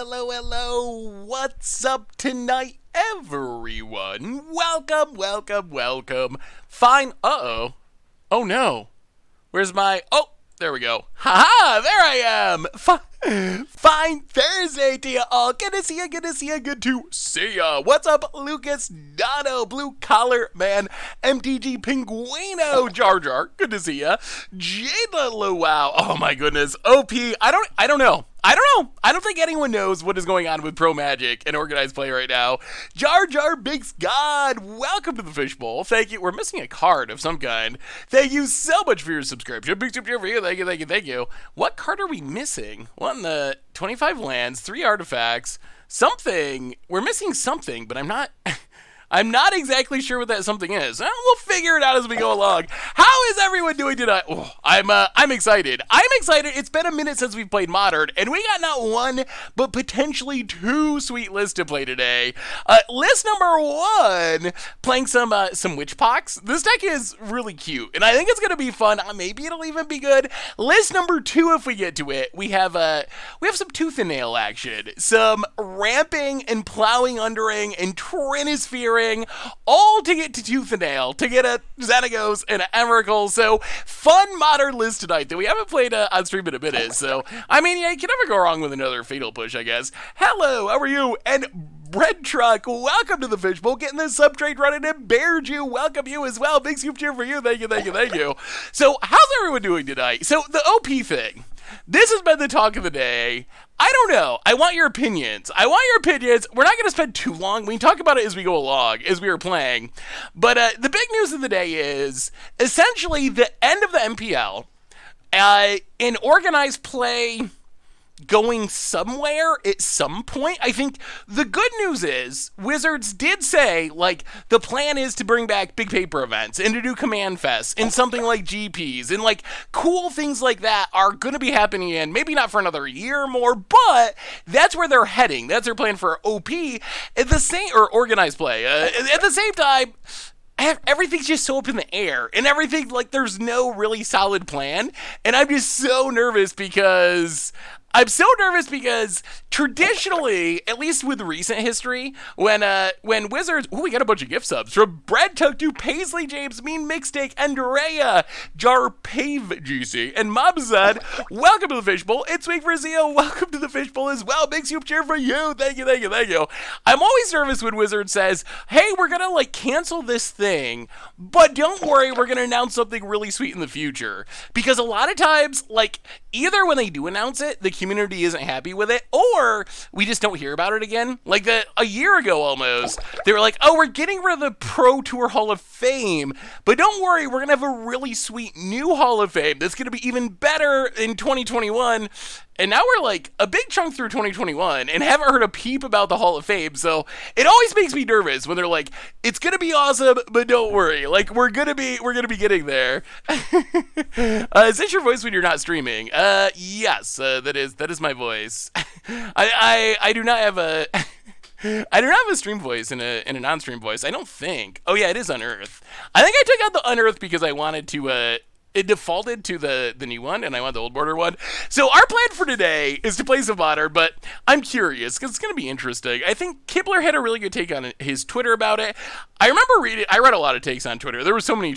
hello. What's up tonight, everyone? Welcome. Fine. Uh-oh. Oh, no. Where's my... Oh, there we go. Haha, there I am. Fine Thursday to you all. Good to see you. Good to see ya. What's up, Lucas, Dono, Blue Collar Man, MTG Pinguino, Jar Jar. Good to see ya. Jada Luau. Oh my goodness. OP. I don't know. I don't think anyone knows what is going on with Pro Magic and organized play right now. Jar Jar Binks God, welcome to the Fishbowl. Thank you. We're missing a card of some kind. Thank you so much for your subscription. Big super for you. Thank you. What card are we missing? Well, in the 25 lands, 3 artifacts, something. We're missing something, but I'm not... I'm not exactly sure what that something is. We'll figure it out as we go along. How is everyone doing tonight? Oh, I'm excited. It's been a minute since we've played Modern, and we got not one, but potentially 2 sweet lists to play today. List number 1, playing some Witchpox. This deck is really cute, and I think it's gonna be fun. Maybe it'll even be good. List number 2, if we get to it, we have some tooth and nail action, some ramping and plowing undering and Trinisphere, all to get to Tooth and Nail, to get a Xenagos and an Emrakul. So, fun Modern list tonight that we haven't played on stream in a minute. So, I mean, yeah, you can never go wrong with another Fatal Push, I guess. Hello, how are you? And Bread Truck, welcome to the Fishbowl. Getting this sub trade running, and Bear Jew, welcome you as well. Big scoop cheer for you. Thank you. So, how's everyone doing tonight? So, the OP thing. This has been the talk of the day. I don't know. I want your opinions. We're not going to spend too long. We can talk about it as we go along, as we are playing. But the big news of the day is essentially the end of the MPL. In organized play going somewhere at some point. I think the good news is Wizards did say, like, the plan is to bring back big paper events and to do Command Fests and something like GPs and, like, cool things like that are going to be happening in maybe not for another year or more, but that's where they're heading. That's their plan for OP at the same, or organized play. At the same time, everything's just so up in the air, and everything, like, there's no really solid plan, and I'm just so nervous because traditionally, at least with recent history, when Wizards... we got a bunch of gift subs from Brad Tuck to Paisley James, Mean Mixtake, Andrea, Jar Pave GC, and Mobzad. Welcome to the Fishbowl. It's Week for Zio. Welcome to the Fishbowl as well. Big soup cheer for you. Thank you. I'm always nervous when Wizards says, hey, we're gonna, like, cancel this thing, but don't worry, we're gonna announce something really sweet in the future. Because a lot of times, like, either when they do announce it, the community isn't happy with it, or we just don't hear about it again. Like a year ago almost, they were like, oh, we're getting rid of the Pro Tour Hall of Fame, but don't worry, we're gonna have a really sweet new Hall of Fame that's gonna be even better in 2021. And now we're like a big chunk through 2021 and haven't heard a peep about the Hall of Fame. So it always makes me nervous when they're like, it's going to be awesome, but don't worry. Like, we're going to be getting there. Is this your voice when you're not streaming? Yes, that is my voice. I do not have a... I do not have a stream voice and a non-stream voice. I don't think. Oh yeah, it is Unearth. I think I took out the Unearth because I wanted to, it defaulted to the new one, and I want the old border one. So our plan for today is to play some Modern, but I'm curious, because it's going to be interesting. I think Kibler had a really good take on his Twitter about it. I remember I read a lot of takes on Twitter. There were so many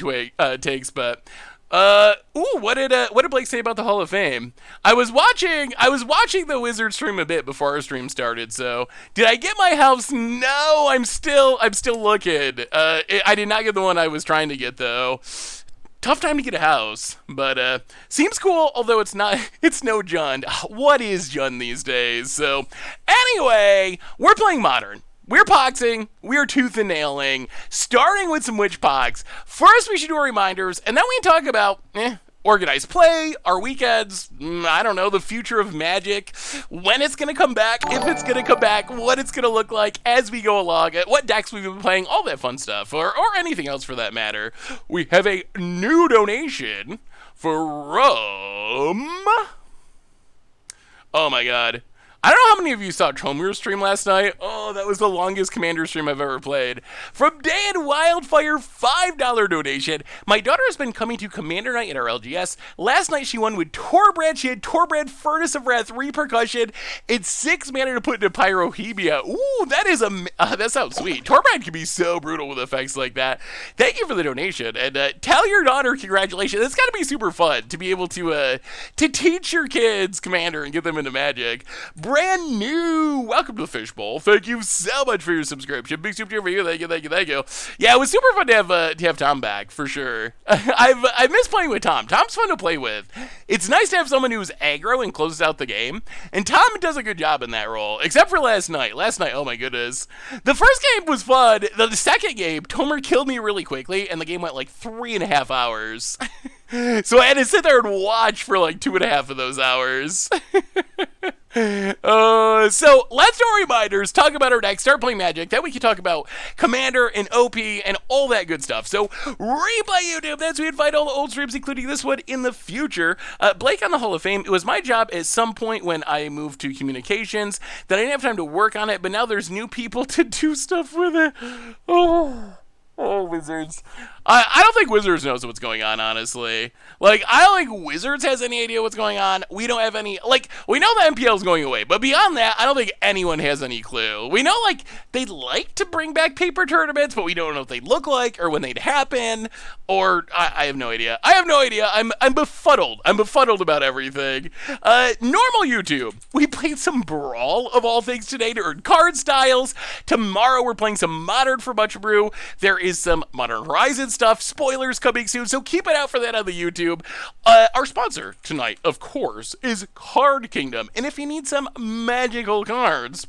takes, but... what did Blake say about the Hall of Fame? I was watching the Wizard stream a bit before our stream started, so did I get my house? No, I'm still looking. I did not get the one I was trying to get, though. Tough time to get a house, but seems cool, although it's no Jund. What is Jund these days? So, anyway, we're playing Modern. We're poxing, we're tooth and nailing, starting with some Witchpox. First, we should do our reminders, and then we can talk about organized play, our weekends, I don't know, the future of Magic, when it's going to come back, if it's going to come back, what it's going to look like as we go along, what decks we've been playing, all that fun stuff, or anything else for that matter. We have a new donation from... Oh my god. I don't know how many of you saw Tomir's stream last night. Oh, that was the longest Commander stream I've ever played. From Dan Wildfire, $5 donation. My daughter has been coming to Commander Night at our LGS. Last night she won with Torbrad. She had Torbrad, Furnace of Wrath, Repercussion, and 6 mana to put into Pyrohebia. Ooh, that sounds sweet. Torbrad can be so brutal with effects like that. Thank you for the donation, and tell your daughter congratulations. It's got to be super fun to be able to teach your kids Commander and get them into Magic. Brand new, welcome to the Fishbowl. Thank you so much for your subscription. Big super for you. Thank you. Yeah, it was super fun to have Tom back for sure. I've missed playing with Tom. Tom's fun to play with. It's nice to have someone who's aggro and closes out the game, and Tom does a good job in that role. Except for last night. Oh my goodness, the first game was fun. The second game, Tomer killed me really quickly, and the game went like 3.5 hours. So I had to sit there and watch for like 2.5 of those hours. So let's do our reminders, talk about our deck, start playing Magic, then we can talk about Commander and OP and all that good stuff. So replay YouTube, that's where you'd find all the old streams, including this one in the future. Blake on the Hall of Fame, it was my job at some point when I moved to communications that I didn't have time to work on it, but now there's new people to do stuff with it. Oh, Wizards. I don't think Wizards knows what's going on, honestly. Like, I don't think Wizards has any idea what's going on. We don't have any, like, we know the MPL is going away, but beyond that, I don't think anyone has any clue. We know, like, they'd like to bring back paper tournaments, but we don't know what they'd look like, or when they'd happen, or, I have no idea. I'm befuddled. I'm befuddled about everything. Normal YouTube. We played some Brawl, of all things, today to earn card styles. Tomorrow, we're playing some Modern for Much Brew. There is some Modern Horizons stuff, spoilers coming soon, so keep it out for that on the YouTube. Our sponsor tonight, of course, is Card Kingdom, and if you need some magical cards,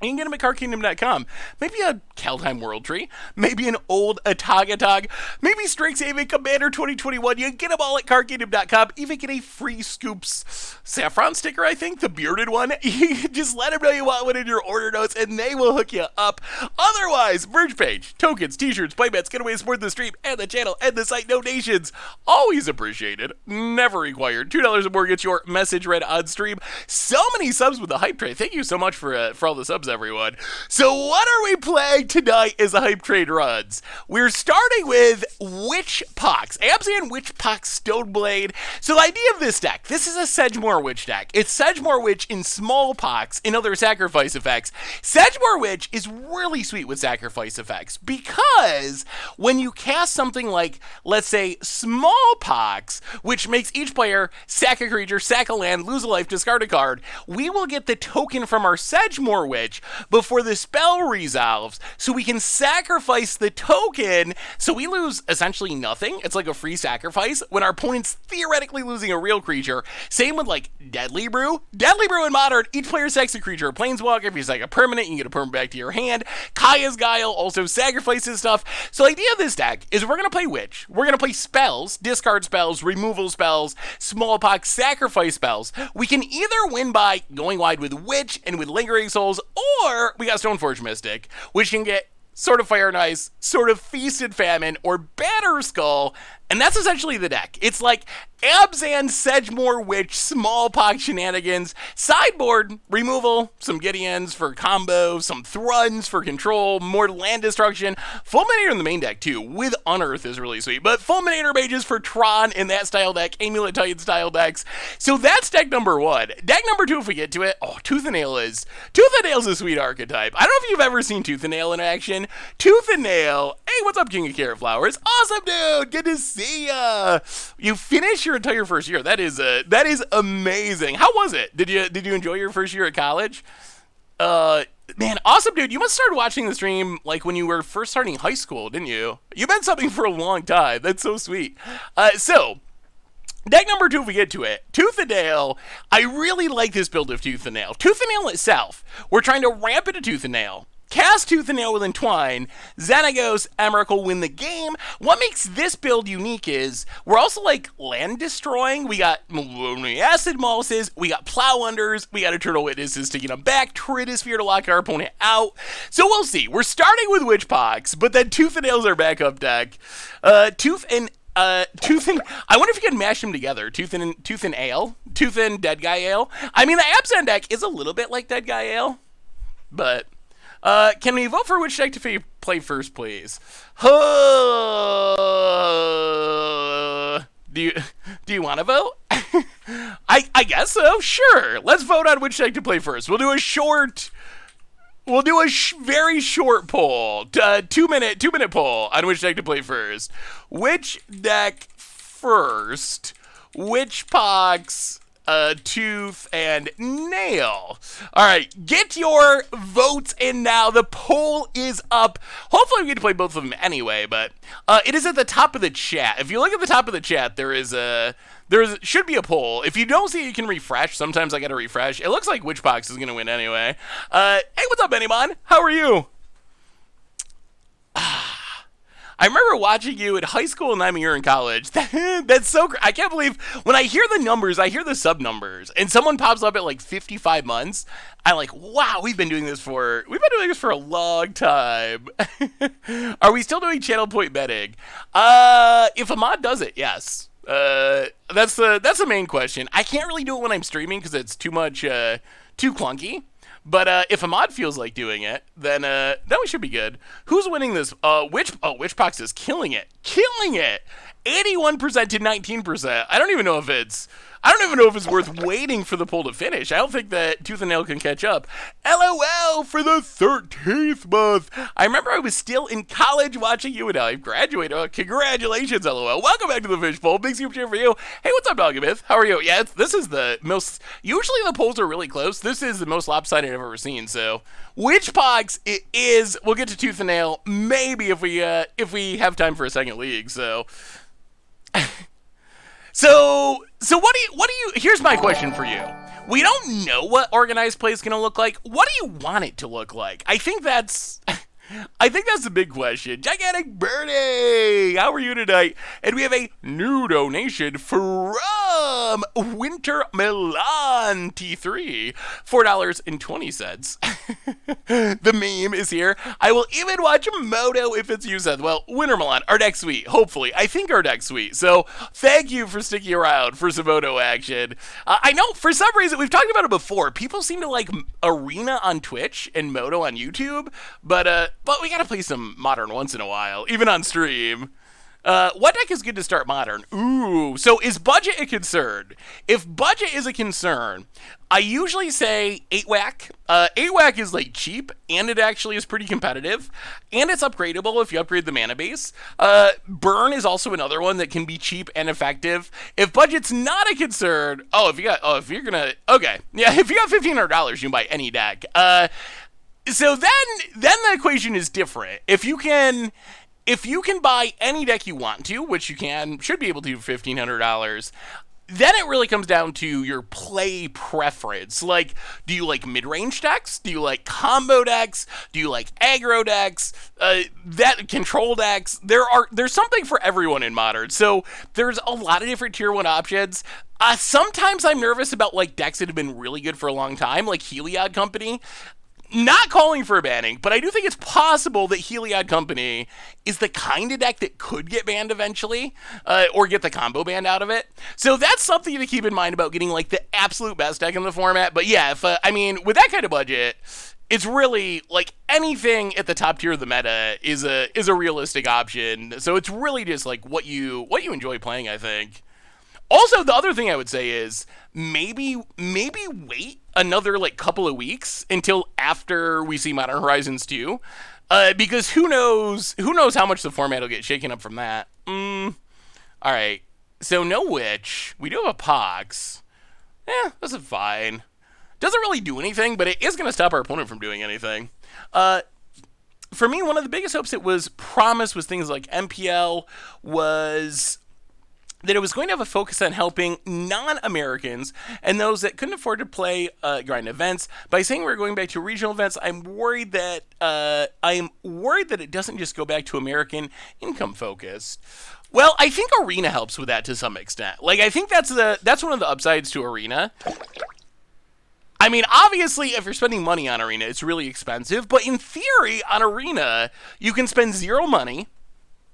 you can get them at cardkingdom.com. Maybe a Kaldheim World Tree, maybe an old Atagatog, maybe Strixhaven Commander 2021. You can get them all at cardkingdom.com. Even get a free Scoops Saffron sticker, I think, the bearded one. You just let them know you want one in your order notes, and they will hook you up. Otherwise, merch page, tokens, t-shirts, playmats, giveaways, support the stream, and the channel, and the site donations. Always appreciated, never required. $2 or more gets your message read on stream. So many subs with the hype tray. Thank you so much for all the subs, everyone. So what are we playing tonight as the hype trade runs? We're starting with Witchpox. Abzan Witchpox Stoneblade. So the idea of this deck, this is a Sedgemoor Witch deck. It's Sedgemoor Witch in Smallpox and other sacrifice effects. Sedgemoor Witch is really sweet with sacrifice effects because when you cast something like, let's say, Smallpox, which makes each player sack a creature, sack a land, lose a life, discard a card, we will get the token from our Sedgemoor Witch before the spell resolves, so we can sacrifice the token, so we lose essentially nothing. It's like a free sacrifice when our opponent's theoretically losing a real creature. Same with like Deadly Brew. Deadly Brew in Modern, each player sacks a creature or planeswalker. If he's like a permanent, you can get a permanent back to your hand. Kaya's Guile also sacrifices stuff. So the idea of this deck is we're going to play Witch. We're going to play spells, discard spells, removal spells, Smallpox, sacrifice spells. We can either win by going wide with Witch and with Lingering Souls, or we got Stoneforge Mystic, which can get Sword of Fire and Ice, Sword of Feast and Famine, or Batter Skull, and that's essentially the deck. It's like Abzan, Sedgemoor Witch, Smallpox shenanigans, sideboard, removal, some Gideons for combo, some Thruns for control, more land destruction, Fulminator in the main deck too, with Unearth is really sweet, but Fulminator Mages for Tron in that style deck, Amulet Titan style decks. So that's deck number one. Deck number two, if we get to it, Tooth and Nail is a sweet archetype. I don't know if you've ever seen Tooth and Nail in action. Tooth and Nail, hey, what's up, King of Carrot Flowers? Awesome, dude, good to see ya. You finished your entire first year. That is amazing. How was it? Did you enjoy your first year at college? Man, awesome, dude. You must start watching the stream like when you were first starting high school, didn't you? You've been something for a long time. That's so sweet. So deck number two, if we get to it, Tooth and Nail. I really like this build of Tooth and Nail. Tooth and Nail itself, we're trying to ramp into Tooth and Nail. Cast Tooth and Nail with Entwine, Xenagos, Emrakul win the game. What makes this build unique is we're also like land destroying. We got Acid Molluses, we got Plow Unders, we got Eternal Witnesses to get them back, Trinisphere to lock our opponent out. So we'll see. We're starting with Witchpox, but then Tooth and Nail's our backup deck. Tooth and Tooth and I wonder if you can mash them together. Tooth and ale, Tooth and Dead Guy Ale. I mean, the Abzan deck is a little bit like Dead Guy Ale, but can we vote for which deck to play first, please? Do you want to vote? I guess so. Sure. Let's vote on which deck to play first. We'll do a very short poll, 2 minute poll on which deck to play first. Which deck first? Which pox? Tooth and nail. All right, get your votes in now. The poll is up. Hopefully we get to play both of them anyway, but it is at the top of the chat. If you look at the top of the chat, should be a poll. If you don't see it, you can refresh. Sometimes I gotta refresh. It looks like Witchbox is gonna win anyway. Hey, what's up, Benimon? How are you? I remember watching you in high school and you're in college. That's so I can't believe when I hear the numbers, I hear the sub numbers, and someone pops up at like 55 months. I'm like, wow, we've been doing this for a long time. Are we still doing channel point betting? If a mod does it, yes. That's the main question. I can't really do it when I'm streaming because it's too clunky. But if a mod feels like doing it, then we should be good. Who's winning this? Witchbox is killing it. 81% to 19%. I don't even know if it's worth waiting for the poll to finish. I don't think that Tooth and Nail can catch up. LOL for the 13th month. I remember I was still in college watching you, and now I've graduated. Congratulations, LOL. Welcome back to the Fish Poll. Big super cheer for you. Hey, what's up, Doggamith? How are you? Yeah, this is the most. Usually the polls are really close. This is the most lopsided I've ever seen. So, which pox it is? We'll get to Tooth and Nail maybe if we have time for a second league. So. So what do you, here's my question for you. We don't know what organized play is going to look like. What do you want it to look like? I think that's the big question. Gigantic Birdie, how are you tonight? And we have a new donation from Winter Milan T3, $4.20. The meme is here. I will even watch Moto if it's you, Seth. Well, Winter Milan, our next week, hopefully. I think our next week. So thank you for sticking around for some Moto action. I know for some reason, we've talked about it before, people seem to like Arena on Twitch and Moto on YouTube, but we gotta play some Modern once in a while, even on stream. What deck is good to start Modern? Ooh, so is budget a concern? If budget is a concern, I usually say 8-whack. 8-whack is like cheap, and it actually is pretty competitive, and it's upgradable if you upgrade the mana base. Burn is also another one that can be cheap and effective. If budget's not a concern, if you got $1,500, you can buy any deck. So then the equation is different. If you can buy any deck you want to, which you should be able to for $1,500, then it really comes down to your play preference. Like, do you like mid-range decks? Do you like combo decks? Do you like aggro decks? That control decks? There's something for everyone in Modern. So there's a lot of different tier 1 options. Sometimes I'm nervous about like decks that have been really good for a long time, like Heliod Company. Not calling for banning, but I do think it's possible that Heliod Company is the kind of deck that could get banned eventually, or get the combo banned out of it. So that's something to keep in mind about getting like the absolute best deck in the format. But yeah, with that kind of budget, it's really like anything at the top tier of the meta is a realistic option. So it's really just like what you enjoy playing, I think. Also, the other thing I would say is maybe wait another like couple of weeks until after we see Modern Horizons 2, because who knows how much the format will get shaken up from that. All right, so no Witch, we do have a Pox. This is fine. Doesn't really do anything, but it is going to stop our opponent from doing anything. For me, one of the biggest hopes it was promised was things like MPL was that it was going to have a focus on helping non-Americans and those that couldn't afford to play grind events. By saying we're going back to regional events, I'm worried that it doesn't just go back to American income focused. Well, I think Arena helps with that to some extent. Like, I think that's one of the upsides to Arena. I mean, obviously, if you're spending money on Arena, it's really expensive. But in theory, on Arena, you can spend 0 money.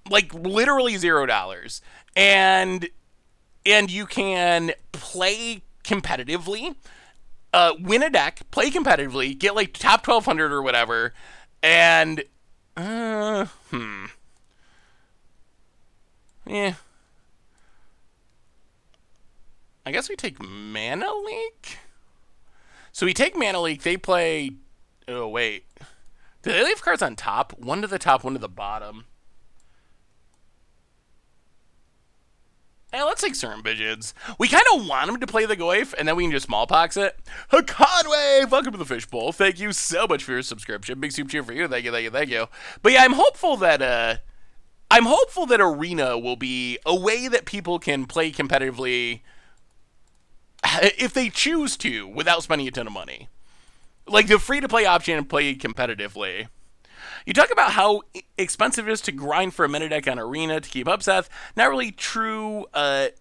like literally $0, and you can play competitively, win a deck, play competitively, get like top 1200 or whatever, and yeah. I guess we take Mana Leak. So we take Mana Leak. They play. Oh wait, do they leave cards on top? One to the top, one to the bottom. Hey, let's take Certain Visions. We kind of want him to play the Goyf, and then we can just Smallpox it. Conway, welcome to the Fishbowl. Thank you so much for your subscription. Big soup cheer for you. Thank you, thank you, thank you. But yeah, I'm hopeful that Arena will be a way that people can play competitively if they choose to without spending a ton of money. Like the free-to-play option and play competitively. You talk about how expensive it is to grind for a meta deck on Arena to keep up, Seth. Not really true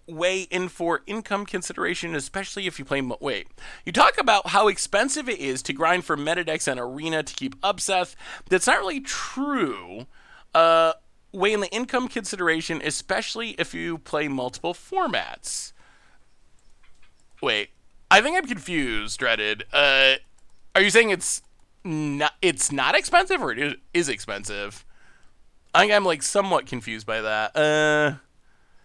way in for income consideration, especially if you play... Wait. You talk about how expensive it is to grind for meta decks on Arena to keep up, Seth. That's not really true way in the income consideration, especially if you play multiple formats. Wait. I think I'm confused, Dreaded. Are you saying it's not expensive, or it is expensive? I think I'm like somewhat confused by that.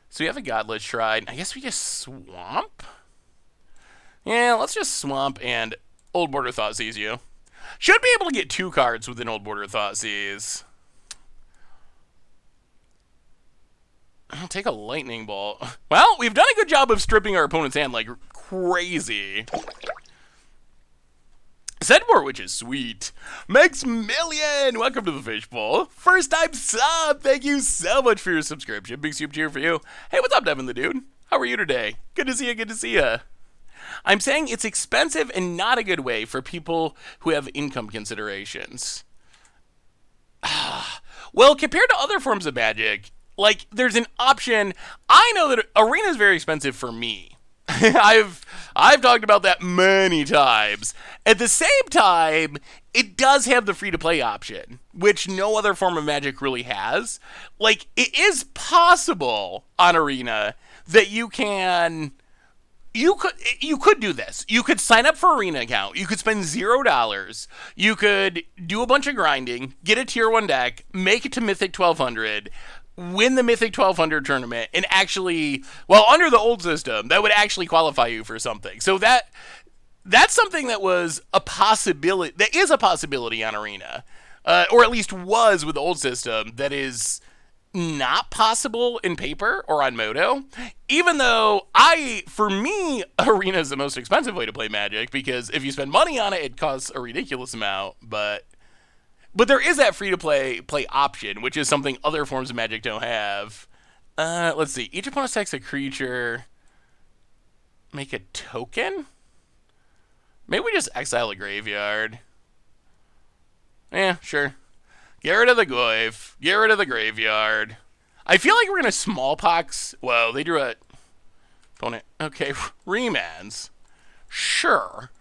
So we have a Godless Shrine. I guess we just swamp? Yeah, let's just swamp and Old Border Thoughtseize you. Should be able to get 2 cards with an Old Border Thoughtseize. I'll take a Lightning Bolt. Well, we've done a good job of stripping our opponent's hand like crazy. Sedgemoor Witch is sweet. Maximilian, welcome to the Fishbowl. First time sub, thank you so much for your subscription. Big soup cheer for you. Hey, what's up, Devin the Dude? How are you today? Good to see you, good to see you. I'm saying it's expensive and not a good way for people who have income considerations. Well, compared to other forms of Magic, like, there's an option. I know that Arena is very expensive for me. I've talked about that many times. At the same time, it does have the free-to-play option, which no other form of Magic really has. Like, it is possible on Arena that you could do this. You could sign up for Arena account. You could spend $0. You could do a bunch of grinding, get a tier 1 deck, make it to Mythic 1200, win the Mythic 1200 tournament, and actually, well, under the old system, that would actually qualify you for something. So that's something that was a possibility, that is a possibility on Arena, or at least was with the old system, that is not possible in paper or on Moto, even though for me, Arena is the most expensive way to play Magic, because if you spend money on it, it costs a ridiculous amount, but there is that free-to-play option, which is something other forms of Magic don't have. Let's see. Each opponent attacks a creature. Make a token? Maybe we just exile a graveyard. Yeah, sure. Get rid of the Goyf. Get rid of the graveyard. I feel like we're going to Smallpox. Whoa, they drew a... opponent. Okay, remands. Sure.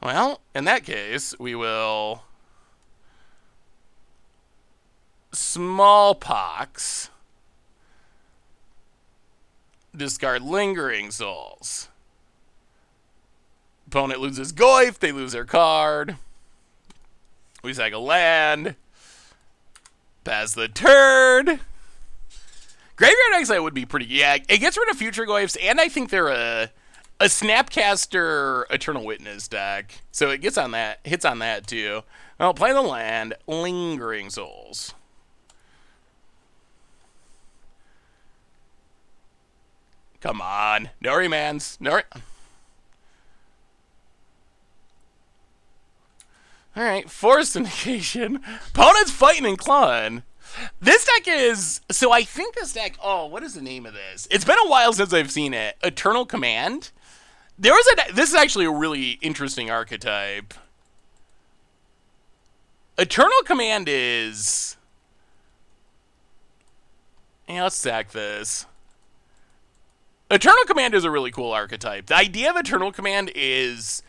Well, in that case, we will Smallpox, discard Lingering Souls. Opponent loses Goyf, they lose their card. We sack a land. Pass the turn. Graveyard Exile would be pretty... Yeah, it gets rid of future Goyfs, and I think they're a Snapcaster Eternal Witness deck. So it gets on that, hits on that too. Well, play the land, Lingering Souls. Come on. No remands. Alright, Force Indication. Opponent's fighting and clawing. This deck is... So I think this deck... Oh, what is the name of this? It's been a while since I've seen it. Eternal Command? This is actually a really interesting archetype. Eternal Command is... Yeah, let's sack this. Eternal Command is a really cool archetype. The idea of Eternal Command is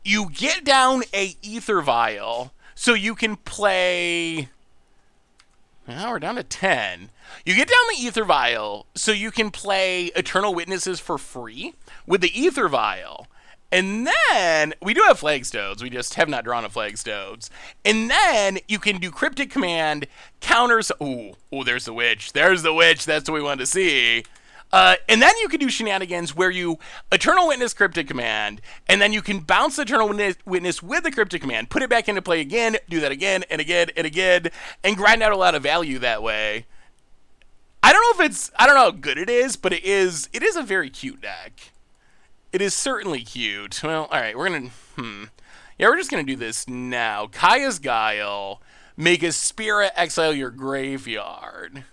you get down a ether vial so you can play. Now we're down to 10. You get down the ether vial so you can play Eternal Witnesses for free with the ether vial. And then, we do have flagstones, we just have not drawn a flagstones. And then, you can do Cryptic Command, counters, ooh, there's the witch, that's what we want to see. And then you can do shenanigans where you Eternal Witness Cryptic Command, and then you can bounce the Eternal Witness with the Cryptic Command, put it back into play again, do that again, and again, and again, and grind out a lot of value that way. I don't know how good it is, but it is a very cute deck. It is certainly cute. Well, alright, we're just gonna do this now. Kaya's Guile. Make a spirit exile your graveyard.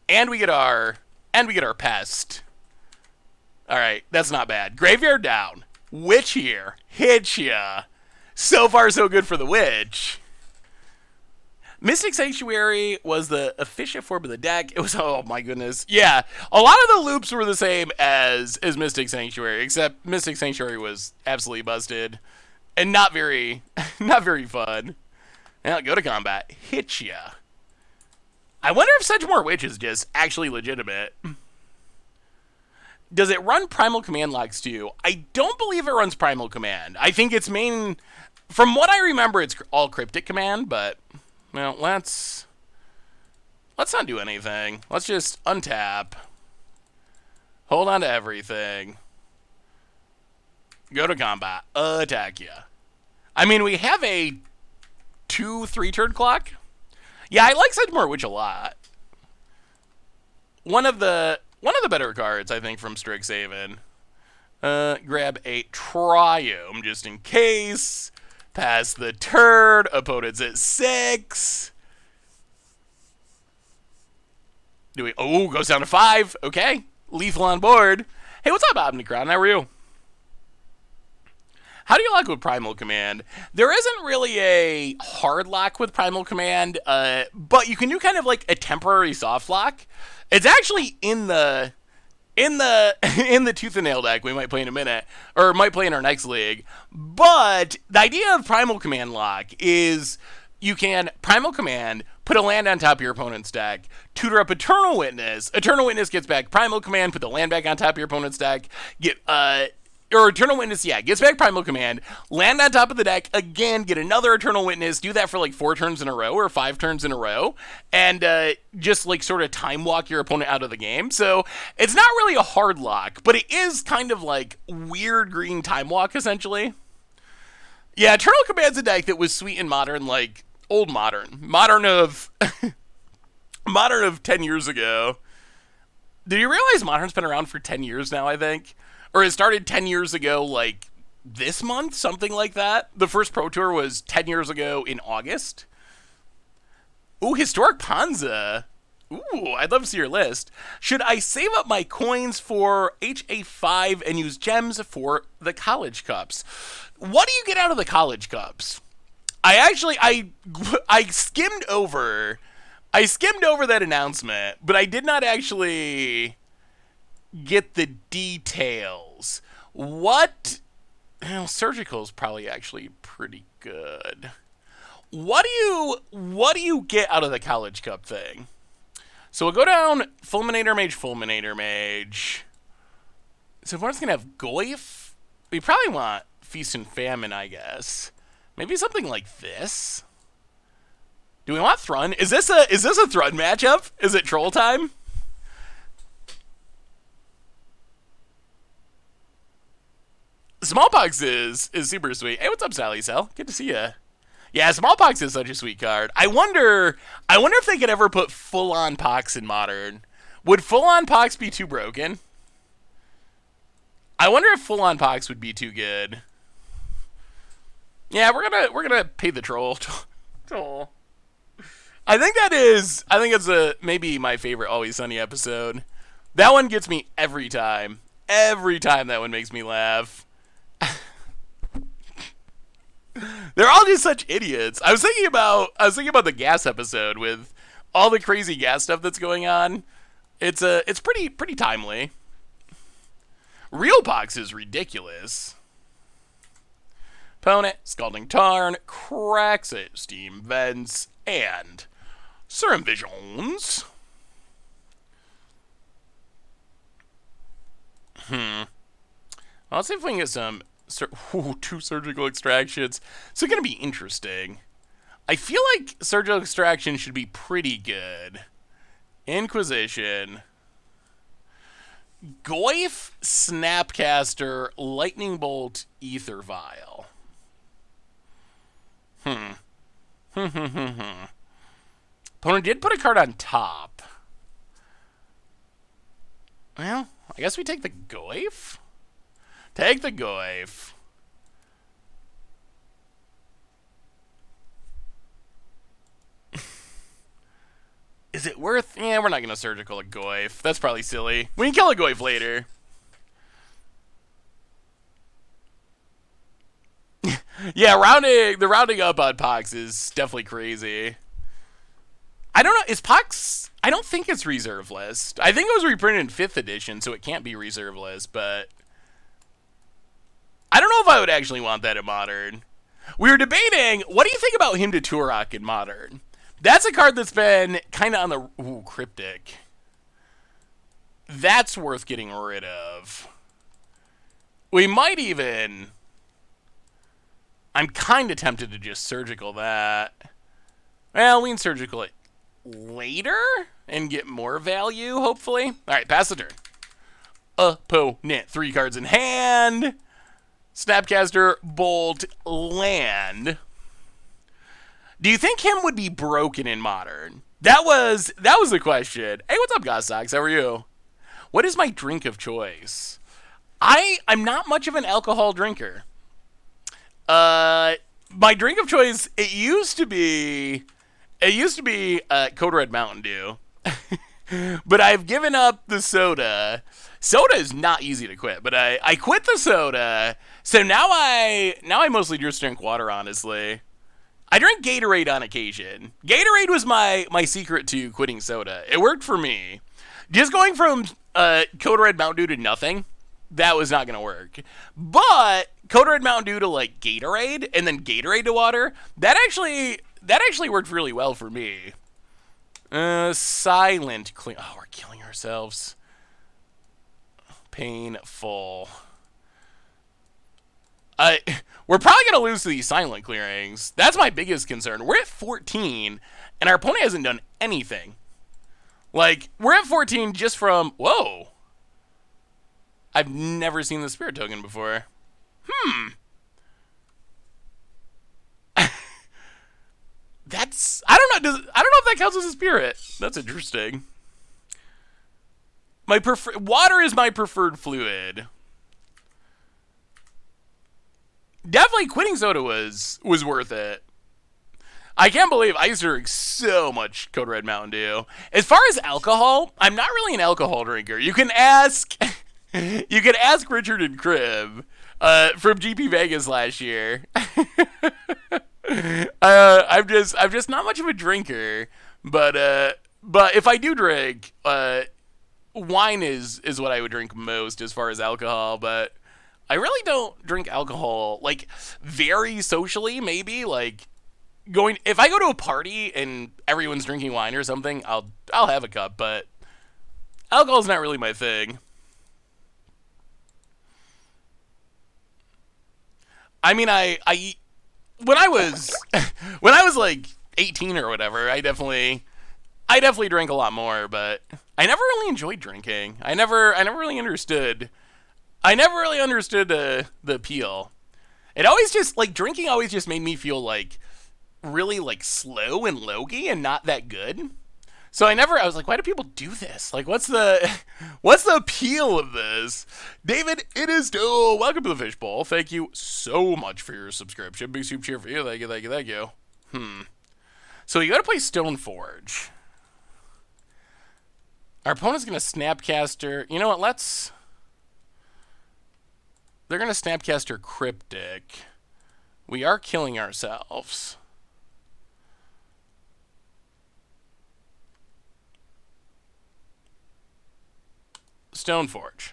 And we get our pest. Alright, that's not bad. Graveyard down. Witch here. Hit ya. So far, so good for the witch. Mystic Sanctuary was the efficient form of the deck. It was, oh my goodness. Yeah, a lot of the loops were the same as Mystic Sanctuary, except Mystic Sanctuary was absolutely busted. And not very fun. Now, go to combat. Hit ya. I wonder if Sedgemoor Witch is just actually legitimate. Does it run Primal Command locks too? I don't believe it runs Primal Command. I think its main... From what I remember, it's all Cryptic Command, but... Well, let's not do anything. Let's just untap. Hold on to everything. Go to combat. Attack ya. I mean, we have a 2-3 turn clock. Yeah, I like Sedgemoor Witch a lot. One of the better cards, I think, from Strixhaven. Grab a Triume just in case. Pass the turn. Opponent's at 6. Goes down to 5. Okay. Lethal on board. Hey, what's up, Omnicron? How are you? How do you lock with Primal Command? There isn't really a hard lock with Primal Command, but you can do kind of like a temporary soft lock. It's actually in the Tooth and Nail deck we might play in a minute, or might play in our next league. But the idea of Primal Command lock is you can Primal Command, put a land on top of your opponent's deck, tutor up Eternal Witness. Eternal Witness gets back Primal Command, put the land back on top of your opponent's deck, or Eternal Witness, gets back Primal Command, land on top of the deck, again, get another Eternal Witness, do that for like 4 turns in a row, or 5 turns in a row, and just like sort of time walk your opponent out of the game. So it's not really a hard lock, but it is kind of like weird green time walk, essentially. Yeah, Eternal Command's a deck that was sweet in Modern, like, old Modern. Modern of 10 years ago. Did you realize Modern's been around for 10 years now, I think? Or it started 10 years ago, like, this month? Something like that. The first Pro Tour was 10 years ago in August. Ooh, Historic Ponza. Ooh, I'd love to see your list. Should I save up my coins for HA5 and use gems for the College Cups? What do you get out of the College Cups? I skimmed over that announcement, but I did not actually get the details. Surgical is probably actually pretty good. What do you get out of the College Cup thing? So we'll go down Fulminator Mage. So if we're just gonna have Goyf, we probably want Feast and Famine, I guess. Maybe something like this. Do we want Thrun? Is this a Thrun matchup? Is it troll time? Smallpox is super sweet. Hey, what's up, Sally Cell? Good to see you. Yeah, Smallpox is such a sweet card. I wonder if they could ever put full-on Pox in Modern. Would full-on Pox be too broken? I wonder if full-on Pox would be too good. Yeah, we're gonna pay the troll. Troll. I think it's maybe my favorite Always Sunny episode. That one gets me every time. Every time that one makes me laugh. They're all just such idiots. I was thinking about the gas episode with all the crazy gas stuff that's going on. It's pretty timely. Real Pox is ridiculous. Opponent, Scalding Tarn, cracks it, Steam Vents, and Serum Visions. Let's see if we can get some... two surgical extractions. So it's going to be interesting. I feel like surgical extraction should be pretty good. Inquisition. Goyf, Snapcaster, Lightning Bolt, Ether Vial. Opponent did put a card on top. Well, I guess we take the Goyf? Take the Goyf. Is it worth... Yeah, we're not going to surgical a Goyf. That's probably silly. We can kill a Goyf later. Yeah, the rounding up on Pox is definitely crazy. I don't know, is Pox... I don't think it's reserve list. I think it was reprinted in 5th edition, so it can't be reserve list, but... I don't know if I would actually want that in Modern. We were debating, what do you think about him to Turok in Modern? That's a card that's been kind of on the... Ooh, Cryptic. That's worth getting rid of. We might even... I'm kind of tempted to just surgical that. Well, we can surgical it later and get more value, hopefully. All right, pass the turn. Opponent, 3 cards in hand. Snapcaster, Bolt, land. Do you think him would be broken in Modern? That was the question. Hey, what's up, Gostox? How are you? What is my drink of choice? I'm not much of an alcohol drinker. My drink of choice, it used to be Code Red Mountain Dew. But I've given up the soda. Soda is not easy to quit, but I quit the soda. So now I mostly just drink water, honestly. I drink Gatorade on occasion. Gatorade was my secret to quitting soda. It worked for me. Just going from Code Red Mountain Dew to nothing, that was not going to work. But Code Red Mountain Dew to like Gatorade and then Gatorade to water, that actually worked really well for me. Silent clean. Oh, we're killing ourselves. Painful. We're probably going to lose to these silent clearings. That's my biggest concern. We're at 14, and our opponent hasn't done anything. Like, we're at 14 just from... Whoa. I've never seen the spirit token before. That's... I don't know if that counts as a spirit. That's interesting. Water is my preferred fluid. Definitely quitting soda was worth it. I can't believe I used to drink so much Code Red Mountain Dew. As far as alcohol, I'm not really an alcohol drinker. You can ask Richard and Crib from GP Vegas last year. I'm just not much of a drinker, but if I do drink, wine is what I would drink most as far as alcohol, but I really don't drink alcohol, like, very socially, maybe, like, if I go to a party and everyone's drinking wine or something, I'll have a cup, but alcohol's not really my thing. I mean, when I was like 18 or whatever, I definitely drank a lot more, but I never really enjoyed drinking. I never really understood the appeal. It always just, like, drinking always just made me feel, like, really, like, slow and logy and not that good. So I was like, why do people do this? Like, what's the appeal of this? David, it is still... Welcome to the Fishbowl. Thank you so much for your subscription. Big soup cheer for you. Thank you, thank you, thank you. So you gotta play Stoneforge. Our opponent's gonna Snapcaster... You know what, They're gonna Snapcaster Cryptic. We are killing ourselves. Stoneforge.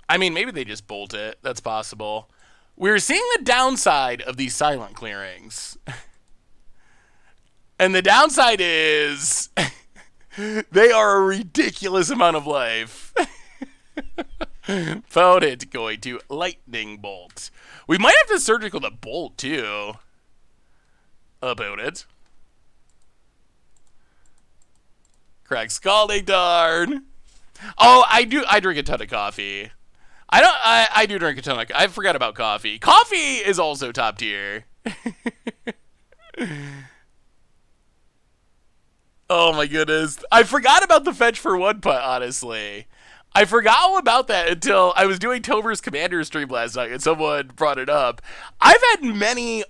I mean, maybe they just bolt it. That's possible. We're seeing the downside of these silent clearings. And the downside is they are a ridiculous amount of life. Opponent going to lightning bolt. We might have to surgical the bolt too. Opponent. Crack scalding darn. Oh, I drink a ton of coffee. I do drink a ton of. I forgot about coffee. Coffee is also top tier. Oh my goodness. I forgot about the fetch for one putt, honestly. I forgot all about that until I was doing Tober's Commander stream last night and someone brought it up. I've had many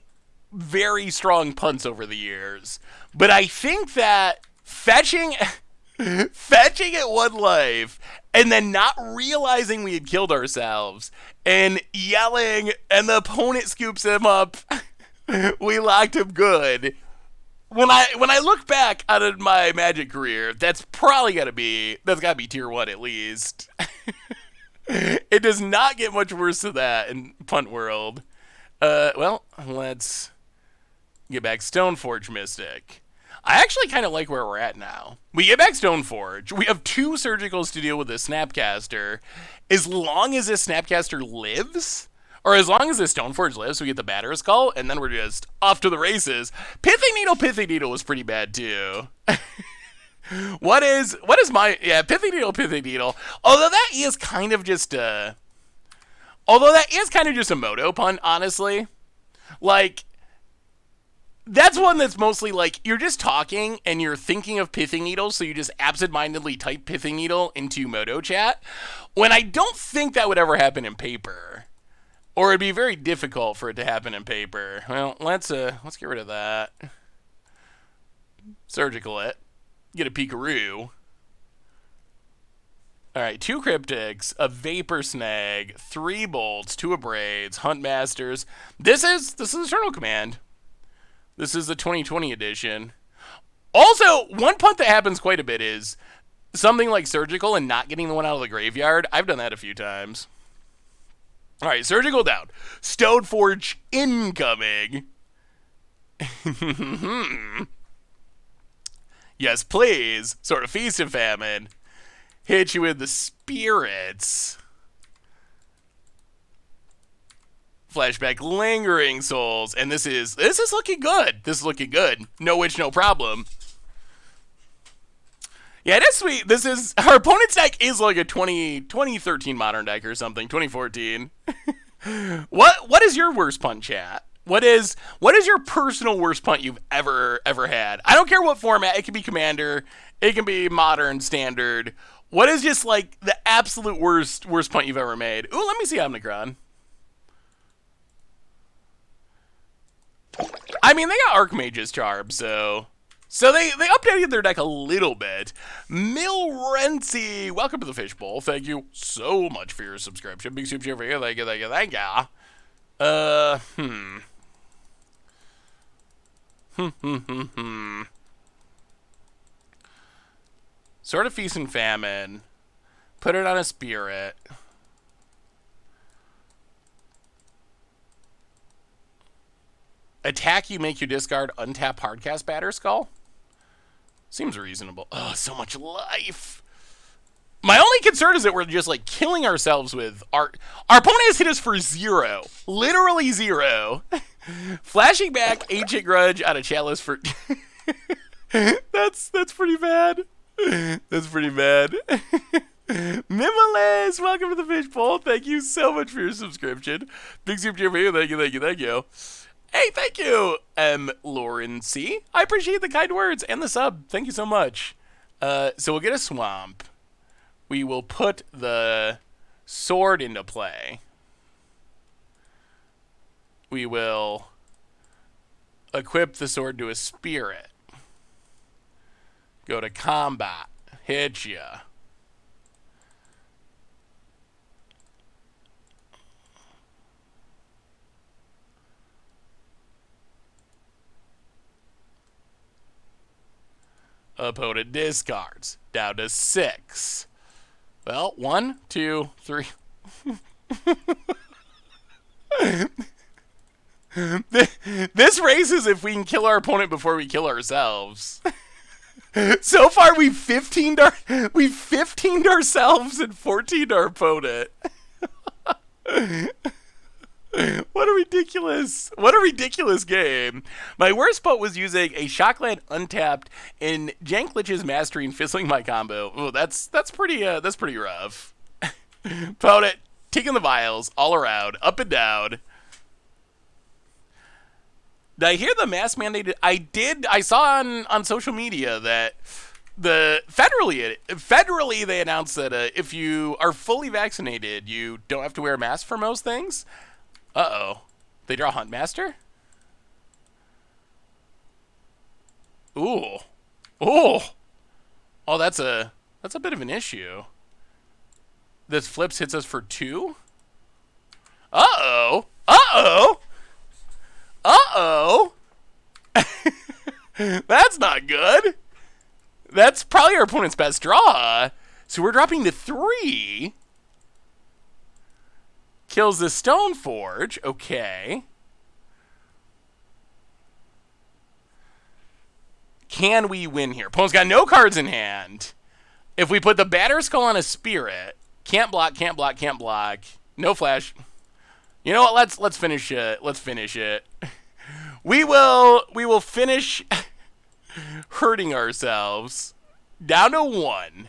very strong punts over the years, but I think that fetching at one life and then not realizing we had killed ourselves and yelling and the opponent scoops him up, we locked him good. When I look back on my Magic career, that's gotta be tier 1 at least. It does not get much worse than that in Punt World. Well, let's get back Stoneforge Mystic. I actually kind of like where we're at now. We get back Stoneforge. We have 2 surgicals to deal with this Snapcaster. As long as this Snapcaster lives, or as long as this Stoneforge lives, we get the Batterer Skull, and then we're just off to the races. Pithing Needle was pretty bad too. What is my Pithing Needle? Although that is kind of just a Moto punt, honestly. Like, that's one that's mostly like you're just talking and you're thinking of Pithing Needles, so you just absentmindedly type Pithing Needle into Moto chat. When I don't think that would ever happen in paper, or it'd be very difficult for it to happen in paper. Well, let's get rid of that. Surgical it. Get a Peekaroo. Alright, 2 Cryptics, a Vapor Snag, 3 Bolts, 2 Abrades, Hunt Masters. This is Eternal Command. This is the 2020 edition. Also, one punt that happens quite a bit is something like Surgical and not getting the one out of the graveyard. I've done that a few times. Alright, Surgical down. Stoneforge incoming. Yes, please. Sort of Feast and Famine. Hit you with the Spirits. Flashback Lingering Souls. And this is looking good. This is looking good. No Witch, no problem. Yeah, that's sweet. This is, our opponent's deck is like a 2013 Modern deck or something. 2014. What is your worst punt, chat? What is your personal worst punt you've ever had? I don't care what format. It can be Commander. It can be Modern, Standard. What is just like the absolute worst punt you've ever made? Ooh, let me see Omnicron. I mean, they got Archmage's Charm, so they updated their deck a little bit. Milrency, welcome to the Fishbowl. Thank you so much for your subscription. Big super cheer for you. Thank you. Sort of Feast and Famine. Put it on a Spirit. Attack you, make you discard, untap hardcast Batter Skull? Seems reasonable. Oh, so much life. My only concern is that we're just like killing ourselves with our opponent has hit us for 0. Literally 0. Flashing back Ancient Grudge out of Chalice for That's pretty bad. That's pretty bad. Mimolez, welcome to the Fishbowl. Thank you so much for your subscription. Big super cheer for you. Thank you. Hey, thank you, Lauren C. I appreciate the kind words and the sub. Thank you so much. So we'll get a Swamp. We will put the sword into play. We will equip the sword to a Spirit. Go to combat. Hit ya. Opponent discards. Down to 6. Well, 1, 2, 3. This race is if we can kill our opponent before we kill ourselves. So far, we've 15'd ourselves and 14'd our opponent. What a ridiculous game. My worst part was using a Shockland untapped and Janklich's mastering fizzling my combo. Oh, that's pretty rough. Opponent taking the vials all around, up and down. Did I hear the mask mandated? I saw on social media that federally they announced that if you are fully vaccinated, you don't have to wear a mask for most things. Uh-oh. They draw Huntmaster? Ooh. Ooh. Oh, that's a bit of an issue. This flips hits us for 2? Uh-oh. Uh-oh. Uh-oh. That's not good. That's probably our opponent's best draw. So we're dropping to 3. Kills the Stoneforge. Okay. Can we win here? Opponent's got no cards in hand. If we put the Batter Skull on a Spirit, can't block, can't block, can't block. No flash. You know what? Let's finish it. Let's finish it. We will finish hurting ourselves. Down to 1.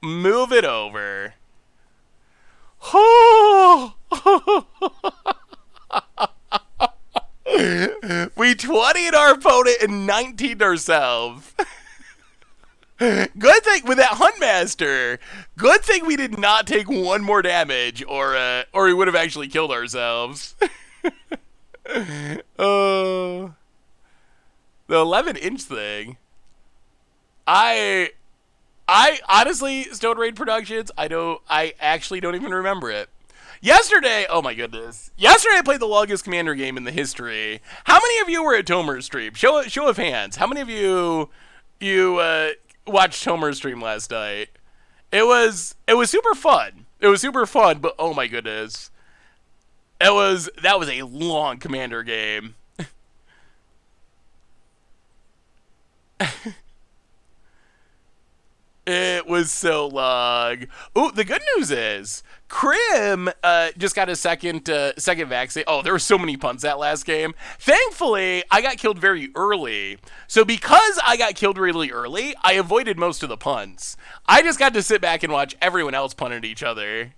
Move it over. We 20'd our opponent and 19'd ourselves. Good thing with that Huntmaster. Good thing we did not take 1 more damage, or we would have actually killed ourselves. The 11-inch thing. I honestly, Stone Raid Productions, I actually don't even remember it. Yesterday, oh my goodness. Yesterday I played the longest Commander game in the history. How many of you were at Tomer's stream? Show of hands. How many of you watched Tomer's stream last night? It was super fun. It was super fun, but oh my goodness. That was a long Commander game. It was so long. Ooh, the good news is Krim just got a second vaccine. Oh, there were so many punts that last game. Thankfully, I got killed very early. So because I got killed really early, I avoided most of the punts. I just got to sit back and watch everyone else punt at each other.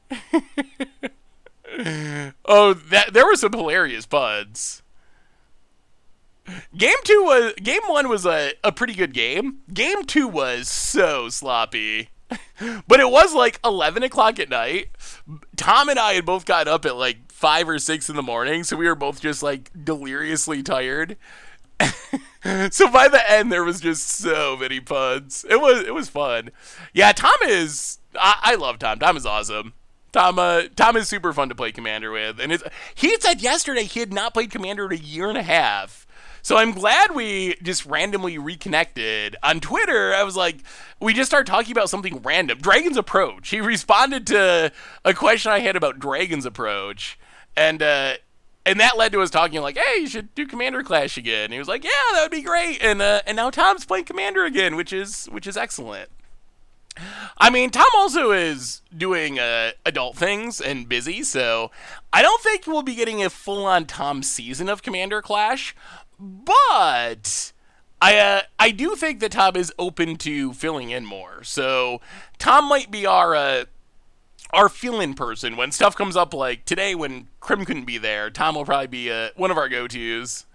Oh, there were some hilarious punts. Game 1 was a pretty good game. Game 2 was so sloppy. But it was like 11 o'clock at night. Tom and I had both gotten up at like 5 or 6 in the morning, so we were both just like deliriously tired. So by the end, there was just so many puns. It was fun. Yeah, Tom is... I love Tom. Tom is awesome. Tom is super fun to play Commander with. And he said yesterday he had not played Commander in a year and a half. So I'm glad we just randomly reconnected. On Twitter, I was like, we just started talking about something random. Dragon's Approach. He responded to a question I had about Dragon's Approach. And that led to us talking like, hey, you should do Commander Clash again. And he was like, yeah, that would be great. And now Tom's playing Commander again, which is excellent. I mean, Tom also is doing adult things and busy, so I don't think we'll be getting a full-on Tom season of Commander Clash. But I do think that Tom is open to filling in more. So Tom might be our fill-in person when stuff comes up like today when Krim couldn't be there. Tom will probably be one of our go-tos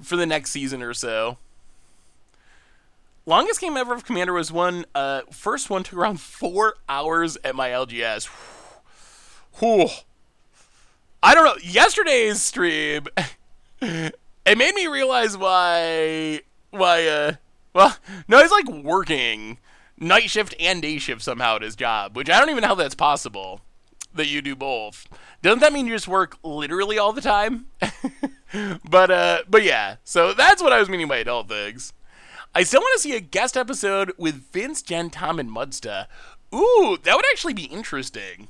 for the next season or so. Longest game ever of Commander was first one took around 4 hours at my LGS. Whew. I don't know. Yesterday's stream... It made me realize why, well, no, he's like working night shift and day shift somehow at his job, which I don't even know how that's possible, that you do both. Doesn't that mean you just work literally all the time? But yeah, so that's what I was meaning by adult things. I still want to see a guest episode with Vince, Jen, Tom, and Mudsta. Ooh, that would actually be interesting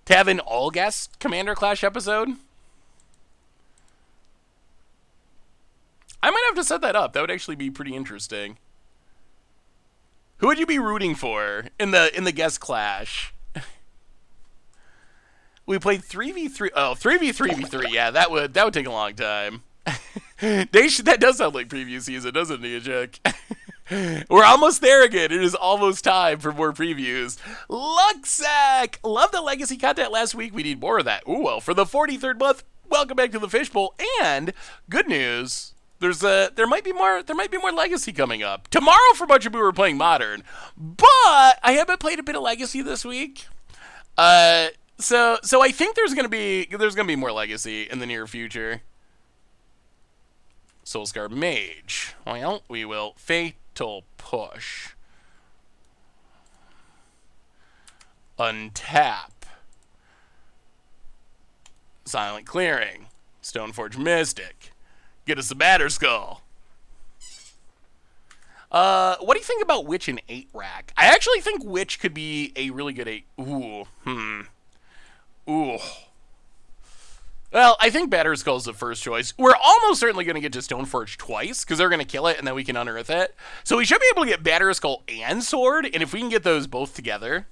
to have an all-guest Commander Clash episode. I might have to set that up. That would actually be pretty interesting. Who would you be rooting for in the guest clash? We played 3v3. Oh, 3v3v3. Yeah, that would take a long time. That does sound like preview season, doesn't it, Jack? We're almost there again. It is almost time for more previews. Luxac! Love the legacy content last week. We need more of that. Ooh, well, for the 43rd month, welcome back to the Fishbowl. And good news, there might be more legacy coming up. Tomorrow for much of you we're playing modern, but I haven't played a bit of legacy this week. So I think there's gonna be more legacy in the near future. Soulscar Mage. Well, we will Fatal Push. Untap. Silent Clearing. Stoneforge Mystic. Get us a Batterskull. What do you think about Witch and 8-rack? I actually think Witch could be a really good 8. Ooh. Well, I think Batterskull is the first choice. We're almost certainly going to get to Stoneforge twice, because they're going to kill it, and then we can unearth it. So we should be able to get Batterskull and Sword, and if we can get those both together...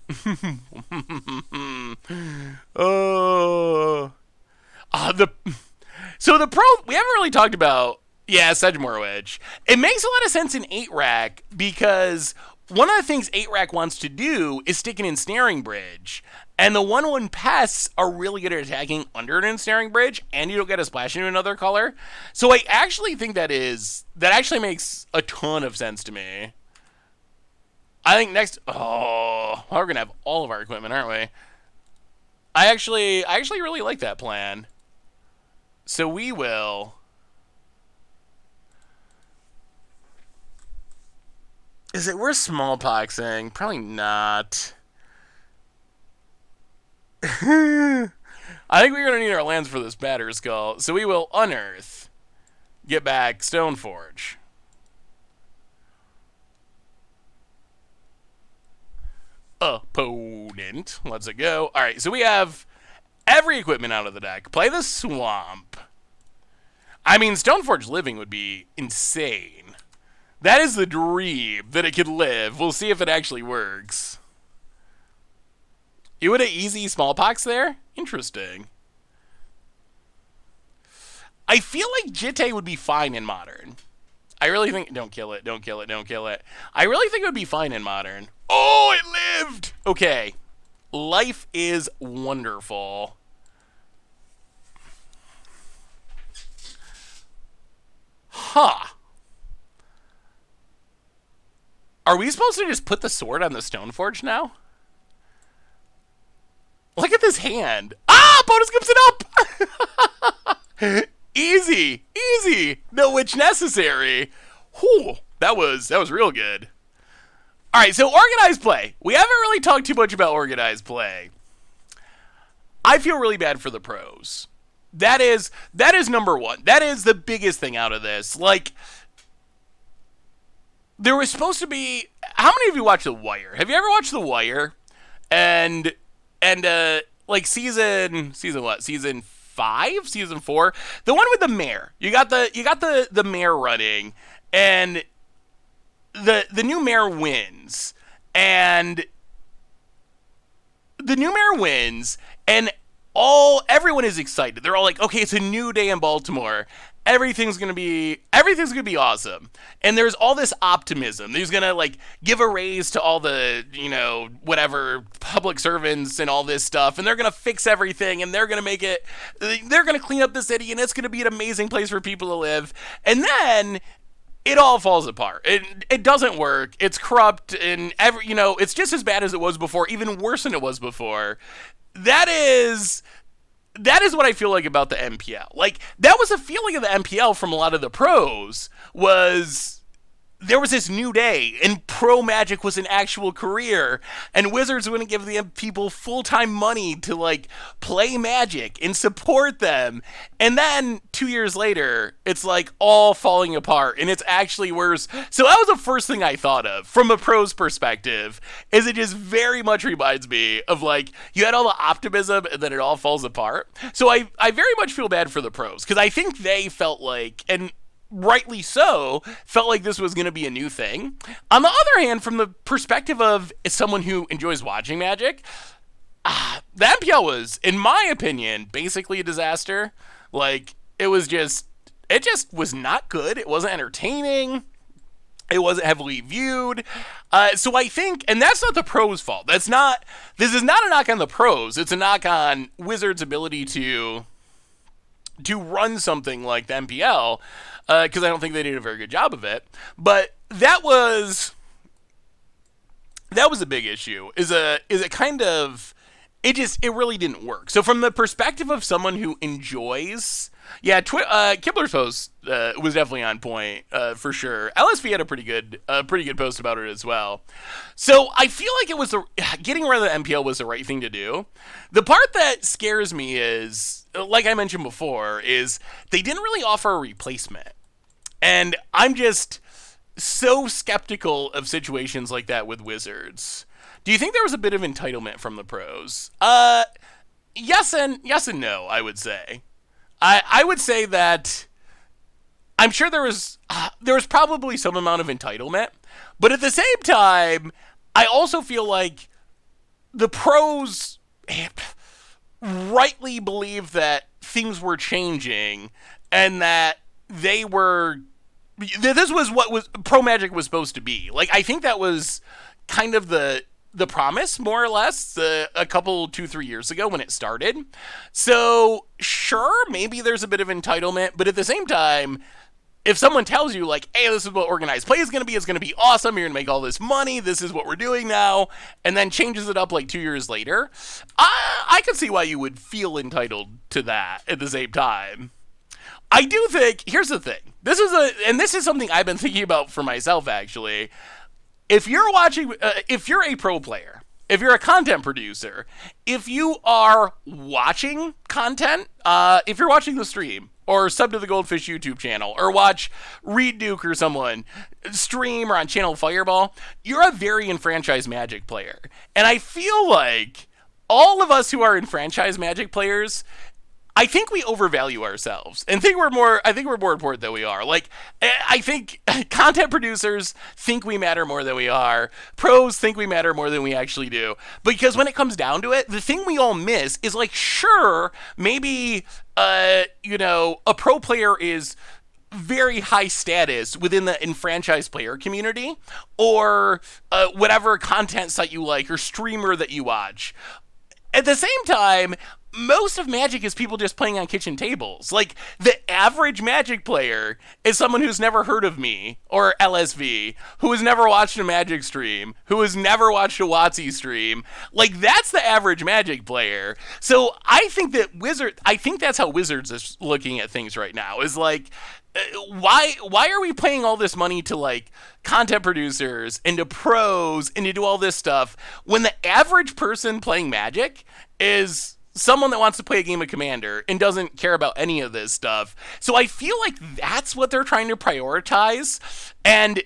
So the pro... We haven't really talked about... Yeah, Sedgemoor Witch. It makes a lot of sense in 8-rack, because one of the things 8-rack wants to do is stick an ensnaring bridge. And the 1/1 pests are really good at attacking under an ensnaring bridge, and you don't get a splash into another color. So I actually think that actually makes a ton of sense to me. I think next... Oh, we're going to have all of our equipment, aren't we? I actually really like that plan. So we will... Is it worth smallpoxing? Probably not. I think we're going to need our lands for this Batterskull. So we will unearth. Get back Stoneforge. Opponent. Let's it go. Alright, so we have every equipment out of the deck. Play the Swamp. I mean, Stoneforge living would be insane. That is the dream that it could live. We'll see if it actually works. You would have easy Smallpox there? Interesting. I feel like Jitte would be fine in Modern. I really think... Don't kill it, don't kill it, don't kill it. I really think it would be fine in Modern. Oh, it lived! Okay. Life is wonderful. Huh. Are we supposed to just put the sword on the Stoneforge now? Look at this hand. Ah, bonus gives it up. Easy, easy. No witch necessary. Whew, that was real good. All right, so organized play. We haven't really talked too much about organized play. I feel really bad for the pros. That is number one. That is the biggest thing out of this. Like, there was supposed to be... How many of you watch The Wire? Have you ever watched The Wire? And like season what? Season 5? Season 4? The one with the mayor. You got the mayor running, and the new mayor wins. And the new mayor wins, and everyone is excited. They're all like, okay, it's a new day in Baltimore. Everything's gonna be awesome. And there's all this optimism. There's gonna like give a raise to all the, whatever public servants and all this stuff, and they're gonna fix everything, and they're gonna clean up the city, and it's gonna be an amazing place for people to live. And then it all falls apart. It doesn't work. It's corrupt, and it's just as bad as it was before, even worse than it was before. That is what I feel like about the MPL. Like, that was a feeling of the MPL from a lot of the pros, was there was this new day and pro magic was an actual career and Wizards wouldn't give the people full-time money to like play magic and support them. And then 2 years later, it's like all falling apart and it's actually worse. So that was the first thing I thought of from a pro's perspective, is it just very much reminds me of like you had all the optimism and then it all falls apart. So I very much feel bad for the pros because I think they felt like, and rightly so, felt like this was going to be a new thing. On the other hand, from the perspective of someone who enjoys watching Magic, the MPL was, in my opinion, basically a disaster. Like, it just was not good. It wasn't entertaining. It wasn't heavily viewed. So I think, and that's not the pros' fault. This is not a knock on the pros. It's a knock on Wizards' ability to run something like the MPL, because I don't think they did a very good job of it. But that was a big issue. Is a kind of, it really didn't work. So from the perspective of someone who enjoys, yeah, Kibler's post was definitely on point, for sure. LSV had a pretty good post about it as well. So I feel like getting rid of the MPL was the right thing to do. The part that scares me is, like I mentioned before, is they didn't really offer a replacement. And I'm just so skeptical of situations like that with Wizards. Do you think there was a bit of entitlement from the pros? Yes and no, I would say. I would say that I'm sure there was probably some amount of entitlement, but at the same time, I also feel like the pros rightly believe that things were changing and that this was what Pro Magic was supposed to be. Like, I think that was kind of the promise, more or less, a couple, 2-3 years ago when it started. So, sure, maybe there's a bit of entitlement, but at the same time, if someone tells you, like, hey, this is what organized play is going to be, it's going to be awesome, you're going to make all this money, this is what we're doing now, and then changes it up like 2 years later, I could see why you would feel entitled to that at the same time. I do think, here's the thing, this is something I've been thinking about for myself, actually. If you're a pro player, if you're a content producer, if you are watching content, if you're watching the stream, or sub to the Goldfish YouTube channel, or watch Reed Duke or someone stream or on Channel Fireball, you're a very enfranchised Magic player. And I feel like all of us who are enfranchised Magic players, I think we overvalue ourselves and think we're more important than we are. Like, I think content producers think we matter more than we are. Pros think we matter more than we actually do. Because when it comes down to it, the thing we all miss is, like, sure, maybe, a pro player is very high status within the enfranchised player community, or whatever content site you like or streamer that you watch. At the same time, most of Magic is people just playing on kitchen tables. Like, the average Magic player is someone who's never heard of me, or LSV, who has never watched a Magic stream, who has never watched a WotC stream. Like, that's the average Magic player. So I think that's how Wizards is looking at things right now, is like, why are we paying all this money to, like, content producers and to pros and to do all this stuff when the average person playing Magic is someone that wants to play a game of Commander and doesn't care about any of this stuff? So I feel like that's what they're trying to prioritize. And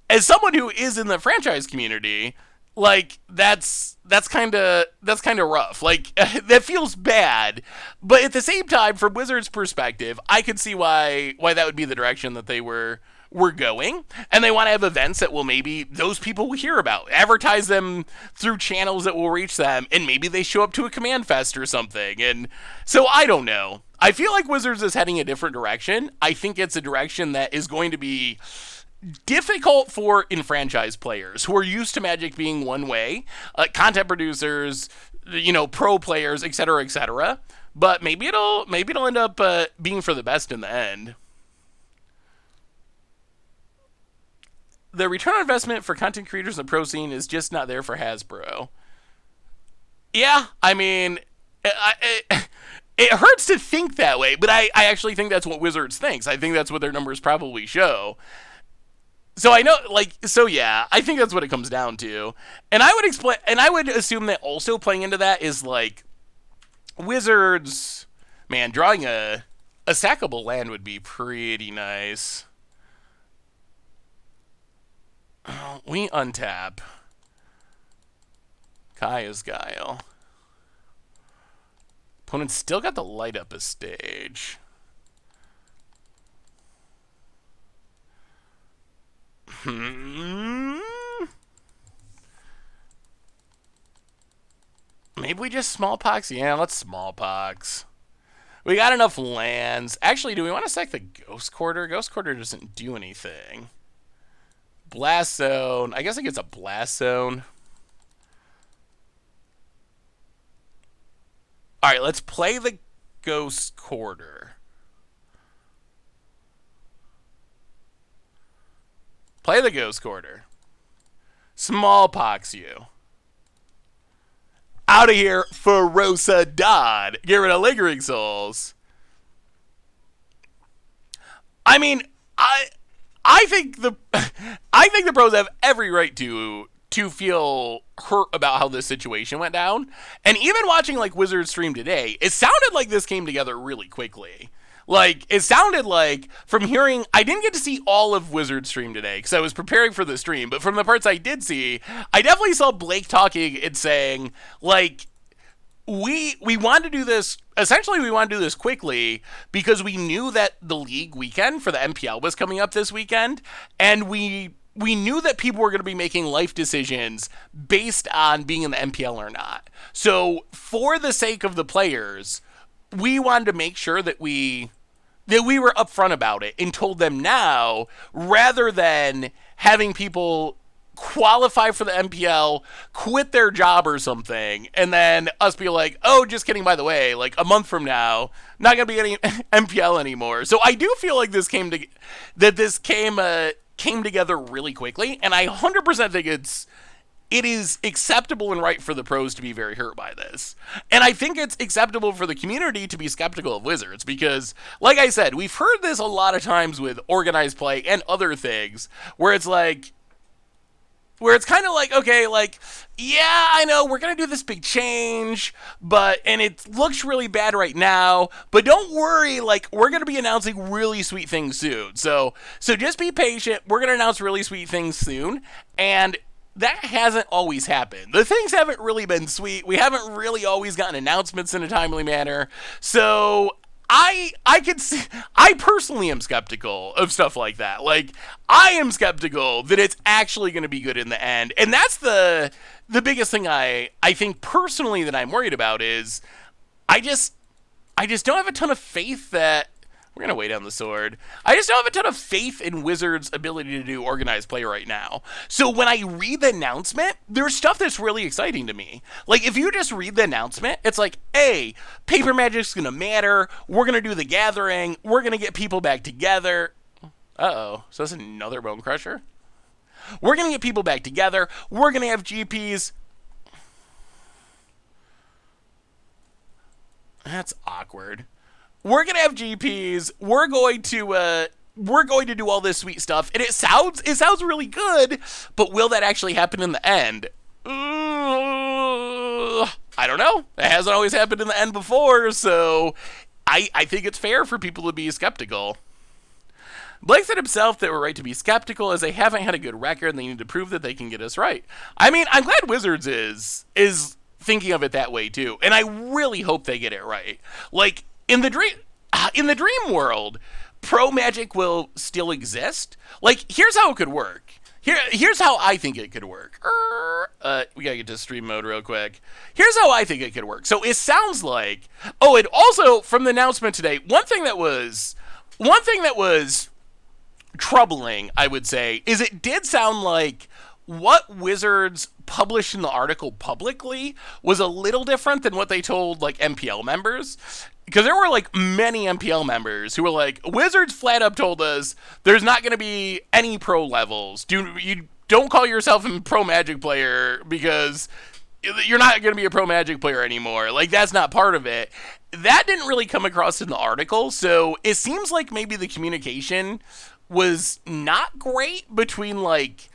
as someone who is in the franchise community, like, that's kind of rough. Like, that feels bad. But at the same time, from Wizards' perspective, I could see why that would be the direction that they were going. And they want to have events that will maybe those people will hear about, advertise them through channels that will reach them, and maybe they show up to a Command Fest or something. And so I don't know. I feel like Wizards is heading a different direction. I think it's a direction that is going to be difficult for enfranchised players who are used to Magic being one way, content producers, pro players, etc. But maybe it'll end up being for the best in the end. The return on investment for content creators in the pro scene is just not there for Hasbro. Yeah, I mean, it hurts to think that way, but I actually think that's what Wizards thinks. I think that's what their numbers probably show. So I know, like, so yeah, I think that's what it comes down to. And I would explain, and I would assume that also playing into that is like Wizards. Man, drawing a sackable land would be pretty nice. We untap Kaya's Guile. Opponent's still got to light up a stage. Maybe we just Smallpox? Yeah, let's Smallpox. We got enough lands. Actually, do we want to sack the Ghost Quarter? Ghost Quarter doesn't do anything. Blast Zone. I guess it gets a Blast Zone. Alright, let's play the Ghost Quarter. Play the Ghost Quarter. Smallpox you. Out of here, Ferosa Dodd. Get rid of Lingering Souls. I mean, I think the pros have every right to feel hurt about how this situation went down. And even watching like Wizards stream today, it sounded like this came together really quickly. Like, it sounded like, from hearing, I didn't get to see all of Wizard stream today, because I was preparing for the stream, but from the parts I did see, I definitely saw Blake talking and saying, like, we want to do this, essentially we want to do this quickly, because we knew that the league weekend for the MPL was coming up this weekend, and we knew that people were going to be making life decisions based on being in the MPL or not. So, for the sake of the players, we wanted to make sure that we were upfront about it and told them now, rather than having people qualify for the MPL, quit their job or something, and then us be like, oh, just kidding, by the way, like a month from now, not going to be any MPL anymore. So I do feel like this came together really quickly, and I 100% think it is acceptable and right for the pros to be very hurt by this. And I think it's acceptable for the community to be skeptical of Wizards because, like I said, we've heard this a lot of times with organized play and other things where it's like, where it's kind of like, okay, like, yeah, I know we're going to do this big change, and it looks really bad right now, but don't worry, like, we're going to be announcing really sweet things soon. So just be patient. We're going to announce really sweet things soon. And that hasn't always happened. The things haven't really been sweet. We haven't really always gotten announcements in a timely manner. So I personally am skeptical of stuff like that. Like, I am skeptical that it's actually going to be good in the end. And that's the biggest thing I think personally that I'm worried about is I just don't have a ton of faith that we're going to weigh down the sword. I just don't have a ton of faith in Wizards' ability to do organized play right now. So when I read the announcement, there's stuff that's really exciting to me. Like, if you just read the announcement, it's like, hey, Paper Magic's going to matter. We're going to do the gathering. We're going to get people back together. Uh-oh. So that's another Bone Crusher? We're going to get people back together. We're going to have GPs. That's awkward. We're going to have GPs. We're going to do all this sweet stuff. And it sounds really good, but will that actually happen in the end? I don't know. It hasn't always happened in the end before, so I think it's fair for people to be skeptical. Blake said himself that we're right to be skeptical as they haven't had a good record and they need to prove that they can get us right. I mean, I'm glad Wizards is thinking of it that way too, and I really hope they get it right. Like, in the dream world, Pro Magic will still exist. Like, here's how it could work. Here's how I think it could work. We gotta get to stream mode real quick. Here's how I think it could work. So it sounds like, oh, and also from the announcement today, one thing that was troubling, I would say, is it did sound like what Wizards published in the article publicly was a little different than what they told, like, MPL members. Because there were, like, many MPL members who were like, Wizards flat up told us there's not going to be any pro levels. You don't call yourself a pro Magic player because you're not going to be a pro Magic player anymore. Like, that's not part of it. That didn't really come across in the article, so it seems like maybe the communication was not great between like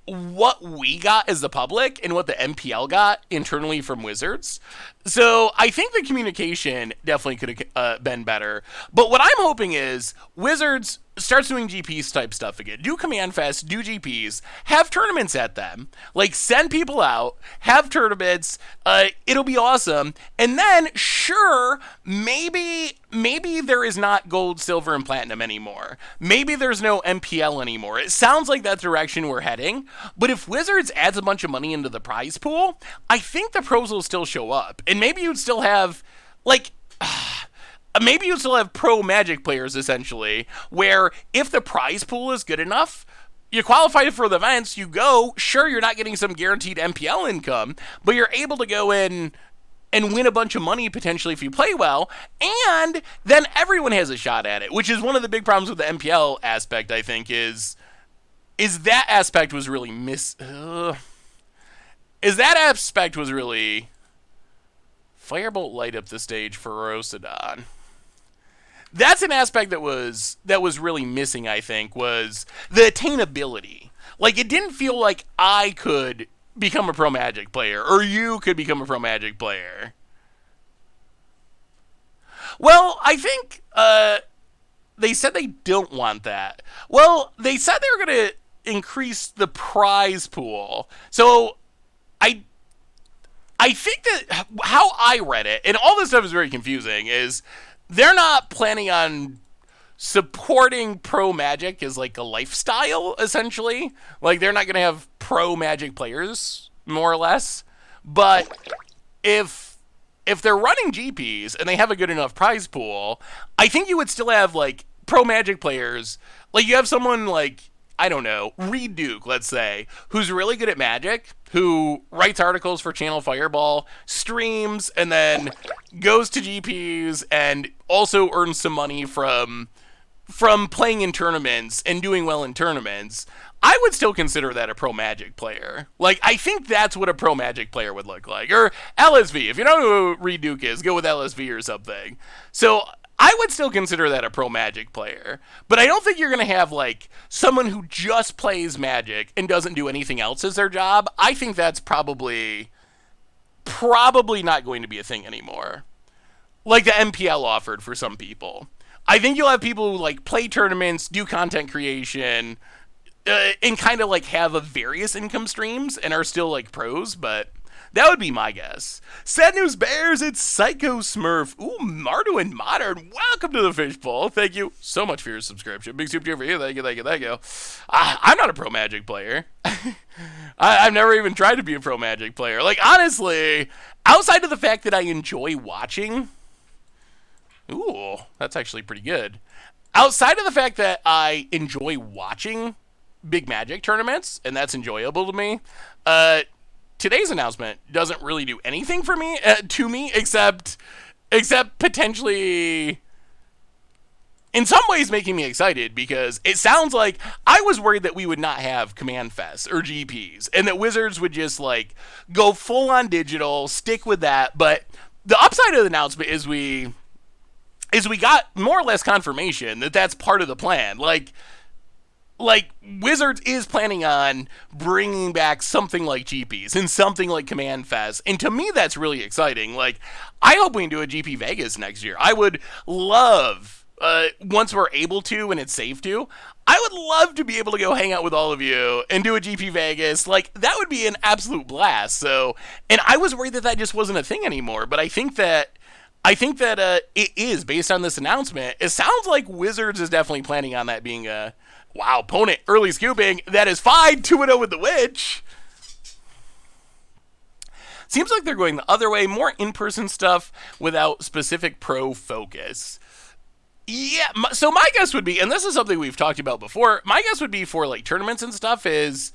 what we got as the public and what the MPL got internally from Wizards. So I think the communication definitely could have been better. But what I'm hoping is Wizards starts doing GPs type stuff again. Do Command Fest, do GPs, have tournaments at them. Like, send people out, have tournaments. It'll be awesome. And then, sure, maybe there is not gold, silver, and platinum anymore. Maybe there's no MPL anymore. It sounds like that direction we're heading. But if Wizards adds a bunch of money into the prize pool, I think the pros will still show up. And maybe you'd still have, like... maybe you still have pro Magic players, essentially, where if the prize pool is good enough, you qualify for the events, you go, sure, you're not getting some guaranteed MPL income, but you're able to go in and win a bunch of money, potentially, if you play well, and then everyone has a shot at it, which is one of the big problems with the MPL aspect, I think, is that aspect was really Firebolt light up the stage for Rosadon. That's an aspect that was really missing, I think, was the attainability. Like, it didn't feel like I could become a pro Magic player, or you could become a pro Magic player. Well, I think they said they don't want that. Well, they said they were going to increase the prize pool. So I think that how I read it, and all this stuff is very confusing, is they're not planning on supporting pro Magic as like a lifestyle, essentially. Like, they're not going to have pro Magic players, more or less. But if they're running GPs and they have a good enough prize pool, I think you would still have like pro Magic players. Like, you have someone like, I don't know, Reed Duke, let's say, who's really good at Magic, who writes articles for Channel Fireball, streams, and then goes to GPs and also earns some money from playing in tournaments and doing well in tournaments. I would still consider that a pro Magic player. Like, I think that's what a pro Magic player would look like. Or LSV. If you know who Reed Duke is, go with LSV or something. So I would still consider that a pro Magic player. But I don't think you're going to have, like, someone who just plays Magic and doesn't do anything else as their job. I think that's probably not going to be a thing anymore. Like the MPL offered for some people. I think you'll have people who, like, play tournaments, do content creation, and kind of, like, have a various income streams and are still, like, pros, but that would be my guess. Sad News Bears, it's Psycho Smurf. Ooh, Mardu and Modern, welcome to the Fishbowl. Thank you so much for your subscription. Big super for you. Thank you. I'm not a pro Magic player. I've never even tried to be a pro Magic player. Like, honestly, outside of the fact that I enjoy watching... Ooh, that's actually pretty good. Outside of the fact that I enjoy watching big Magic tournaments, and that's enjoyable to me, today's announcement doesn't really do anything for me, except potentially, in some ways, making me excited, because it sounds like I was worried that we would not have Command Fest or GPs, and that Wizards would just, like, go full on digital, stick with that. But the upside of the announcement is we got more or less confirmation that that's part of the plan. Like Wizards is planning on bringing back something like GPs and something like Command Fest. And to me, that's really exciting. Like, I hope we can do a GP Vegas next year. I would love, once we're able to and it's safe to, I would love to be able to go hang out with all of you and do a GP Vegas. Like, that would be an absolute blast. So, and I was worried that that just wasn't a thing anymore. But I think that it is, based on this announcement. It sounds like Wizards is definitely planning on that being a... Wow, opponent early scooping. That is fine. 2-0 with the Witch. Seems like they're going the other way. More in-person stuff without specific pro focus. Yeah, so my guess would be, and this is something we've talked about before, my guess would be for, like, tournaments and stuff is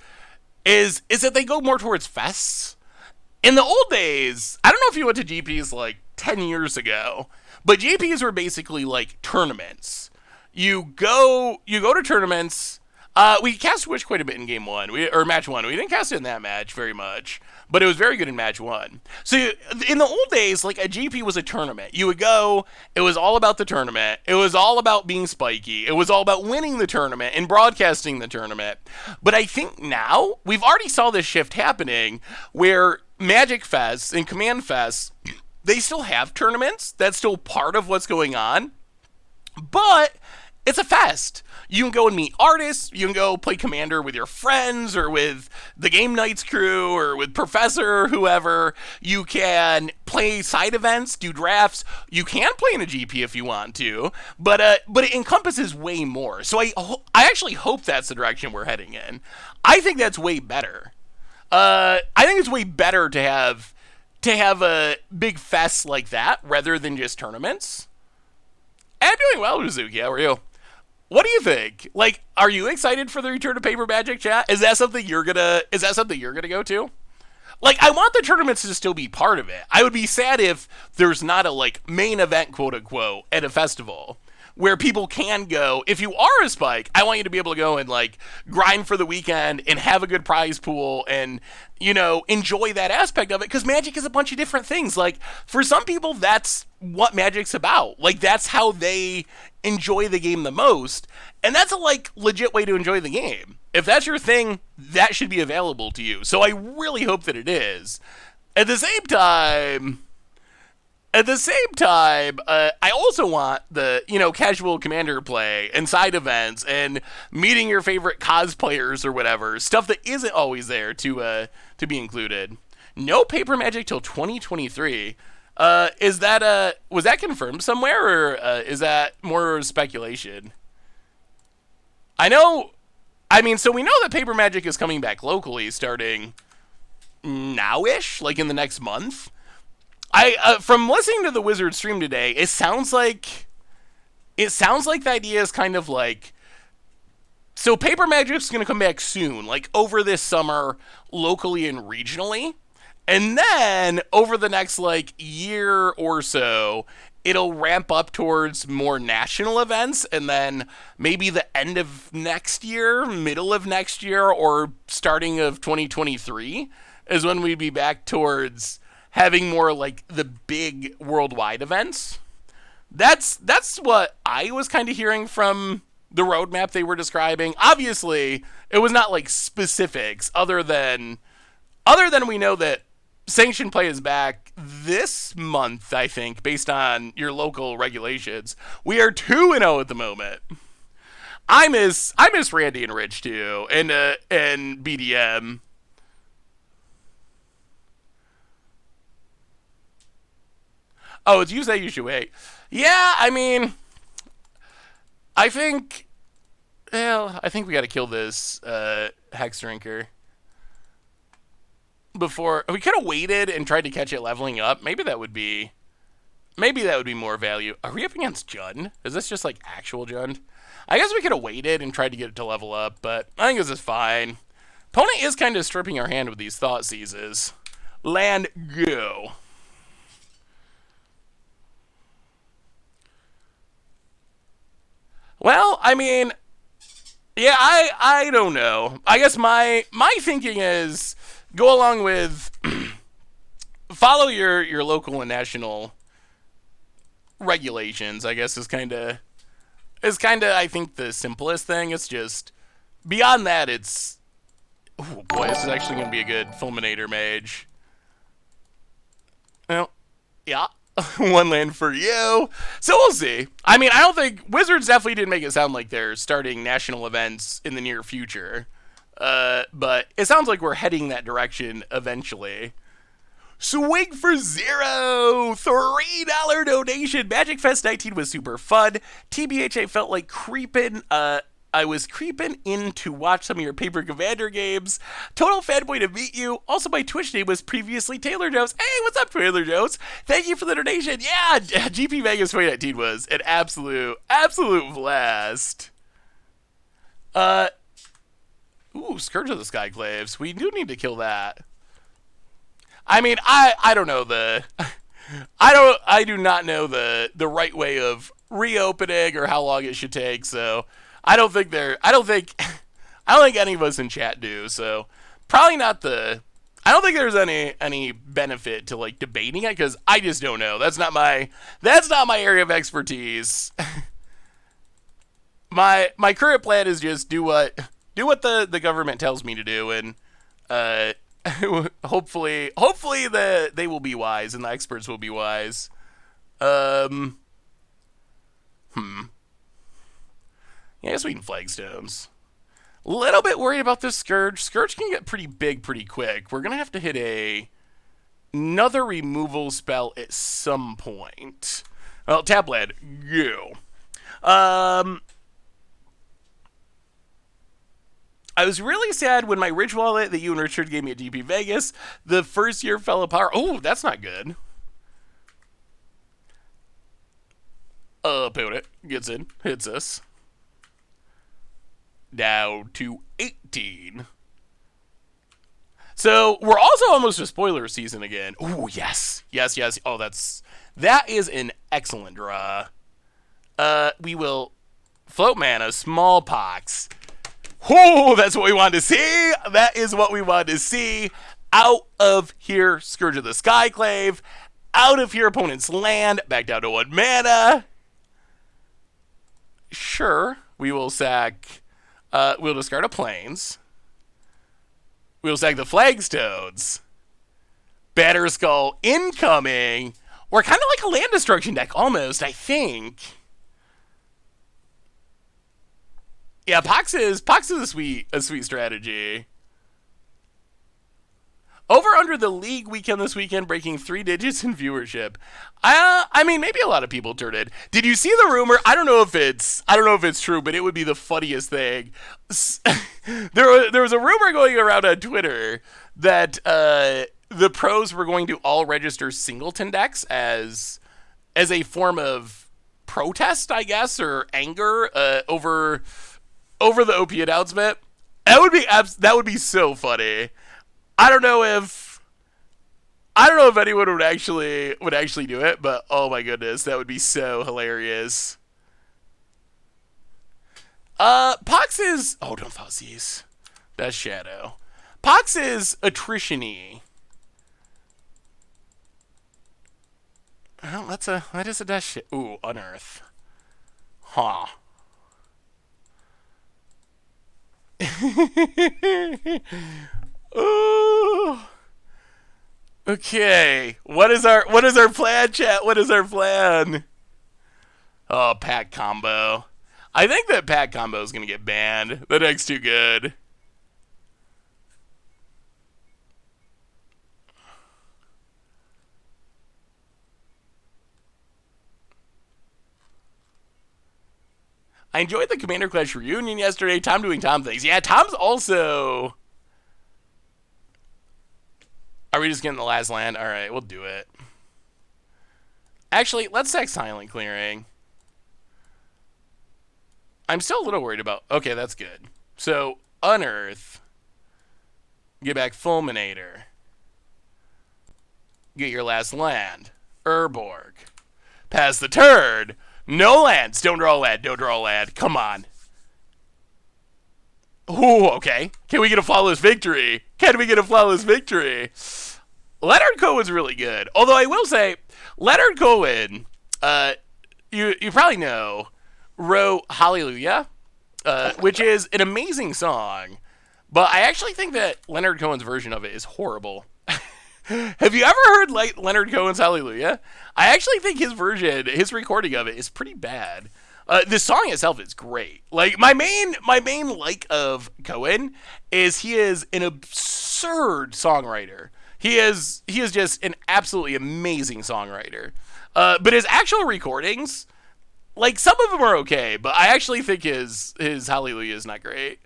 that they go more towards fests. In the old days, I don't know if you went to GPs, like, 10 years ago, but GPs were basically, like, tournaments. You go to tournaments. We cast Wish quite a bit in game one, or match one. We didn't cast it in that match very much, but it was very good in match one. So in the old days, like a GP was a tournament. You would go, it was all about the tournament. It was all about being spiky. It was all about winning the tournament and broadcasting the tournament. But I think now, we've already saw this shift happening where Magic Fest and Command Fest, they still have tournaments. That's still part of what's going on. But it's a fest. You can go and meet artists. You can go play Commander with your friends or with the Game Nights crew or with Professor or whoever. You can play side events, do drafts. You can play in a GP if you want to, but it encompasses way more. So I actually hope that's the direction we're heading in. I think that's way better. I think it's way better to have a big fest like that rather than just tournaments. I'm doing well, Rizuki. How are you? What do you think? Like, are you excited for the return of Paper Magic, chat? Is that something you're gonna go to? Like, I want the tournaments to still be part of it. I would be sad if there's not a, like, main event, quote unquote, at a festival where people can go. If you are a Spike, I want you to be able to go and, like, grind for the weekend and have a good prize pool and, you know, enjoy that aspect of it, because Magic is a bunch of different things. Like, for some people, that's what Magic's about. Like, that's how they enjoy the game the most, and that's a, like, legit way to enjoy the game. If that's your thing, that should be available to you. So I really hope that it is. At the same time, I also want the, you know, casual Commander play and side events and meeting your favorite cosplayers or whatever, stuff that isn't always there to be included. No Paper Magic till 2023. Was that confirmed somewhere, or is that more speculation? So we know that Paper Magic is coming back locally starting now-ish, like in the next month. From listening to the Wizard stream today, it sounds like the idea is kind of like, so Paper Magic's going to come back soon, like over this summer, locally and regionally. And then over the next, like, year or so, it'll ramp up towards more national events, and then maybe the end of next year, middle of next year, or starting of 2023 is when we'd be back towards having more, like, the big worldwide events. That's what I was kind of hearing from the roadmap they were describing. Obviously, it was not, like, specifics, other than we know that Sanctioned Play is back this month, I think, based on your local regulations. We are 2-0 at the moment. I miss Randy and Rich too, and BDM. Oh, it's you say you should wait. Yeah, I mean, I think we got to kill this Hex Drinker before. We could have waited and tried to catch it leveling up. Maybe that would be more value. Are we up against Jund? Is this just like actual Jund? I guess we could have waited and tried to get it to level up, but I think this is fine. Opponent is kind of stripping our hand with these Thought Seizes. Land, go. Well, I mean, yeah, I don't know. I guess my thinking is go along with follow your local and national regulations. I guess is kind of I think the simplest thing. It's just beyond that. It's oh boy, this is actually going to be a good Fulminator mage. Well, yeah. One land for you. So we'll see. I mean, I don't think Wizards definitely didn't make it sound like they're starting national events in the near future. But it sounds like we're heading that direction eventually. Swing for zero! $3 donation. Magic Fest 19 was super fun. TBH, I felt like I was creeping in to watch some of your Paper Commander games. Total fanboy to meet you. Also, my Twitch name was previously Taylor Jones. Hey, what's up, Taylor Jones? Thank you for the donation. Yeah, GP Vegas 2019 was an absolute blast. Scourge of the Skyclaves. We do need to kill that. I mean, I don't know I do not know the right way of reopening or how long it should take, so I don't think I don't think any of us in chat do, so probably not the. I don't think there's any benefit to like debating it because I just don't know. That's not my area of expertise. My current plan is just do what the government tells me to do, and hopefully they will be wise and the experts will be wise. Yeah, I guess we can flagstones. A little bit worried about this Scourge. Scourge can get pretty big pretty quick. We're gonna have to hit another removal spell at some point. Well, Tablet, go. I was really sad when my Ridge wallet that you and Richard gave me at DP Vegas the first year fell apart. Oh, that's not good. Opponent gets in, hits us. Down to 18. So we're also almost to spoiler season again. Oh, yes. Yes. Oh, that is an excellent draw. We will float mana, Smallpox. Oh, that's what we wanted to see. That is what we wanted to see. Out of here, Scourge of the Skyclave. Out of here, opponent's land. Back down to 1 mana. Sure, we will sack. We'll discard a Plains. We'll sack the Flagstones. Batterskull incoming. We're kind of like a land destruction deck, almost, I think. Yeah, Pox is a sweet strategy. Over under the league weekend this weekend, breaking 3 digits in viewership. I mean, maybe a lot of people turned in. Did you see the rumor? I don't know if it's true, but it would be the funniest thing. There was a rumor going around on Twitter that the pros were going to all register singleton decks as a form of protest, I guess, or anger over the OP announcement. That would be so funny. I don't know if anyone would actually do it, but oh my goodness, that would be so hilarious. Pox is don't fuzzies. That's Shadow. Pox is attrition-y. Well, that is a dash shit. Ooh, Unearth. Huh. Ooh. Okay. What is our plan, chat? What is our plan? Oh, pack combo. I think that pack combo is gonna get banned. The deck's too good. I enjoyed the Commander Clash reunion yesterday. Tom doing Tom things. Yeah, Tom's also. Are we just getting the last land? All right, we'll do it. Actually, let's sack Silent Clearing. I'm still a little worried about. Okay, that's good. So Unearth. Get back Fulminator. Get your last land. Urborg. Pass the turn. No lands. Don't draw a land. Don't draw a land. Come on. Ooh, okay. Can we get a flawless victory? Can we get a flawless victory? Leonard Cohen's really good. Although I will say, Leonard Cohen, you probably know, wrote Hallelujah, which is an amazing song. But I actually think that Leonard Cohen's version of it is horrible. Have you ever heard Leonard Cohen's Hallelujah? I actually think his version, his recording of it is pretty bad. The song itself is great. Like my main like of Cohen is he is an absurd songwriter. He is just an absolutely amazing songwriter. But his actual recordings, like some of them are okay, but I actually think his Hallelujah is not great.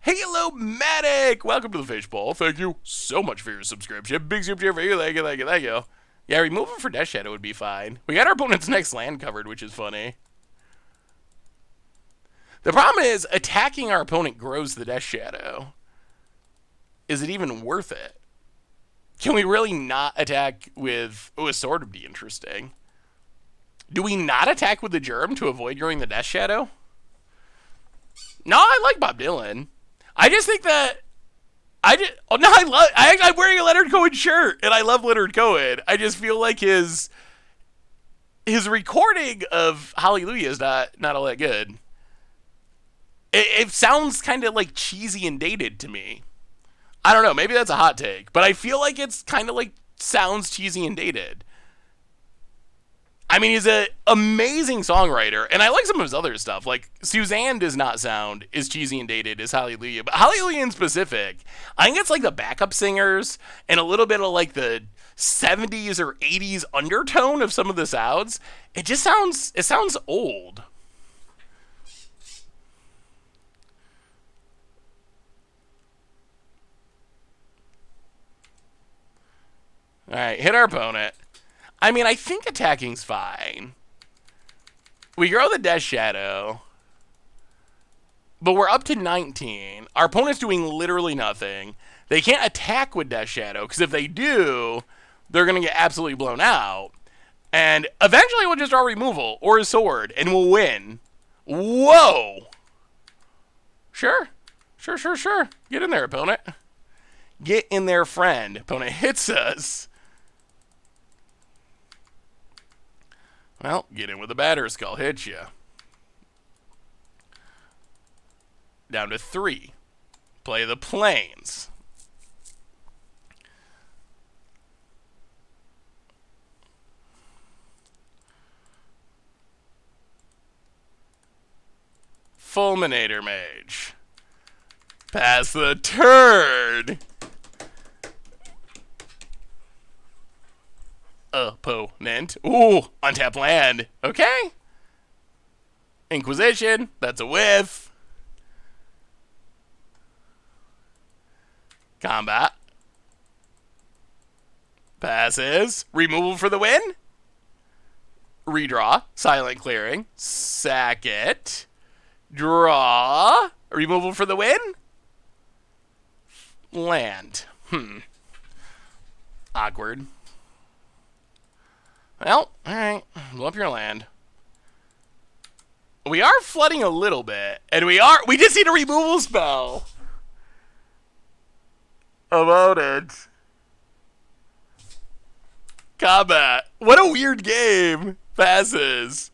Hello, Matic! Welcome to the Fishbowl. Thank you so much for your subscription. Big super cheer for you. Thank you. Yeah, remove him for Death Shadow would be fine. We got our opponent's next land covered, which is funny. The problem is, attacking our opponent grows the Death Shadow. Is it even worth it? Can we really not attack with... Oh, a sword would be interesting. Do we not attack with the Germ to avoid growing the Death Shadow? No, I like Bob Dylan. I just think that I just. Oh no, I'm wearing a Leonard Cohen shirt, and I love Leonard Cohen. I just feel like his recording of Hallelujah is not all that good. It sounds kind of like cheesy and dated to me. I don't know. Maybe that's a hot take, but I feel like it's kind of like sounds cheesy and dated. I mean, he's an amazing songwriter, and I like some of his other stuff. Like, Suzanne does not sound as cheesy and dated as Hallelujah, but Hallelujah in specific, I think it's like the backup singers and a little bit of like the 70s or 80s undertone of some of the sounds. It sounds old. All right, hit our opponent. I mean, I think attacking's fine. We grow the Death Shadow. But we're up to 19. Our opponent's doing literally nothing. They can't attack with Death Shadow, because if they do, they're going to get absolutely blown out. And eventually we'll just draw removal, or a sword, and we'll win. Whoa! Sure. Sure. Get in there, opponent. Get in there, friend. Opponent hits us. Well, get in with a batter skull. Hit you. Down to 3. Play the plains. Fulminator Mage. Pass the turn. Opponent. Ooh, untap land. Okay. Inquisition. That's a whiff. Combat. Passes. Removal for the win. Redraw. Silent clearing. Sack it. Draw. Removal for the win. Land. Awkward. Well, alright. Blow up your land. We are flooding a little bit. And we just need a removal spell. About it. Combat. What a weird game. Passes.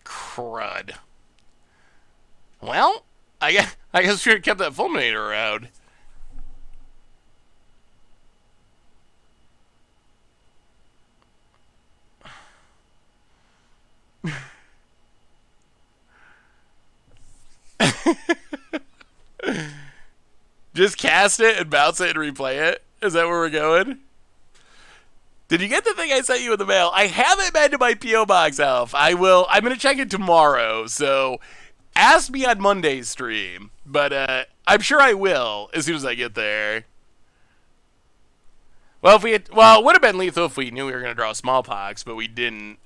Crud. Well, I guess we should have kept that Fulminator around. Just cast it and bounce it and replay it? Is that where we're going? Did you get the thing I sent you in the mail? I haven't been to my P.O. Box, Alf. I'm going to check it tomorrow, so ask me on Monday's stream. But I'm sure I will as soon as I get there. Well, it would have been lethal if we knew we were going to draw Smallpox, but we didn't.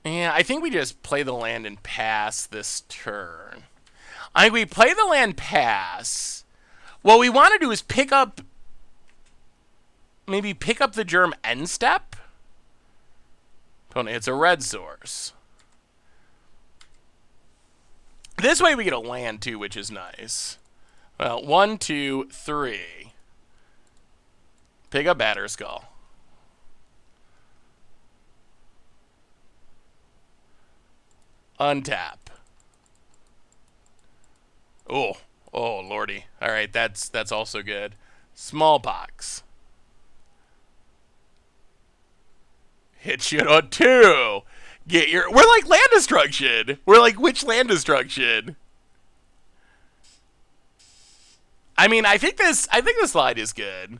Yeah, I think we just play the land and pass this turn. I think we play the land pass. What we want to do is maybe pick up the germ end step. It's a red source. This way we get a land too, which is nice. Well, 1, 2, 3. Pick up Batter Skull. Untap. Oh, lordy. All right, that's also good. Smallpox. Hit you on 2. We're like land destruction. We're like which land destruction? I mean, I think the slide is good.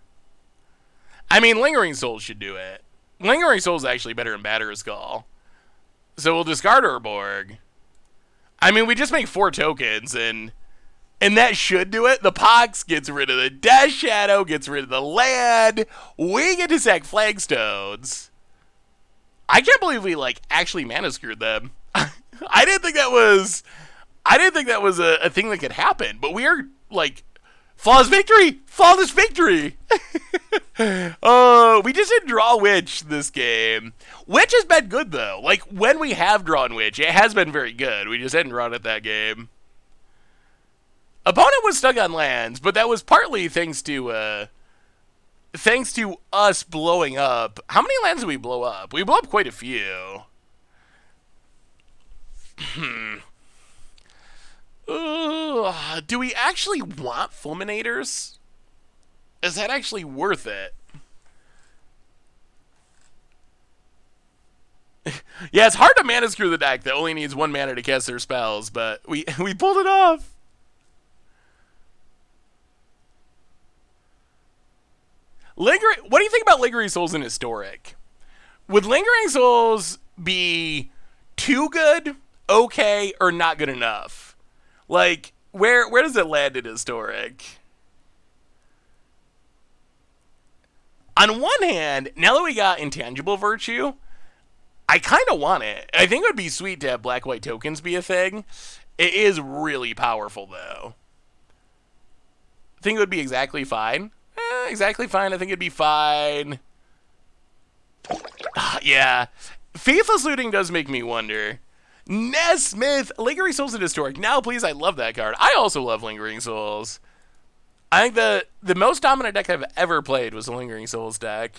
I mean, Lingering Souls should do it. Lingering Souls is actually better than Batter Skull. So we'll discard Urborg. I mean, we just make 4 tokens, and that should do it. The Pox gets rid of the Death Shadow, gets rid of the land. We get to sack Flagstones. I can't believe we actually mana screwed them. I didn't think that was a thing that could happen. But we are Flawless victory! Flawless victory! We just didn't draw Witch this game. Witch has been good, though. Like, when we have drawn Witch, it has been very good. We just hadn't drawn it that game. Opponent was stuck on lands, but that was partly thanks to us blowing up. How many lands did we blow up? We blew up quite a few. Do we actually want Fulminators? Is that actually worth it? Yeah, it's hard to mana screw the deck that only needs 1 mana to cast their spells, but we pulled it off. What do you think about Lingering Souls in Historic? Would Lingering Souls be too good, okay, or not good enough? Like, where does it land in Historic? On one hand, now that we got Intangible Virtue, I kind of want it. I think it would be sweet to have black-white tokens be a thing. It is really powerful, though. I think it would be exactly fine. Exactly fine. I think it'd be fine. Yeah. Faithless Looting does make me wonder. Nesmith, Lingering Souls in Historic. Now, please, I love that card. I also love Lingering Souls. I think the most dominant deck I've ever played was the Lingering Souls deck.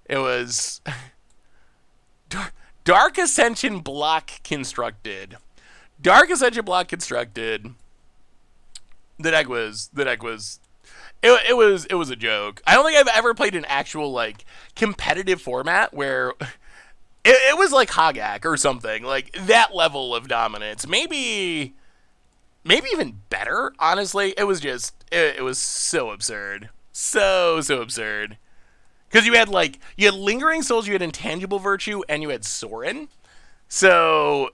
It was Dark Ascension block constructed. Dark Ascension block constructed. The deck was it was a joke. I don't think I've ever played an actual like competitive format where it was like Hogak or something, like that level of dominance. Maybe even better, honestly. It was just it was so absurd. So absurd. Because you had Lingering Souls, you had Intangible Virtue, and you had Sorin. So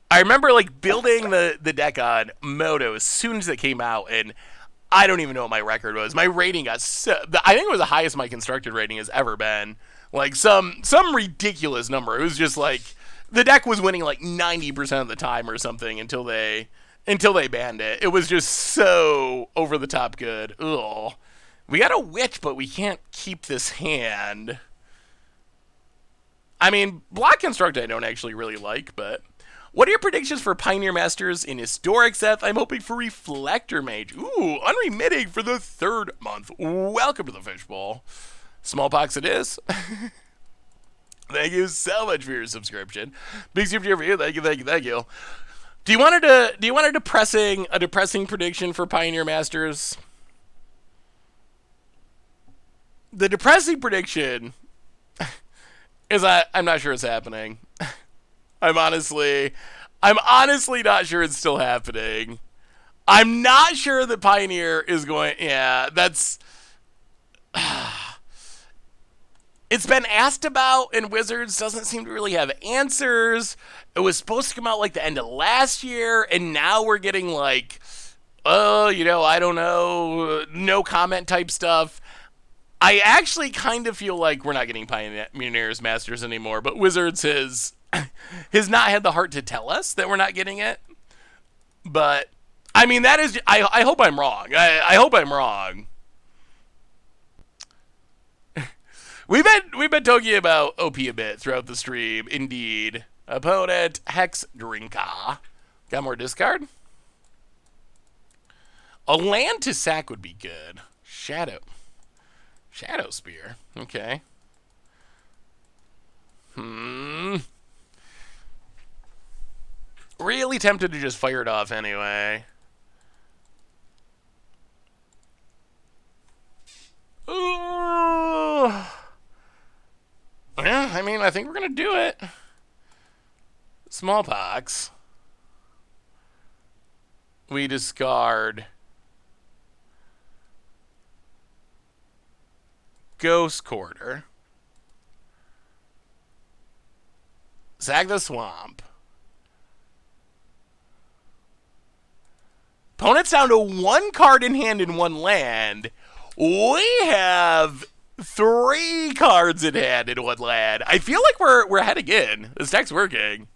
I remember like building the deck on Moto as soon as it came out, and I don't even know what my record was. My rating got I think it was the highest my constructed rating has ever been. Like some ridiculous number. It was just like the deck was winning like 90% of the time or something until they banned it. It was just so over the top good. Ugh. We got a Witch, but we can't keep this hand. I mean, block construct I don't actually really like, but what are your predictions for Pioneer Masters in Historic, Seth? I'm hoping for Reflector Mage. Ooh, unremitting for the 3rd month. Welcome to the fishbowl. Smallpox it is. Thank you so much for your subscription. Big super for you. Thank you. Do you want a depressing prediction for Pioneer Masters? The depressing prediction is I'm not sure it's happening. I'm honestly not sure it's still happening. I'm not sure that Pioneer is going. Yeah, that's. It's been asked about, and Wizards doesn't seem to really have answers. It was supposed to come out like the end of last year, and now we're getting like, I don't know, no comment type stuff. I actually kind of feel like we're not getting Pioneers Masters anymore, but Wizards has not had the heart to tell us that we're not getting it. But I mean, that is. I hope I'm wrong. I hope I'm wrong. We've been talking about OP a bit throughout the stream. Indeed. Opponent Hex Drinka. Got more discard? A land to sack would be good. Shadow Spear. Okay. Really tempted to just fire it off anyway. Ooh. Yeah, I mean, I think we're going to do it. Smallpox. We discard Ghost Quarter. Sack the Swamp. Opponent's down to 1 card in hand and 1 land. We have 3 cards in hand and 1 land. I feel like we're ahead again. This deck's working.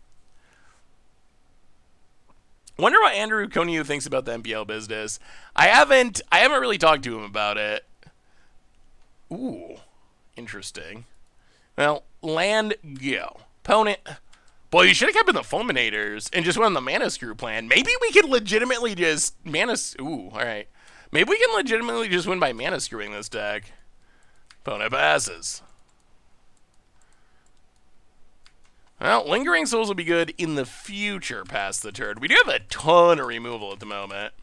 Wonder what Andrew Coney thinks about the MPL business. I haven't really talked to him about it. Ooh, interesting. Well, land go. Opponent. Boy, you should have kept in the Fulminators and just went on the Mana Screw plan. Maybe we could legitimately just Ooh, alright. Maybe we can legitimately just win by Mana Screwing this deck. Opponent passes. Well, Lingering Souls will be good in the future past the turn. We do have a ton of removal at the moment.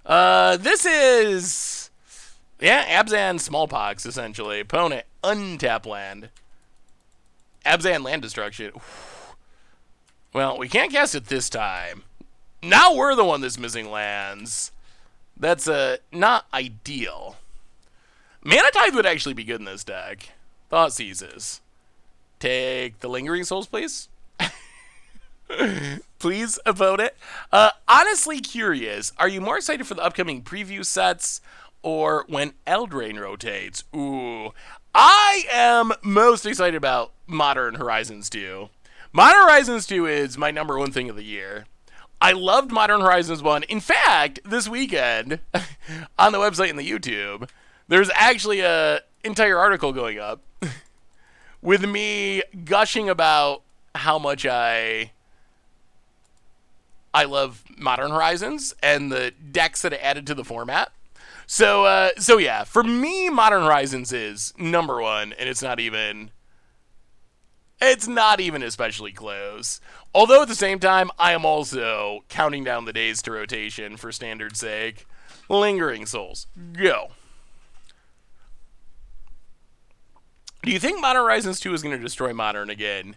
This is... yeah, Abzan Smallpox, essentially. Opponent, untap land. Abzan land destruction. Well, we can't cast it this time. Now we're the one that's missing lands. That's not ideal. Mana Tithe would actually be good in this deck. Thought Seizes. Take the Lingering Souls, please. Please, opponent. Honestly curious, are you more excited for the upcoming preview sets or when Eldraine rotates? Ooh. I am most excited about Modern Horizons 2. Modern Horizons 2 is my number one thing of the year. I loved Modern Horizons 1. In fact, this weekend, on the website and the YouTube, there's actually an entire article going up with me gushing about how much I love Modern Horizons and the decks that it added to the format. So yeah, for me, Modern Horizons is number one, and it's not even especially close. Although at the same time, I am also counting down the days to rotation for standard's sake. Lingering Souls, go. Do you think Modern Horizons 2 is going to destroy Modern again?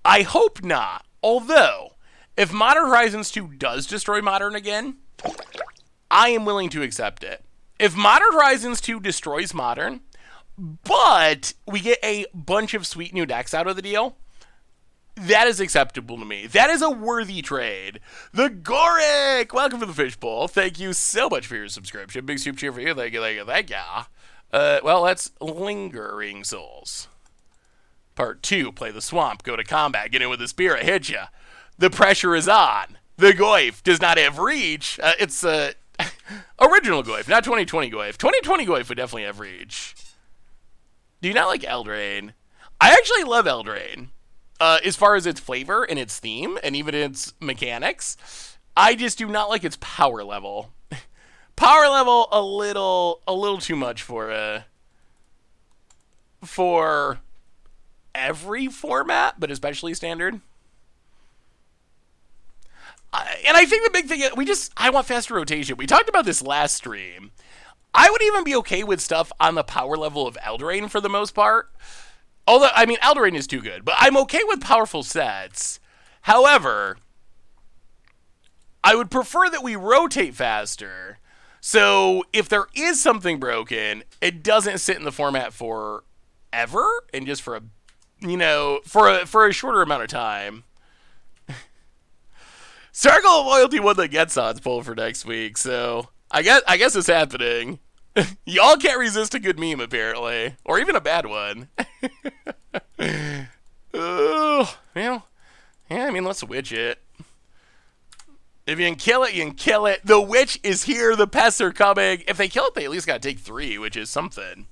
I hope not. Although, if Modern Horizons 2 does destroy Modern again, I am willing to accept it. If Modern Horizons 2 destroys Modern, but we get a bunch of sweet new decks out of the deal, that is acceptable to me. That is a worthy trade. The Goric! Welcome to the Fishbowl. Thank you so much for your subscription. Big soup cheer for you. Thank you. Well, that's Lingering Souls. Part 2, play the swamp, go to combat, get in with the spirit, hit ya. The pressure is on. The Goyf does not have reach. It's original Goyf, not 2020 Goyf. 2020 Goyf would definitely have reach. Do you not like Eldraine? I actually love Eldraine. As far as its flavor and its theme, and even its mechanics, I just do not like its power level. Power level a little too much for every format, but especially standard. And I think the big thing is I want faster rotation. We talked about this last stream. I would even be okay with stuff on the power level of Eldraine for the most part. Although, I mean, Eldraine is too good, but I'm okay with powerful sets. However, I would prefer that we rotate faster. So if there is something broken, it doesn't sit in the format forever and just for a shorter amount of time. Circle of Loyalty won the Get Odds poll for next week, so I guess it's happening. Y'all can't resist a good meme, apparently. Or even a bad one. Well, yeah, I mean, let's witch it. If you can kill it, you can kill it. The witch is here. The pests are coming. If they kill it, they at least got to take 3, which is something.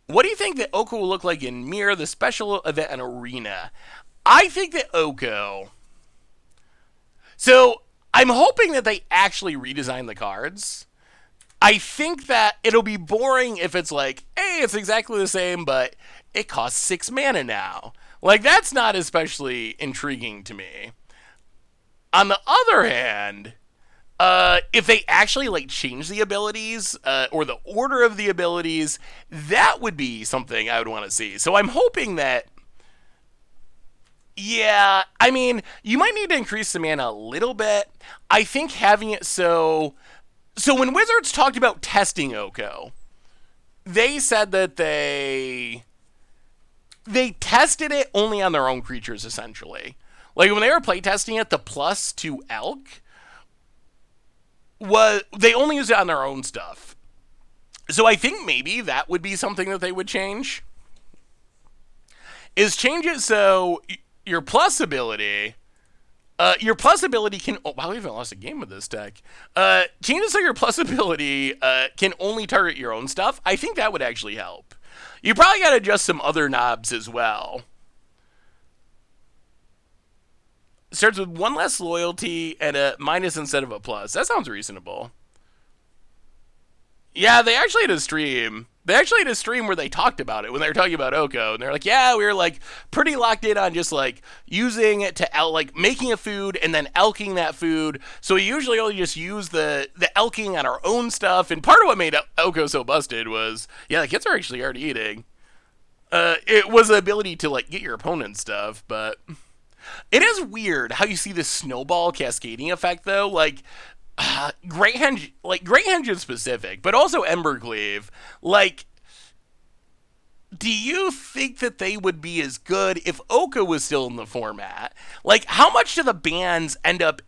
What do you think that Oko will look like in Mirror, the special event and arena? I think that Oko... So, I'm hoping that they actually redesign the cards. I think that it'll be boring if it's like, hey, it's exactly the same, but it costs 6 mana now. Like, that's not especially intriguing to me. On the other hand, if they actually change the abilities or the order of the abilities, that would be something I would want to see. So I'm hoping that, yeah, I mean, you might need to increase the mana a little bit. I think having it so when Wizards talked about testing Oko, they said that they tested it only on their own creatures, essentially. Like, when they were playtesting it, the plus to Elk they only used it on their own stuff. So I think maybe that would be something that they would change. Is change it so your plus ability Your plus ability can. Oh, wow, we haven't lost a game with this deck. Changes so your plus ability can only target your own stuff. I think that would actually help. You probably got to adjust some other knobs as well. Starts with one less loyalty and a minus instead of a plus. That sounds reasonable. Yeah, they actually had a stream. They actually had a stream where they talked about it when they were talking about Oko, and they're like, "Yeah, we were like pretty locked in on just like using it to like making a food and then elking that food. So we usually only just use the elking on our own stuff. And part of what made Oko so busted was, yeah, the kids are actually already eating. It was the ability to like get your opponent's stuff, but it is weird how you see this snowball cascading effect though, like. Great Henge is specific, but also Embercleave. Like, do you think that they would be as good if Oko was still in the format? Like, how much do the bans end up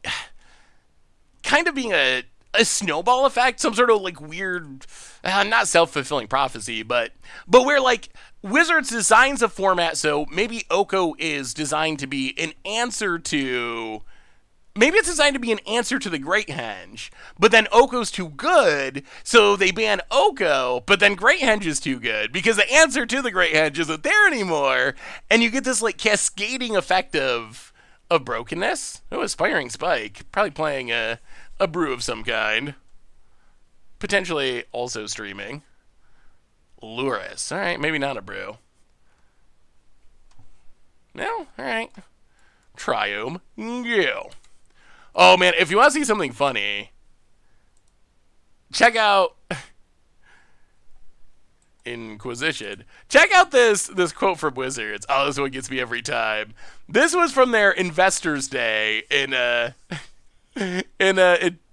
kind of being a snowball effect? Some sort of like weird, not self-fulfilling prophecy, but where like Wizards designs a format so maybe Oko is designed to be an answer to. Maybe it's designed to be an answer to the Great Henge, but then Oko's too good, so they ban Oko, but then Great Henge is too good, because the answer to the Great Henge isn't there anymore, and you get this, like, cascading effect of brokenness. Oh, Aspiring Spike. Probably playing a brew of some kind. Potentially also streaming. Luris. Alright, maybe not a brew. No? Alright. Triume. Yeah. Oh man, if you want to see something funny, check out Inquisition. Check out this quote from Wizards. Oh, this one gets me every time. This was from their Investors Day in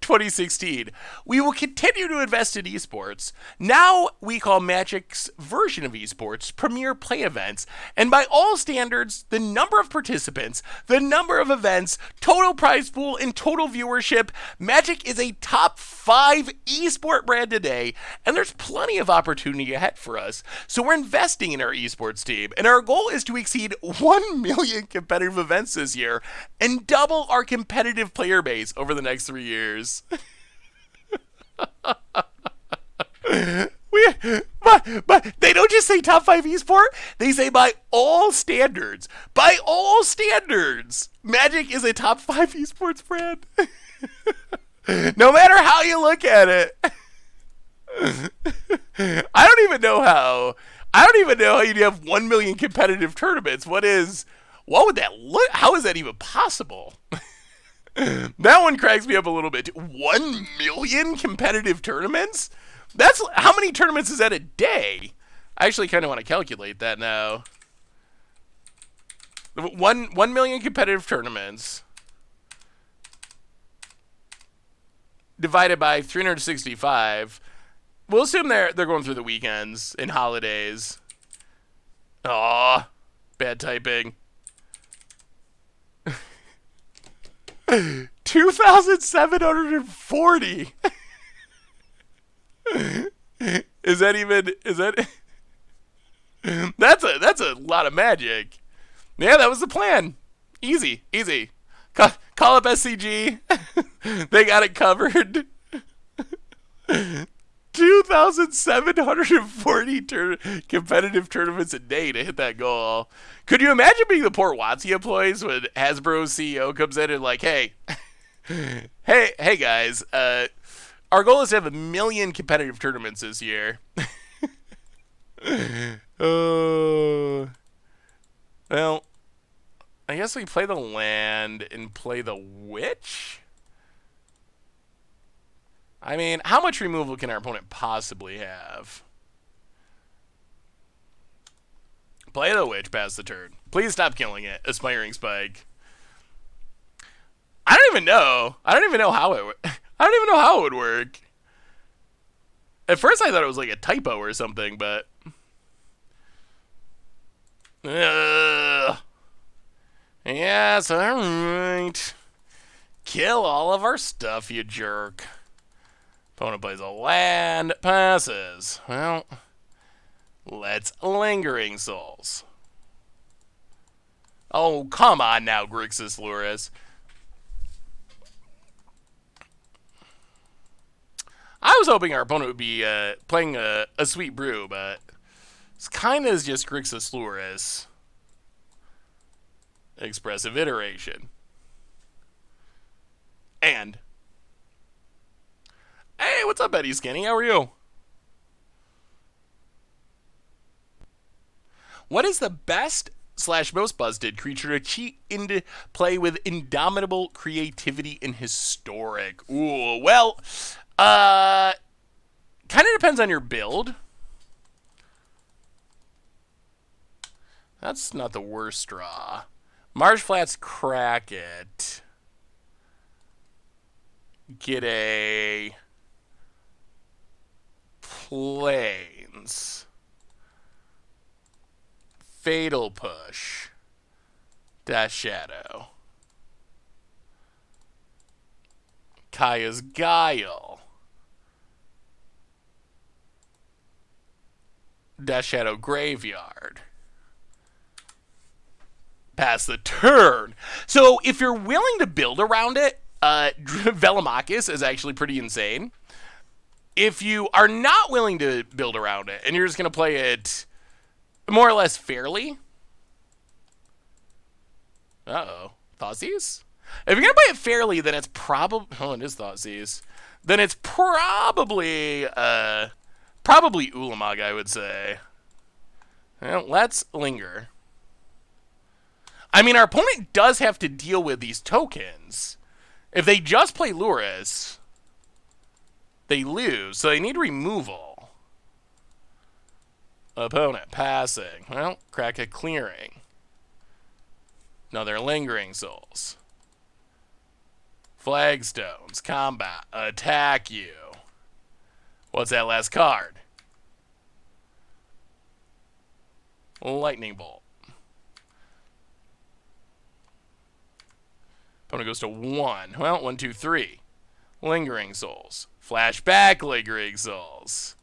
2016. We will continue to invest in esports. Now we call Magic's version of esports Premier Play Events. And by all standards, the number of participants, the number of events, total prize pool, and total viewership, Magic is a top 5 esport brand today, and there's plenty of opportunity ahead for us. So we're investing in our esports team, and our goal is to exceed 1 million competitive events this year and double our competitive player base over the next 3 years. But they don't just say top 5 esport, they say by all standards. By all standards, Magic is a top 5 esports brand. No matter how you look at it. I don't even know how you'd have 1 million competitive tournaments. What would that look? How is that even possible? That one cracks me up a little bit. 1 million competitive tournaments? That's how many tournaments is that a day? I actually kind of want to calculate that now. 1 million competitive tournaments divided by 365. We'll assume they're going through the weekends and holidays. Aw, bad typing. 2,740. Is that that's a lot of Magic. Yeah, that was the plan. Easy. Call up SCG. They got it covered. 2,740 competitive tournaments a day to hit that goal. Could you imagine being the Port Watsy employees when Hasbro's CEO comes in and like, hey guys, our goal is to have 1 million competitive tournaments this year. Well, I guess we play the land and play the witch. I mean, how much removal can our opponent possibly have? Play the witch, pass the turn. Please stop killing it. Aspiring Spike. I don't even know how it would work. At first I thought it was like a typo or something, but yes, alright. Kill all of our stuff, you jerk. Opponent plays a land, passes. Well, let's Lingering Souls. Oh, come on now, Grixis Luris. I was hoping our opponent would be playing a Sweet Brew, but it's kind of just Grixis Luris. Expressive Iteration. And, hey, what's up, Betty Skinny? How are you? What is the best / most busted creature to cheat into play with indomitable creativity and historic? Ooh, well, kind of depends on your build. That's not the worst draw. Marsh Flats, crack it. Get a Plains. Fatal Push. Dash Shadow. Kaya's Guile. Dash Shadow Graveyard. Pass the turn. So if you're willing to build around it, Velomachus is actually pretty insane. If you are not willing to build around it and you're just going to play it more or less fairly. Uh-oh. Thoughtseizes? If you're going to play it fairly, then it's probably... Oh, it is Thoughtseizes. Then it's probably Ulamog, I would say. Well, let's linger. I mean, our opponent does have to deal with these tokens. If they just play Luris, they lose, so they need removal. Opponent passing. Well, crack a clearing. Another Lingering Souls. Flagstones. Combat. Attack you. What's that last card? Lightning Bolt. Opponent goes to 1. Well, 1, 2, 3. Lingering Souls. Flashback Lingering Souls.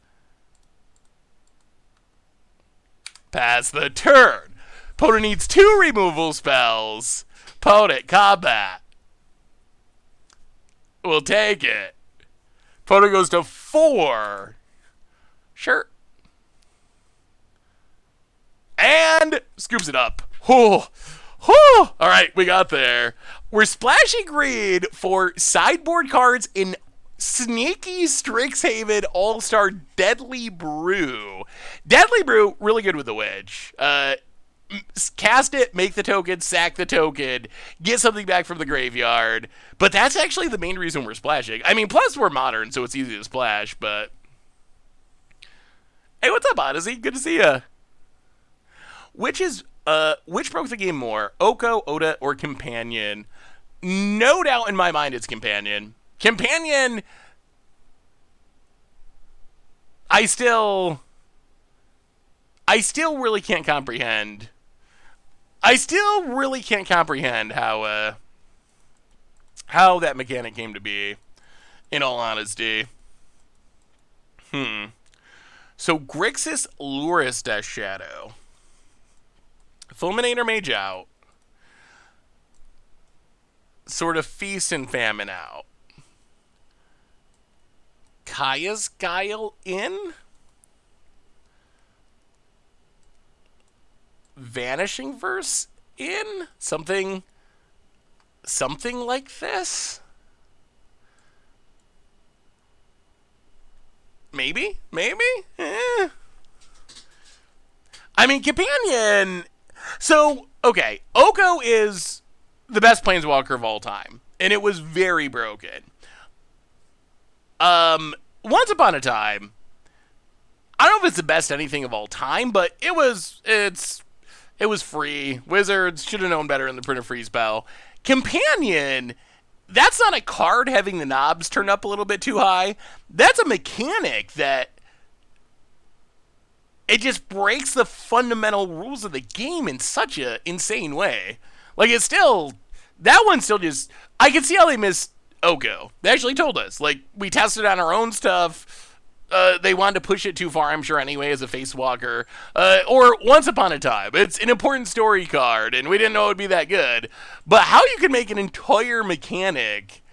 Pass the turn. Opponent needs 2 removal spells. Opponent, combat. We'll take it. Opponent goes to 4. Sure. And scoops it up. Whew. Whew. All right, we got there. We're splashing green for sideboard cards in Sneaky Strixhaven All-Star Deadly Brew. Deadly Brew, really good with the Witch. Cast it, make the token, sack the token, get something back from the graveyard. But that's actually the main reason we're splashing. I mean, plus we're modern, so it's easy to splash, but... Hey, what's up, Odyssey? Good to see ya. Which broke the game more, Oko, Oda, or Companion? No doubt in my mind it's Companion. Companion, I still really can't comprehend. I still really can't comprehend how that mechanic came to be, in all honesty. So Grixis Luris Dash Shadow. Fulminator Mage out. Sort of Feast and Famine out. Kaya's Guile in. Vanishing Verse in. Something like this. Maybe? I mean, Companion... So, okay, Oko is the best Planeswalker of all time, and it was very broken. Once upon a time, I don't know if it's the best anything of all time, but it was free. Wizards should have known better in the print of free spell. Companion, that's not a card having the knobs turned up a little bit too high. That's a mechanic that it just breaks the fundamental rules of the game in such a insane way. Like, it's still... That one still just... I can see how they missed Oko. They actually told us. Like, we tested on our own stuff. They wanted to push it too far, I'm sure, anyway, as a face walker. Or Once Upon a Time. It's an important story card, and we didn't know it would be that good. But how you can make an entire mechanic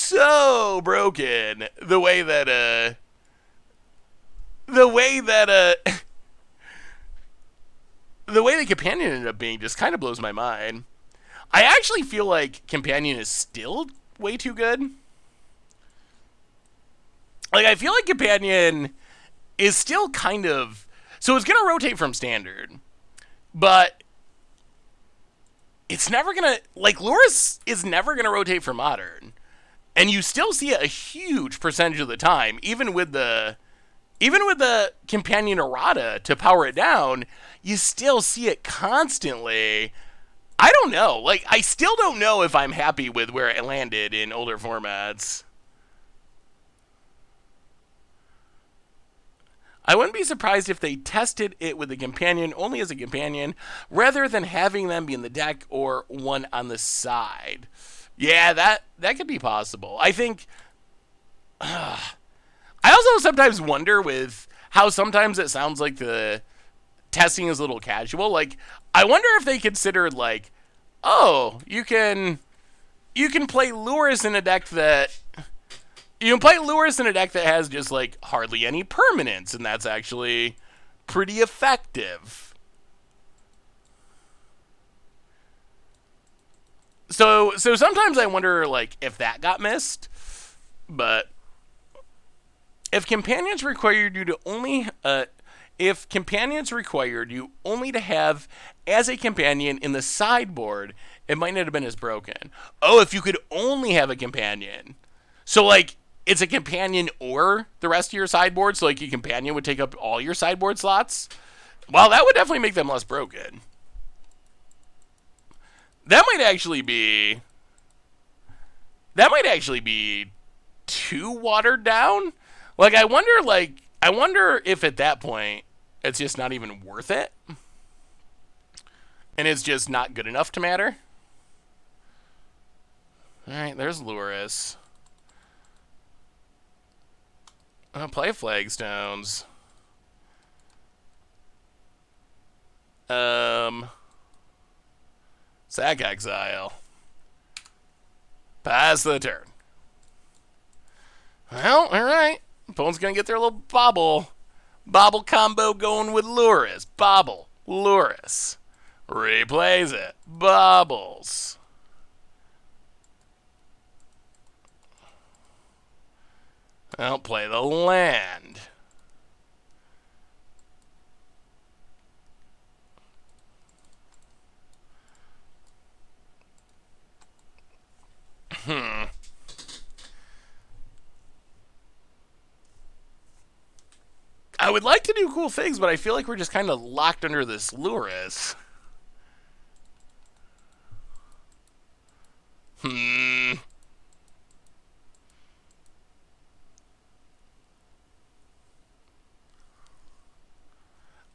so broken. The way that the way that the way the companion ended up being just kind of blows my mind. I actually feel like companion is still way too good. Like, I feel like companion is still kind of, so it's gonna rotate from standard, but it's never gonna, like, Loris is never gonna rotate from modern, and you still see it a huge percentage of the time, even with the companion errata to power it down, you still see it constantly. I don't know. Like, I still don't know if I'm happy with where it landed in older formats. I wouldn't be surprised if they tested it with a companion only as a companion, rather than having them be in the deck or one on the side. Yeah, that could be possible. I think. I also sometimes wonder with how sometimes it sounds like the testing is a little casual. Like, I wonder if they considered, like, oh, you can play Lures in a deck that has just, like, hardly any permanents, and that's actually pretty effective. So sometimes I wonder, like, if that got missed. But if companions required you to have as a companion in the sideboard, it might not have been as broken. Oh, if you could only have a companion. So, like, it's a companion or the rest of your sideboard, so, like, your companion would take up all your sideboard slots. Well, that would definitely make them less broken. That might actually be too watered down. Like, I wonder if at that point it's just not even worth it. And it's just not good enough to matter. Alright, there's Luris. I'll play Flagstones. Sack Exile. Pass the turn. Well, alright. Opponent's gonna get their little bobble combo going with Luris. Bobble, Luris. Replays it. Bobbles. I'll play the land. I would like to do cool things, but I feel like we're just kind of locked under this Luris.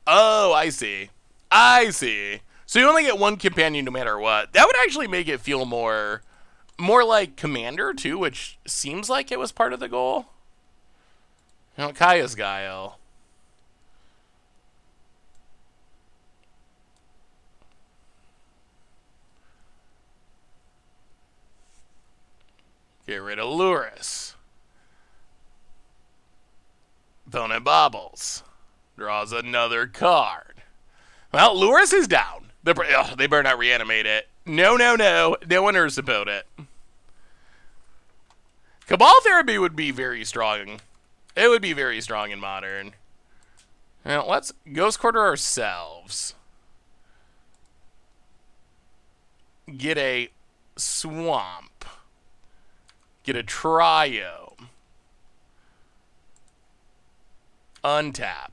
Oh, I see. So you only get one companion no matter what. That would actually make it feel more like Commander, too, which seems like it was part of the goal. You know, Kaya's Guile. Get rid of Luris. Opponent bobbles. Draws another card. Well, Luris is down. They better not reanimate it. No. No one knows about it. Cabal Therapy would be very strong. It would be very strong in Modern. Now, let's Ghost Quarter ourselves. Get a Swamp. Get a Triome. Untap.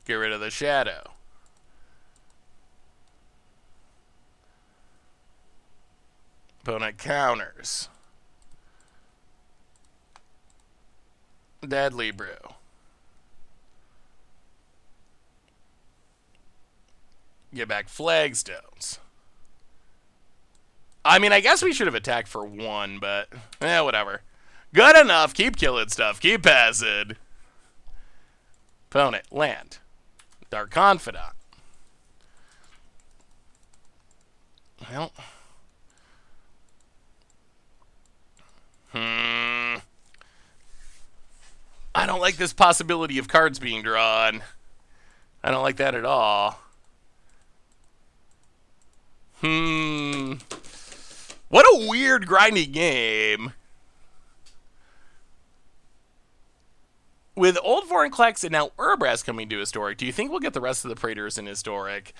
Get rid of the Shadow. Opponent counters. Deadly Brew. Get back Flagstones. I mean, I guess we should have attacked for one, but whatever. Good enough. Keep killing stuff. Keep passing. Opponent, land. Dark Confidant. Well. I don't like this possibility of cards being drawn. I don't like that at all. What a weird grindy game. With Old Vorinclex and now Urabrask coming to Historic, do you think we'll get the rest of the Praetors in Historic?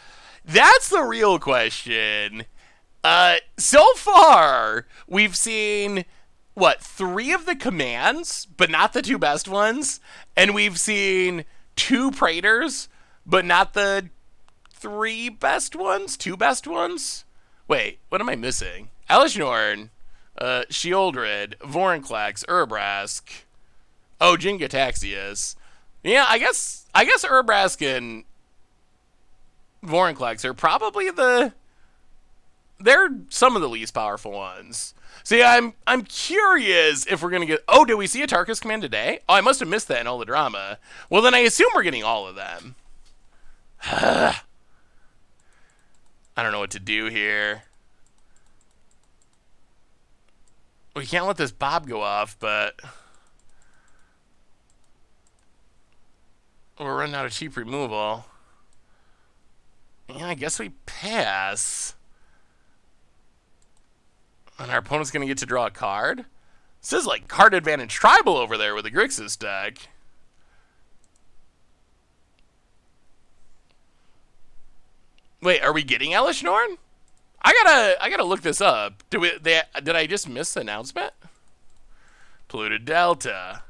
That's the real question. So far, we've seen, what, 3 of the commands, but not the 2 best ones? And we've seen 2 Praetors, but not the 3 best ones? 2 best ones? Wait, what am I missing? Alishnorn, Sheoldred, Vorinclex, Urabrask. Oh, Jingataxius. Yeah, I guess Urabrask and Vorinclex are probably they're some of the least powerful ones. See, I'm curious if we're gonna get. Oh, did we see a Tarkus command today? Oh, I must have missed that in all the drama. Well, then I assume we're getting all of them. I don't know what to do here. We can't let this Bob go off, but we're running out of cheap removal. Yeah, I guess we pass. And our opponent's going to get to draw a card? This is like card advantage tribal over there with the Grixis deck. Wait, are we getting Alishnorn? I gotta look this up. Did I just miss the announcement? Polluted Delta.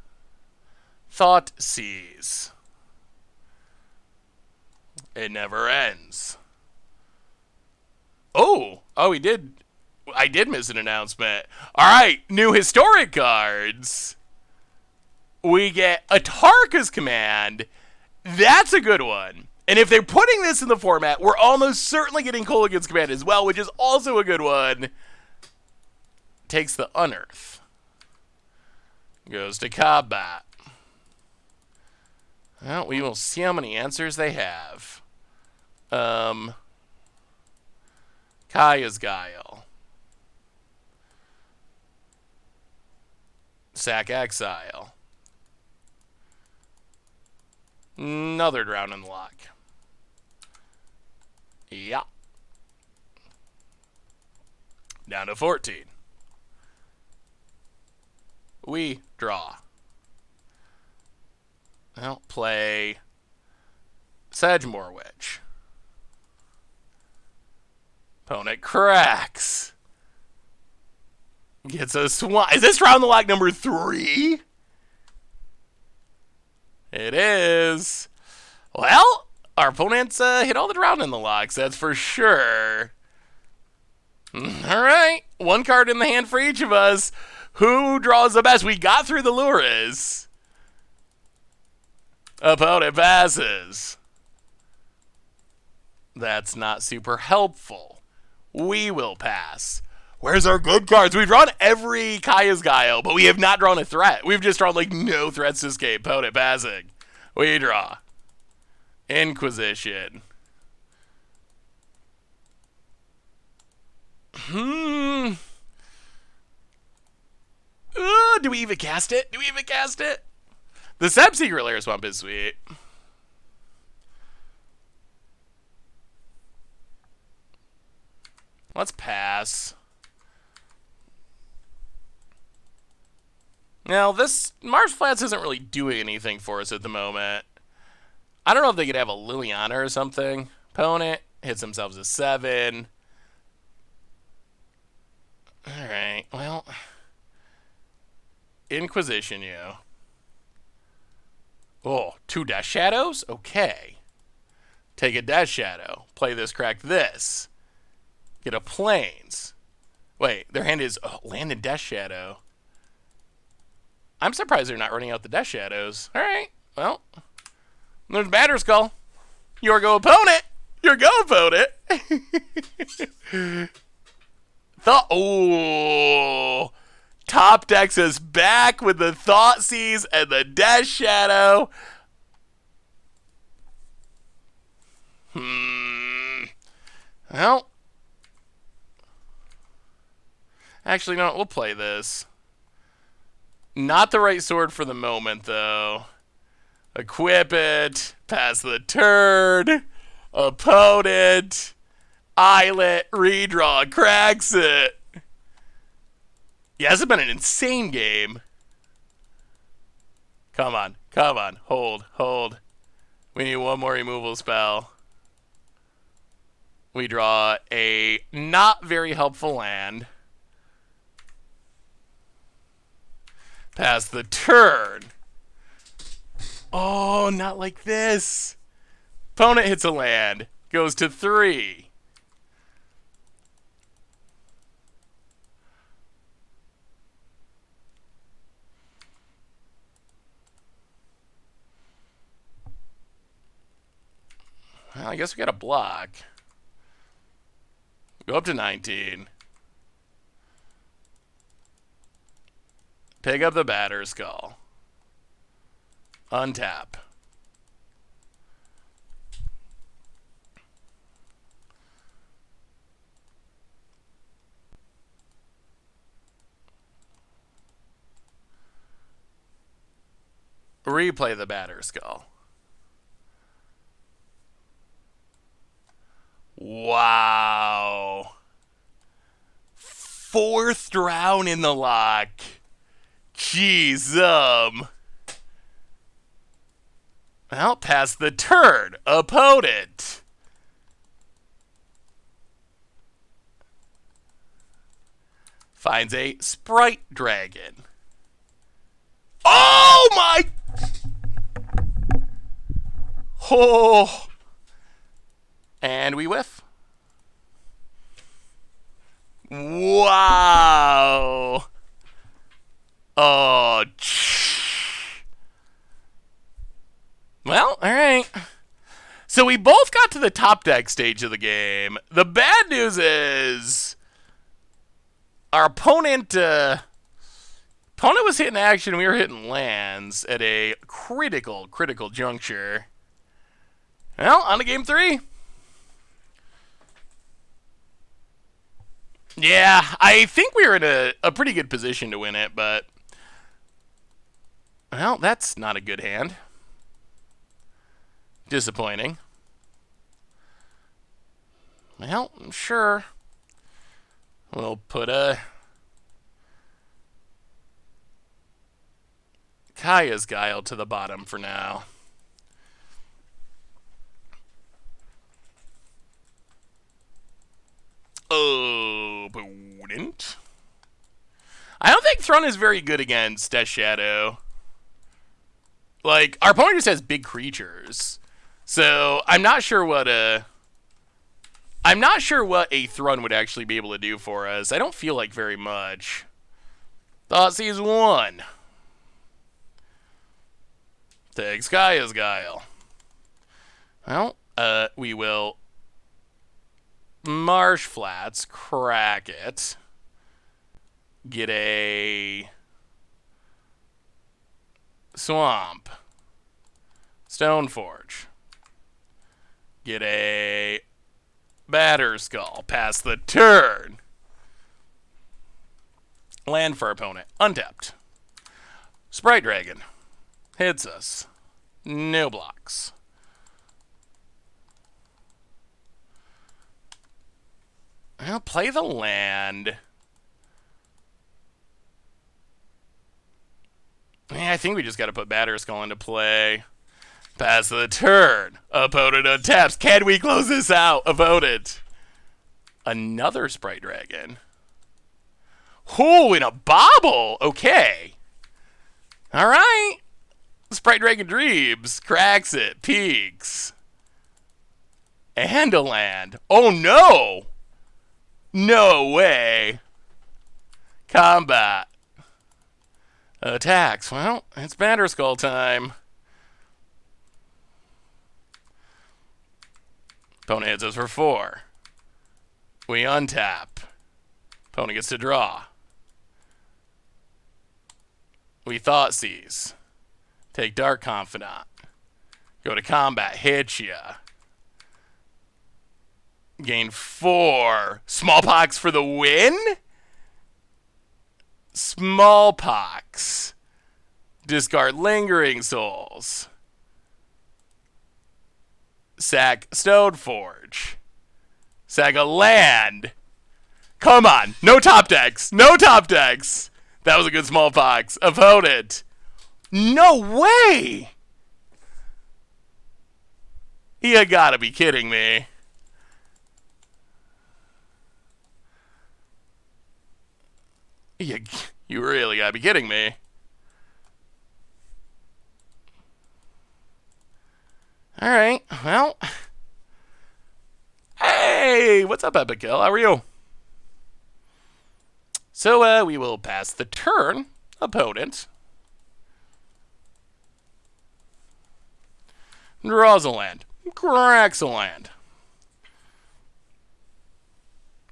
Thought Seas. It never ends. Oh, we did. I did miss an announcement. All right, new historic cards. We get a Tarkus command. That's a good one. And if they're putting this in the format, we're almost certainly getting Kolaghan's command as well, which is also a good one. Takes the Unearth. Goes to combat. Well, we will see how many answers they have. Kaya's Guile. Sack Exile. Another Drown in the Loch. Yeah. Down to 14. We draw. Well, play Sedgemoor Witch. Opponent cracks. Gets a swamp. Is this Drown in the Loch number 3? It is. Well, our opponents hit all the Drown in the Lochs, that's for sure. All right. 1 card in the hand for each of us. Who draws the best? We got through the Luras. Opponent passes. That's not super helpful. We will pass. Where's our good cards? We've drawn every Kaya's Guile, but we have not drawn a threat. We've just drawn, like, no threats to escape. Opponent passing. We draw. Inquisition. Do we even cast it? The Seb Secret Lair Swamp is sweet. Let's pass. Now, this Mars Flats isn't really doing anything for us at the moment. I don't know if they could have a Liliana or something. Opponent hits themselves a 7. Alright, well. Inquisition you. Oh, 2 Death Shadows? Okay. Take a Death Shadow. Play this, crack this. Get a Plains. Wait, their hand is land and Death Shadow. I'm surprised they're not running out the Death Shadows. Alright, well. There's Batterskull. Your go opponent. top decks us back with the Thoughtseize and the Death Shadow. Well, actually, no, we'll play this. Not the right sword for the moment, though. Equip it. Pass the turn. Opponent. Eyelet. Redraw. Cracks it. Yeah, this has been an insane game. Come on. Come on. Hold. Hold. We need one more removal spell. We draw a not very helpful land. Pass the turn. Oh, not like this. Opponent hits a land. Goes to 3. Well, I guess we got a block. Go up to 19. Pick up the Batter Skull. Untap. Replay the Batter Skull. Wow. 4th round in the lock. Jeez, Well, pass the turn. Opponent. Finds a Sprite Dragon. Oh my! Oh. And we whiff. Wow. Oh. Well, all right. So we both got to the top deck stage of the game. The bad news is our opponent was hitting action. We were hitting lands at a critical juncture. Well, on to game 3. Yeah, I think we were in a pretty good position to win it, but... Well, that's not a good hand. Disappointing. Well, sure. We'll put a... Kaya's Guile to the bottom for now. Opponent. I don't think Thrun is very good against Death Shadow. Like, our opponent just has big creatures. So, I'm not sure what a Thrun would actually be able to do for us. I don't feel like very much. Thoughtseize 1. Takes Kaya's Guile. Well, we will Marsh Flats, crack it. Get a Swamp. Stoneforge. Get a Batter Skull. Pass the turn. Land for opponent. Untapped. Sprite Dragon. Hits us. No blocks. I'll play the land. Yeah, I think we just got to put Batter Skull into play. Pass the turn. Opponent untaps. Can we close this out? Opponent. Another Sprite Dragon. Oh, in a bobble. Okay. All right. Sprite Dragon Dreams. Cracks it. Peaks. And a land. Oh, no. No way. Combat. Attacks. Well, it's Batter Skull time. Opponent hits us for 4. We untap. Opponent gets to draw. We thought seize. Take Dark Confidant. Go to combat. Hit ya. Gain 4. Smallpox for the win? Smallpox. Discard Lingering Souls. Sack Stoneforge. Sack a land. Come on. No top decks. No top decks. That was a good Smallpox. Opponent. No way. You gotta be kidding me. You really gotta be kidding me. Alright, well. Hey, what's up, Epic Kill? How are you? So, we will pass the turn. Opponent. Draws a land. Cracks a land.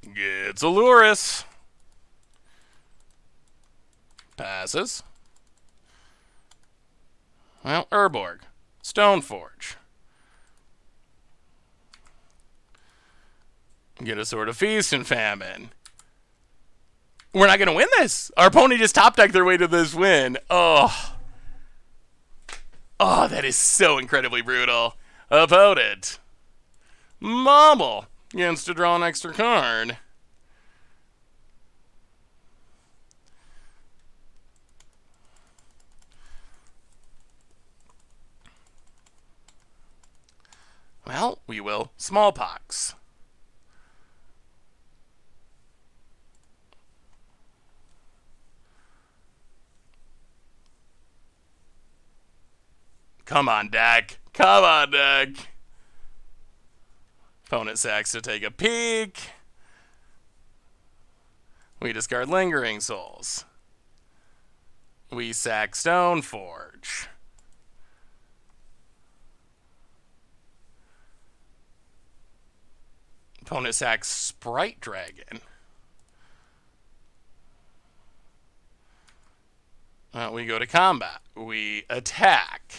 Gets a Lurrus. Passes. Well, Urborg. Stoneforge. Get a Sword of Feast and Famine. We're not going to win this. Our opponent just top decked their way to this win. Oh. Oh, that is so incredibly brutal. Opponent. Mumble. Gets to draw an extra card. Well, we will Smallpox. Come on, deck. Come on, deck. Opponent sacks to take a peek. We discard Lingering Souls. We sack Stoneforge. Opponent sacks Sprite Dragon. We go to combat. We attack.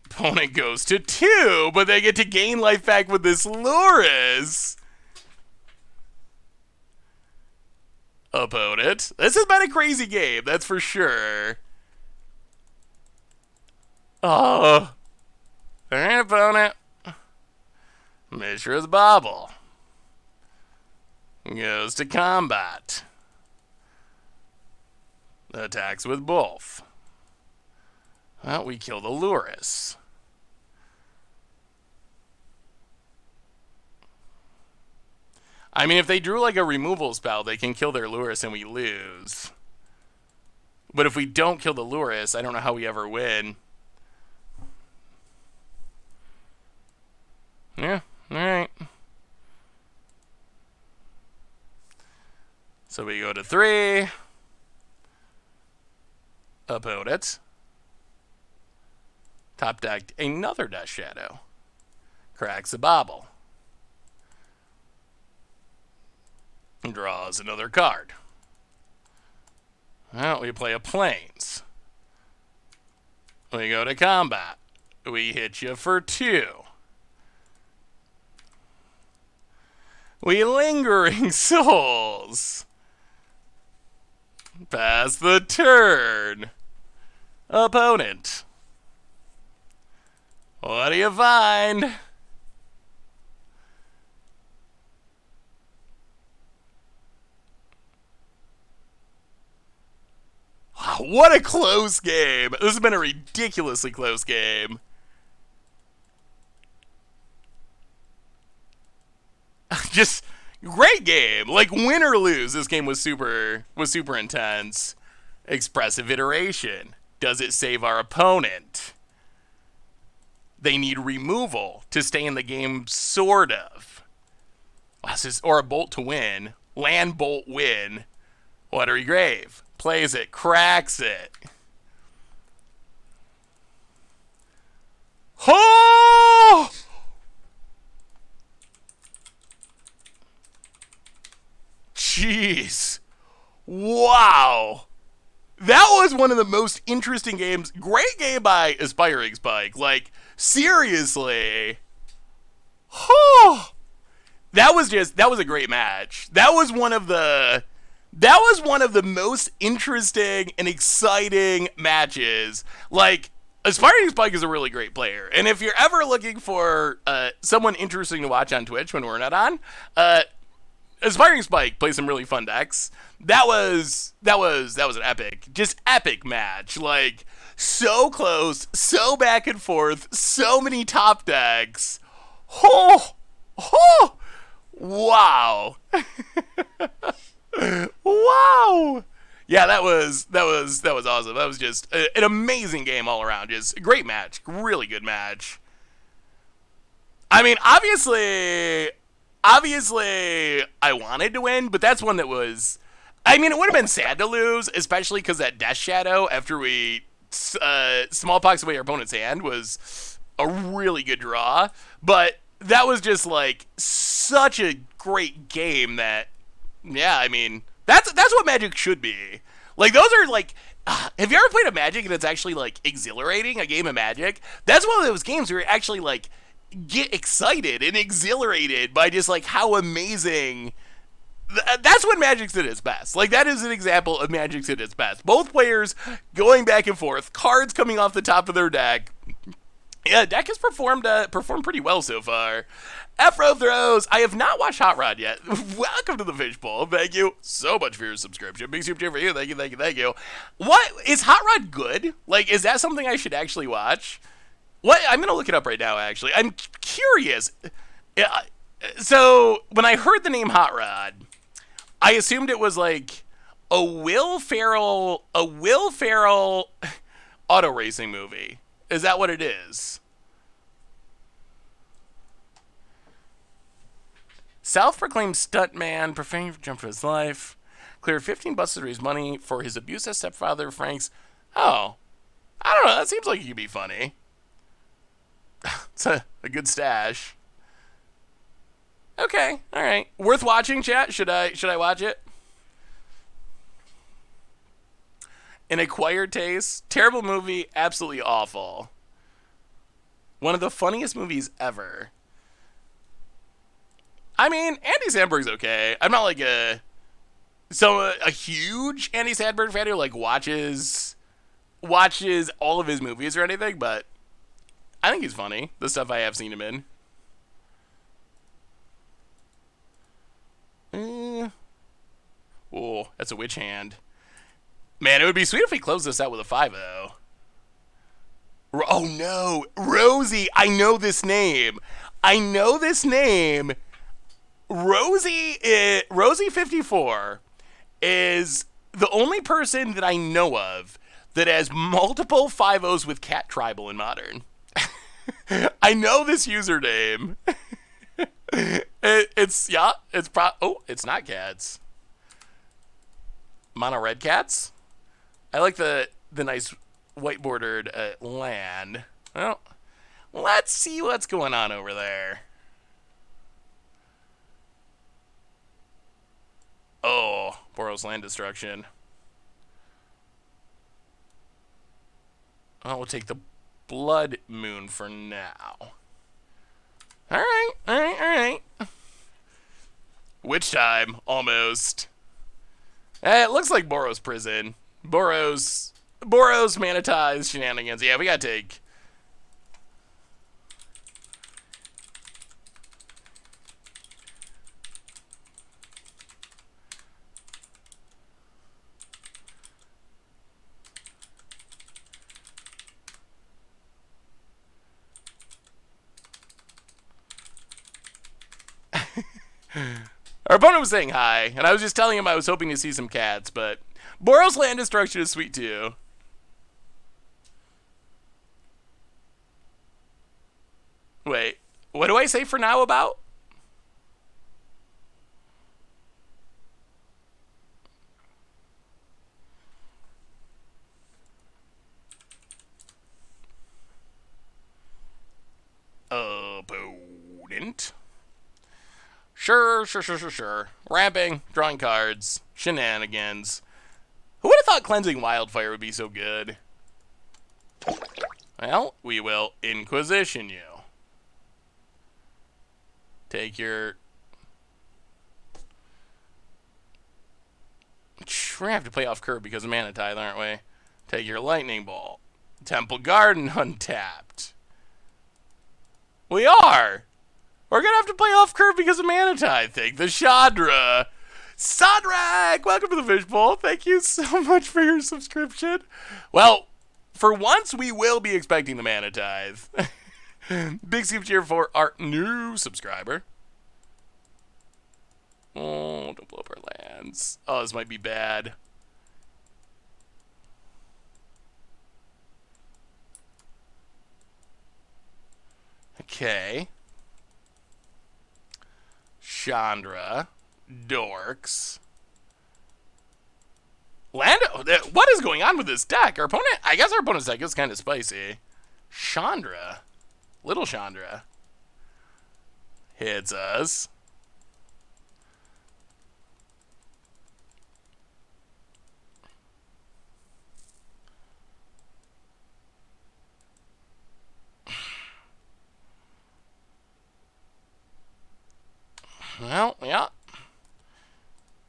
Opponent goes to 2, but they get to gain life back with this Lurrus. Opponent. This has been a crazy game, that's for sure. Oh. Alright, opponent. Mishra's Bauble. Goes to combat. Attacks with both. Well, we kill the Lurrus. I mean, if they drew like a removal spell, they can kill their Lurrus and we lose. But if we don't kill the Lurrus, I don't know how we ever win. Yeah, alright. So we go to 3. Opponent. Top decked another Death Shadow. Cracks a Bauble. Draws another card. Well, we play a Plains. We go to combat. We hit you for 2. We Lingering Souls. Pass the turn. Opponent. What do you find? Wow, what a close game. This has been a ridiculously close game. Just great game. Like, win or lose, this game was super intense. Expressive iteration. Does it save our opponent? They need removal to stay in the game, sort of. Or a bolt to win. Land bolt win. Watery Grave. Plays it. Cracks it. Oh! Jeez. Wow. that was one of the most interesting games. Great game by Aspiring Spike. Like, seriously. That was a great match. That was one of the most interesting and exciting matches. Like, Aspiring Spike is a really great player, and if you're ever looking for someone interesting to watch on Twitch when we're not on, Aspiring Spike plays some really fun decks. That was an epic match. Like, so close, so back and forth, so many top decks. Wow. Wow. Yeah, that was awesome. That was just an amazing game all around. Just a great match. Really good match. I mean, obviously I wanted to win, but that's one that was, I mean, it would have been sad to lose, especially because that Death Shadow after we Smallpox away our opponent's hand was a really good draw. But that was just like such a great game that, yeah, I mean, that's what Magic should be. Like, those are like, have you ever played a Magic and it's actually like exhilarating, a game of Magic? That's one of those games where you actually like get excited and exhilarated by just like how amazing. That's when Magic's at its best. Like, that is an example of Magic's at its best. Both players going back and forth, cards coming off the top of their deck. Yeah, deck has performed pretty well so far. Afro throws. I have not watched Hot Rod yet. Welcome to the Fishbowl. Thank you so much for your subscription. Big super cheer for you. Thank you. What is Hot Rod good? Like, is that something I should actually watch? What? I'm gonna look it up right now. Actually, I'm curious. So when I heard the name Hot Rod, I assumed it was like a Will Ferrell auto racing movie. Is that what it is? Self-proclaimed stuntman, profaning jump for his life, cleared 15 bucks to raise money for his abusive stepfather, Frank's. Oh, I don't know. That seems like it could be funny. It's a good stash. Okay, all right. Worth watching, chat. Should I watch it? An Acquired Taste. Terrible movie. Absolutely awful. One of the funniest movies ever. I mean, Andy Samberg's okay. I'm not like a huge Andy Samberg fan who like watches all of his movies or anything, but I think he's funny. The stuff I have seen him in. Oh, that's a witch hand. Man, it would be sweet if we closed this out with a 5-0. Oh no, Rosie! I know this name. Rosie54 is the only person that I know of that has multiple 5-0s with Cat Tribal in Modern. I know this username. It's not cats. Mono red cats. I like the nice white bordered land. Well, let's see what's going on over there. Oh, Boros land destruction. Oh, we'll take the Blood Moon for now. All right. Witch time, almost. It looks like Boros prison. Boros Manitize shenanigans. Yeah, we gotta take. Our opponent was saying hi, and I was just telling him I was hoping to see some cats, but Boros land destruction is sweet too. Wait, what do I say for now about? Opponent. Sure. Ramping, drawing cards, shenanigans. Who would have thought Cleansing Wildfire would be so good. Well, we will Inquisition you. Take your... We're gonna have to play off curve because of Mana Tithe, aren't we? Take your Lightning Bolt. Temple Garden untapped. We are! We're gonna have to play off curve because of Mana Tithe. Take the Chandra. Sodrak! Welcome to the Fishbowl. Thank you so much for your subscription. Well, for once, we will be expecting the Mana Tithe. Big super cheer for our new subscriber. Oh, don't blow up our lands. Oh, this might be bad. Okay. Chandra. Dorks. Lando. What is going on with this deck? Our opponent, I guess our opponent's deck is kind of spicy. Chandra. Little Chandra. Hits us. Well, yeah.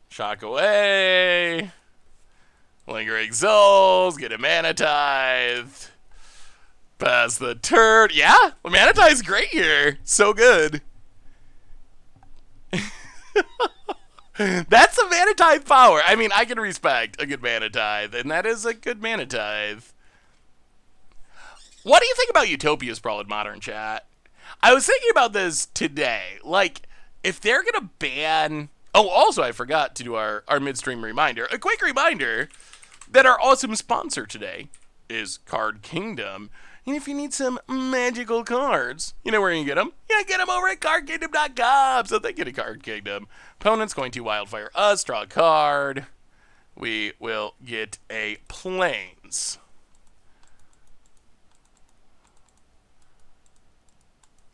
Shock away. Lingering Souls. Get a Mana Tithe. Pass the turn. Yeah, Mana Tithe's great here. So good. That's a Mana Tithe power. I mean, I can respect a good Mana Tithe, and that is a good Mana Tithe. What do you think about Utopia Sprawl in Modern, chat? I was thinking about this today. Like, if they're going to ban... Oh, also, I forgot to do our midstream reminder. A quick reminder that our awesome sponsor today is Card Kingdom. And if you need some magical cards, you know where you can get them? Yeah, get them over at cardkingdom.com. So thank you to Card Kingdom. Opponent's going to Wildfire us, draw a card. We will get a Plains.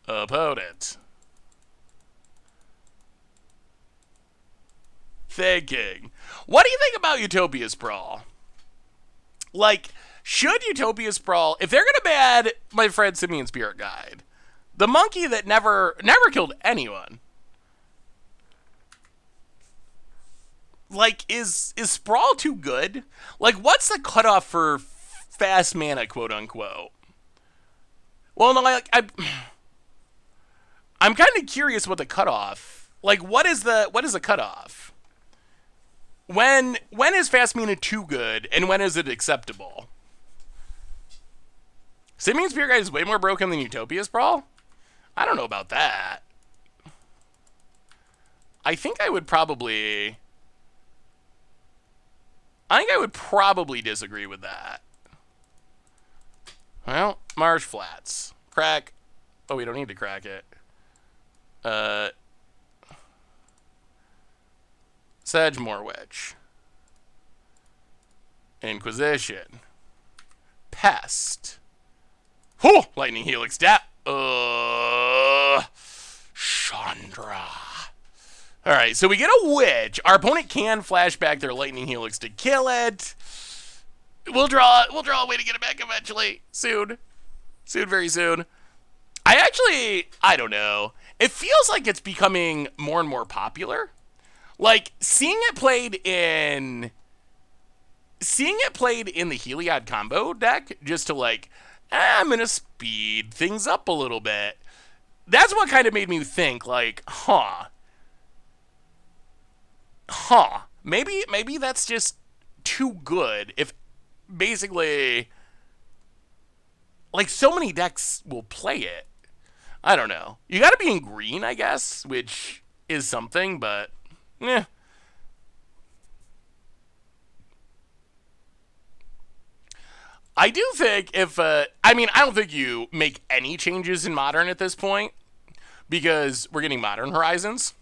Opponent. Thinking. What do you think about Utopia Sprawl? Like, should Utopia Sprawl, if they're gonna ban my friend Simian Spirit Guide, the monkey that never killed anyone, like, is Sprawl too good? Like, what's the cutoff for fast mana, quote unquote? Well, no, like, I'm kind of curious what the cutoff. Like, what is the cutoff? When is fast mana too good, and when is it acceptable? Simian Spirit Guide is way more broken than Utopia Sprawl? I don't know about that. I think I would probably disagree with that. Well, Marsh Flats. Crack. Oh, we don't need to crack it. Sedgemoor Witch. Inquisition. Pest. Oh, Lightning Helix. Chandra. Alright, so we get a Witch. Our opponent can flash back their Lightning Helix to kill it. We'll draw a way to get it back eventually. Soon. Very soon. I don't know. It feels like it's becoming more and more popular. Like, seeing it played in the Heliod combo deck, just to like, I'm gonna speed things up a little bit. That's what kind of made me think, like, maybe that's just too good. If basically, like, so many decks will play it. I don't know. You gotta be in green, I guess, which is something, but yeah. I do think I don't think you make any changes in Modern at this point, because we're getting Modern Horizons.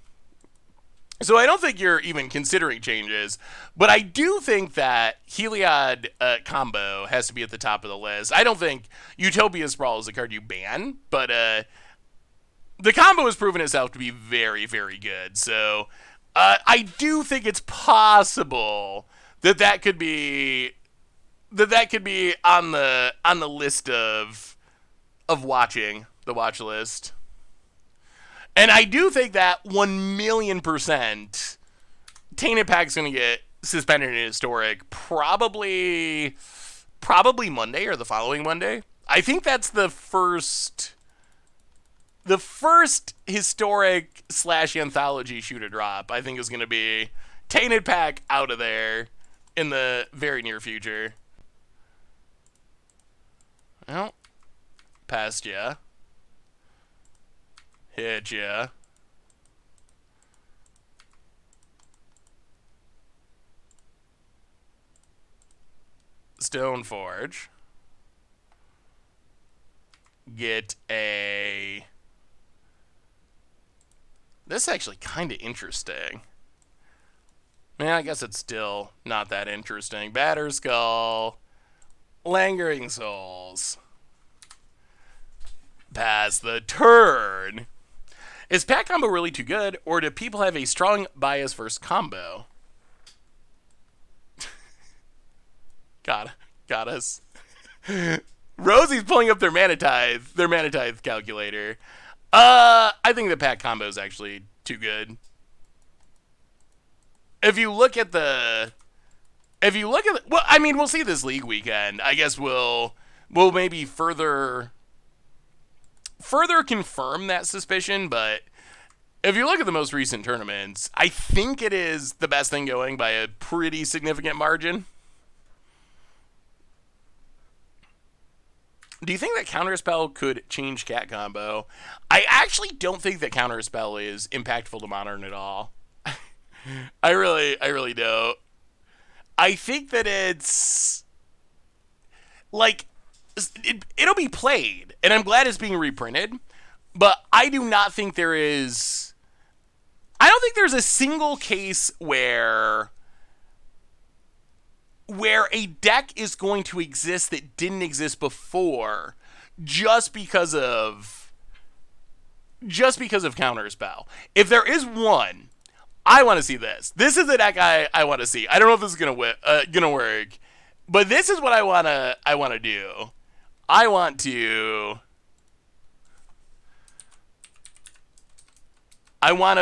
So I don't think you're even considering changes, but I do think that Heliod combo has to be at the top of the list. I don't think Utopia Sprawl is a card you ban, but the combo has proven itself to be very, very good. So I do think it's possible that could be on the list of watching the watch list. And I do think that 1,000,000% Tainted Pack's going to get suspended in Historic probably Monday or the following Monday. I think that's the first Historic / Anthology shooter drop. I think is going to be Tainted Pack out of there in the very near future. Well, past ya. Hit ya. Stoneforge. Get a... This is actually kind of interesting. Yeah, I guess it's still not that interesting. Batterskull. Lingering Souls. Pass the turn. Is pack combo really too good, or do people have a strong bias versus combo? Got us. Rosie's pulling up their mana tithe calculator. I think the pack combo is actually too good. If you look at well, I mean, we'll see this league weekend. I guess we'll maybe further confirm that suspicion, but if you look at the most recent tournaments, I think it is the best thing going by a pretty significant margin. Do you think that Counterspell could change cat combo? I actually don't think that Counterspell is impactful to Modern at all. I really don't. I think that it's like it'll be played, and I'm glad it's being reprinted, but I do not think there's a single case where a deck is going to exist that didn't exist before just because of Counterspell. If there is one, I want to see this. This is the deck I want to see. I don't know if this is gonna work, but this is what I wanna do. I want to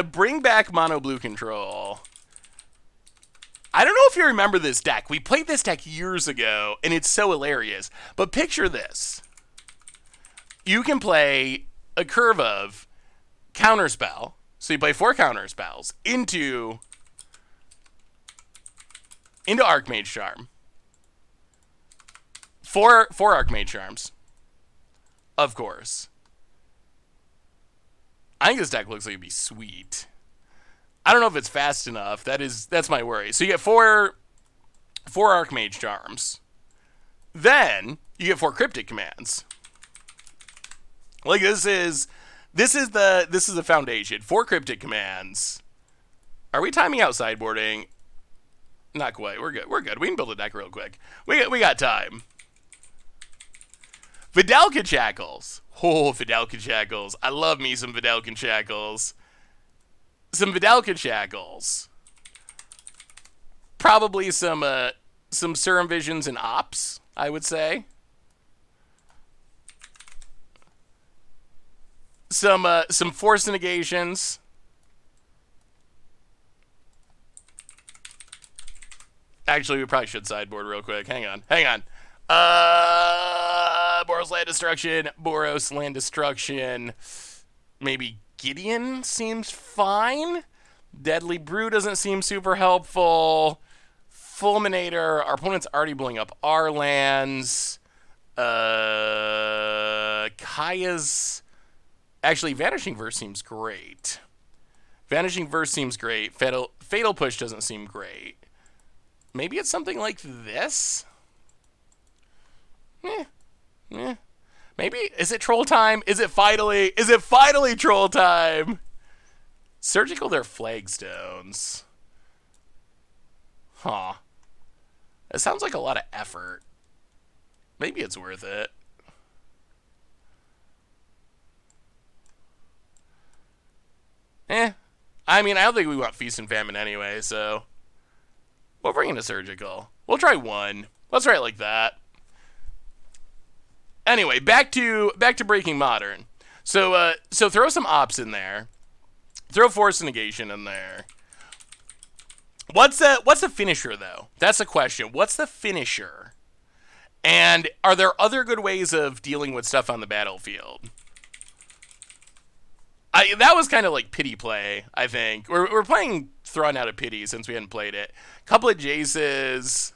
bring back Mono Blue Control. I don't know if you remember this deck. We played this deck years ago, and it's so hilarious. But picture this. You can play a curve of Counterspell. So you play 4 Counterspells into Archmage Charm. 4 Archmage Charms. Of course. I think this deck looks like it'd be sweet. I don't know if it's fast enough. That's my worry. So you get 4 Archmage Charms. Then you get 4 Cryptic Commands. Like this is the foundation. 4 Cryptic Commands. Are we timing out sideboarding? Not quite. We're good. We can build a deck real quick. We got time. Vidalcan Shackles. Oh, Vidalcan Shackles. I love me some Vidalcan Shackles. Probably some Serum Visions and Ops, I would say. Some Force Negations. Actually, we probably should sideboard real quick. Hang on. Boros Land Destruction. Maybe Gideon seems fine. Deadly Brew doesn't seem super helpful. Fulminator. Our opponent's already blowing up our lands. Kaya's... Actually, Vanishing Verse seems great. Fatal Push doesn't seem great. Maybe it's something like this? Maybe. Is it troll time? Is it finally troll time? Surgical their flagstones. Huh. It sounds like a lot of effort. Maybe it's worth it. I mean, I don't think we want Feast and Famine anyway, so We'll bring in a surgical. We'll try one. Let's try it like that. Anyway, back to Breaking Modern. So throw some ops in there. Throw Force Negation in there. What's the finisher though? That's the question. What's the finisher? And are there other good ways of dealing with stuff on the battlefield? That was kind of like pity play, I think. We're playing Thrawn out of pity since we hadn't played it. Couple of Jaces.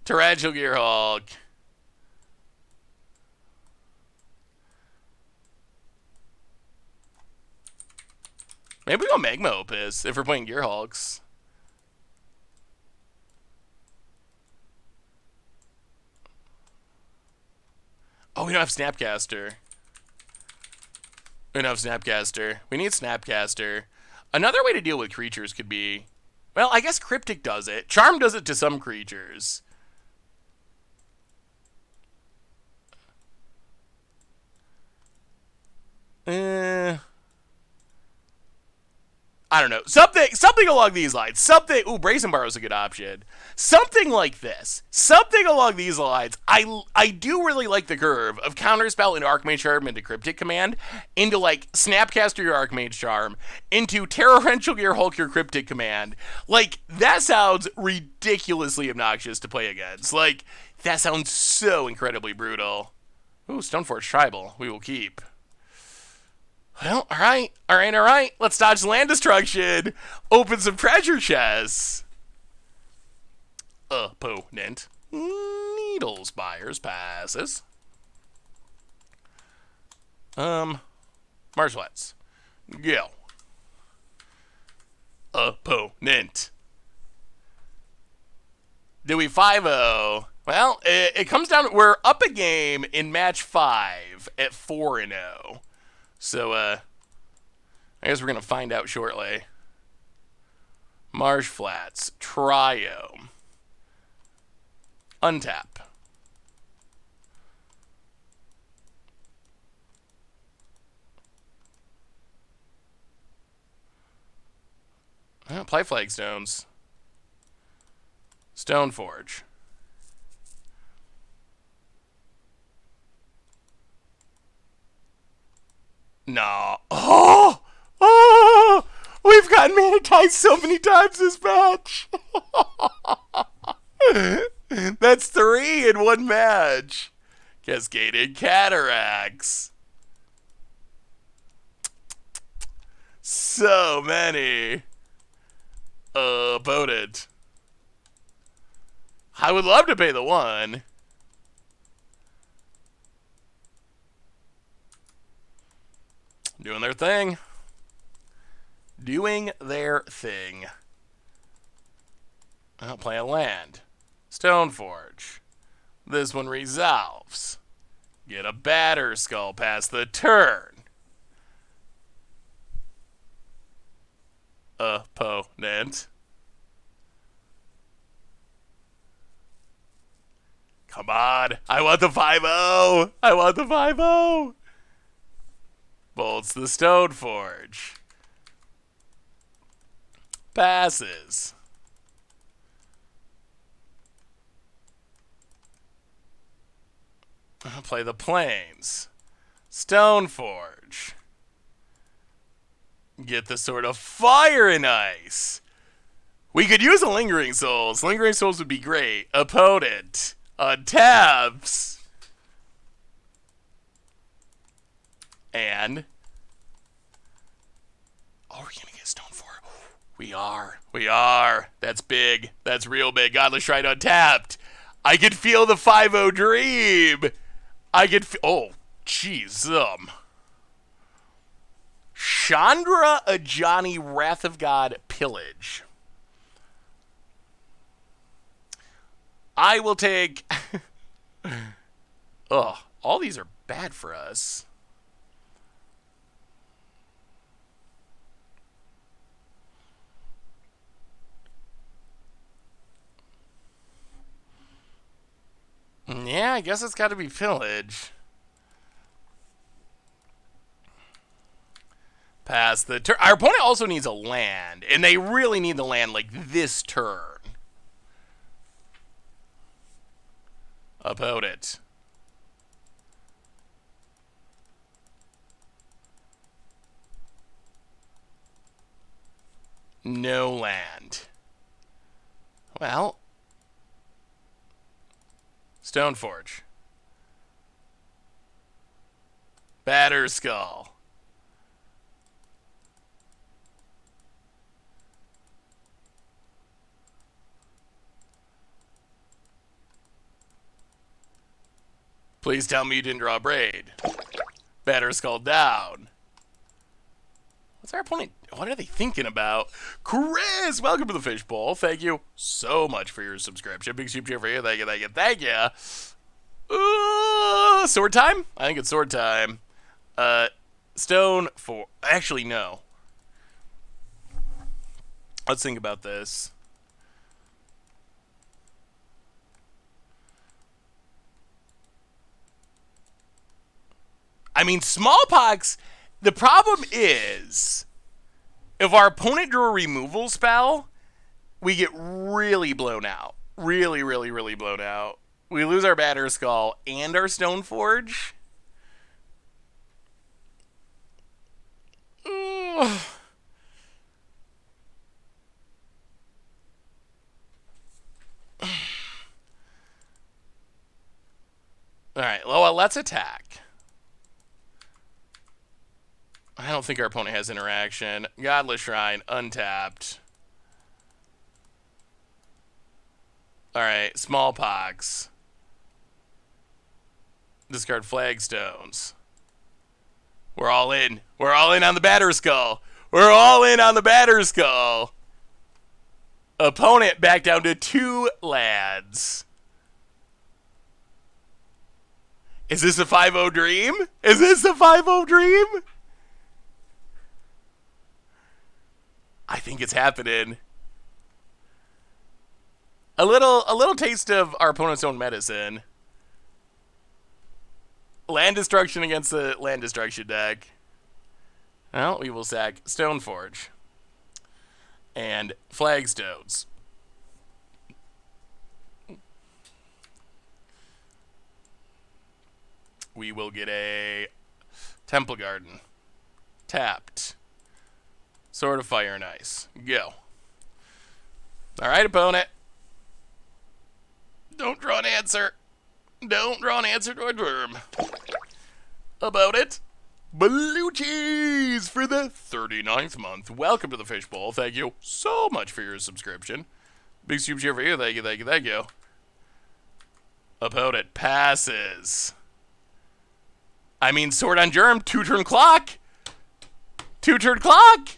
Tarantula Gearhulk. Maybe we go Magma Opus if we're playing Gearhulks. Oh, we don't have Snapcaster. We don't have Snapcaster. We need Snapcaster. Another way to deal with creatures could be... Well, I guess Cryptic does it. Charm does it to some creatures. I don't know. Something along these lines. Ooh, Brazen Borrow is a good option. Something like this. Something along these lines. I do really like the curve of Counterspell into Archmage Charm into Cryptic Command, into like Snapcaster your Archmage Charm, into Torrential Gearhulk your Cryptic Command. Like, that sounds ridiculously obnoxious to play against. Like, that sounds so incredibly brutal. Ooh, Stoneforge Tribal. We will keep. Well, all right. Let's dodge land destruction. Open some treasure chests. Opponent. Needle Spires passes. Marshlands. Go. Opponent. Do we 5-0? Well, it comes down. We're up a game in match 5 at 4-0. So, I guess we're going to find out shortly. Marsh Flats. Triome. Untap. Play Flagstones. Stoneforge. No. Oh! We've gotten manatized so many times this match. That's 3 in one match. Cascaded Cataracts. So many. Opponent. I would love to pay the 1. Doing their thing. I'll play a land. Stoneforge. This one resolves. Get a Batter Skull past the turn. Opponent. Come on. I want the 5-0. I want the 5-0. Bolts the Stoneforge. Passes. I'll play the Plains. Stoneforge. Get the Sword of Fire and Ice. We could use a Lingering Souls. Lingering Souls would be great. Opponent. Untaps. And... oh, we're going to get Stone 4. We are. That's big. That's real big. Godless Shrine untapped. I can feel the 5-0 dream. I can feel... oh, jeez. Chandra Ajani Wrath of God Pillage. I will take... ugh, all these are bad for us. Yeah, I guess it's got to be Pillage. Pass the turn. Our opponent also needs a land, and they really need the land like this turn. Opponent. No land. Well, Stoneforge. Batterskull. Please tell me you didn't draw a braid. Batterskull down. What's our opponent? What are they thinking about? Chris, welcome to the Fishbowl. Thank you so much for your subscription. Big super cheer for you. Thank you, thank you, thank you. Sword time? I think it's sword time. Stone for... Actually, no. Let's think about this. I mean, Smallpox, the problem is, if our opponent drew a removal spell, we get really blown out. Really, really, really blown out. We lose our Batterskull and our Stoneforge. Alright, well, let's attack. I don't think our opponent has interaction. Godless Shrine, untapped. Alright, Smallpox. Discard Flagstones. We're all in. We're all in on the Batterskull. We're all in on the Batterskull. Opponent back down to 2 lads. Is this a 5-0 dream? Is this a 5-0 dream? I think it's happening. A little taste of our opponent's own medicine. Land destruction against the land destruction deck. Well, we will sack Stoneforge. And Flagstones. We will get a Temple Garden. Tapped. Sword of Fire and Ice. Go. Alright, opponent. Don't draw an answer. Don't draw an answer to a worm. About it. Blue Cheese for the 39th month. Welcome to the Fishbowl. Thank you so much for your subscription. Big super cheer for you. Thank you, thank you, thank you. Opponent passes. I mean, Sword on Germ, 2-turn clock. 2-turn clock.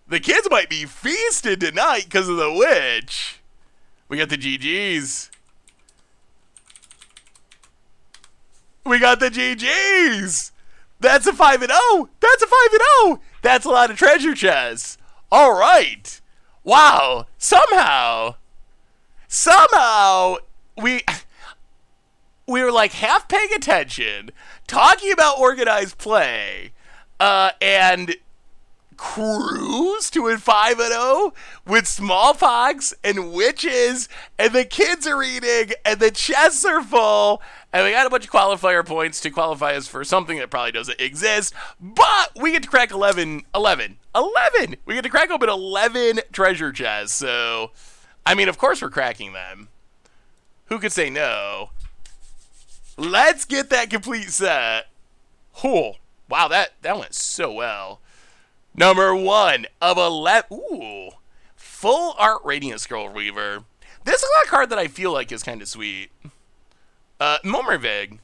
The kids might be feasted tonight because of the witch. We got the GGs. We got the GGs. That's a 5-0. That's a 5-0. That's a lot of treasure chests. All right. Wow. Somehow we were like half paying attention, talking about organized play, and cruise to a 5-0 with Smallpox and witches, and the kids are eating, and the chests are full, and we got a bunch of qualifier points to qualify us for something that probably doesn't exist, but we get to crack 11. We get to crack open 11 treasure chests, so, I mean, of course we're cracking them. Who could say no? Let's get that complete set. Oh, wow, that went so well. Number 1 of 11. Ooh. Full Art Radiant Scroll Weaver. This is a card that I feel like is kind of sweet. Momorvig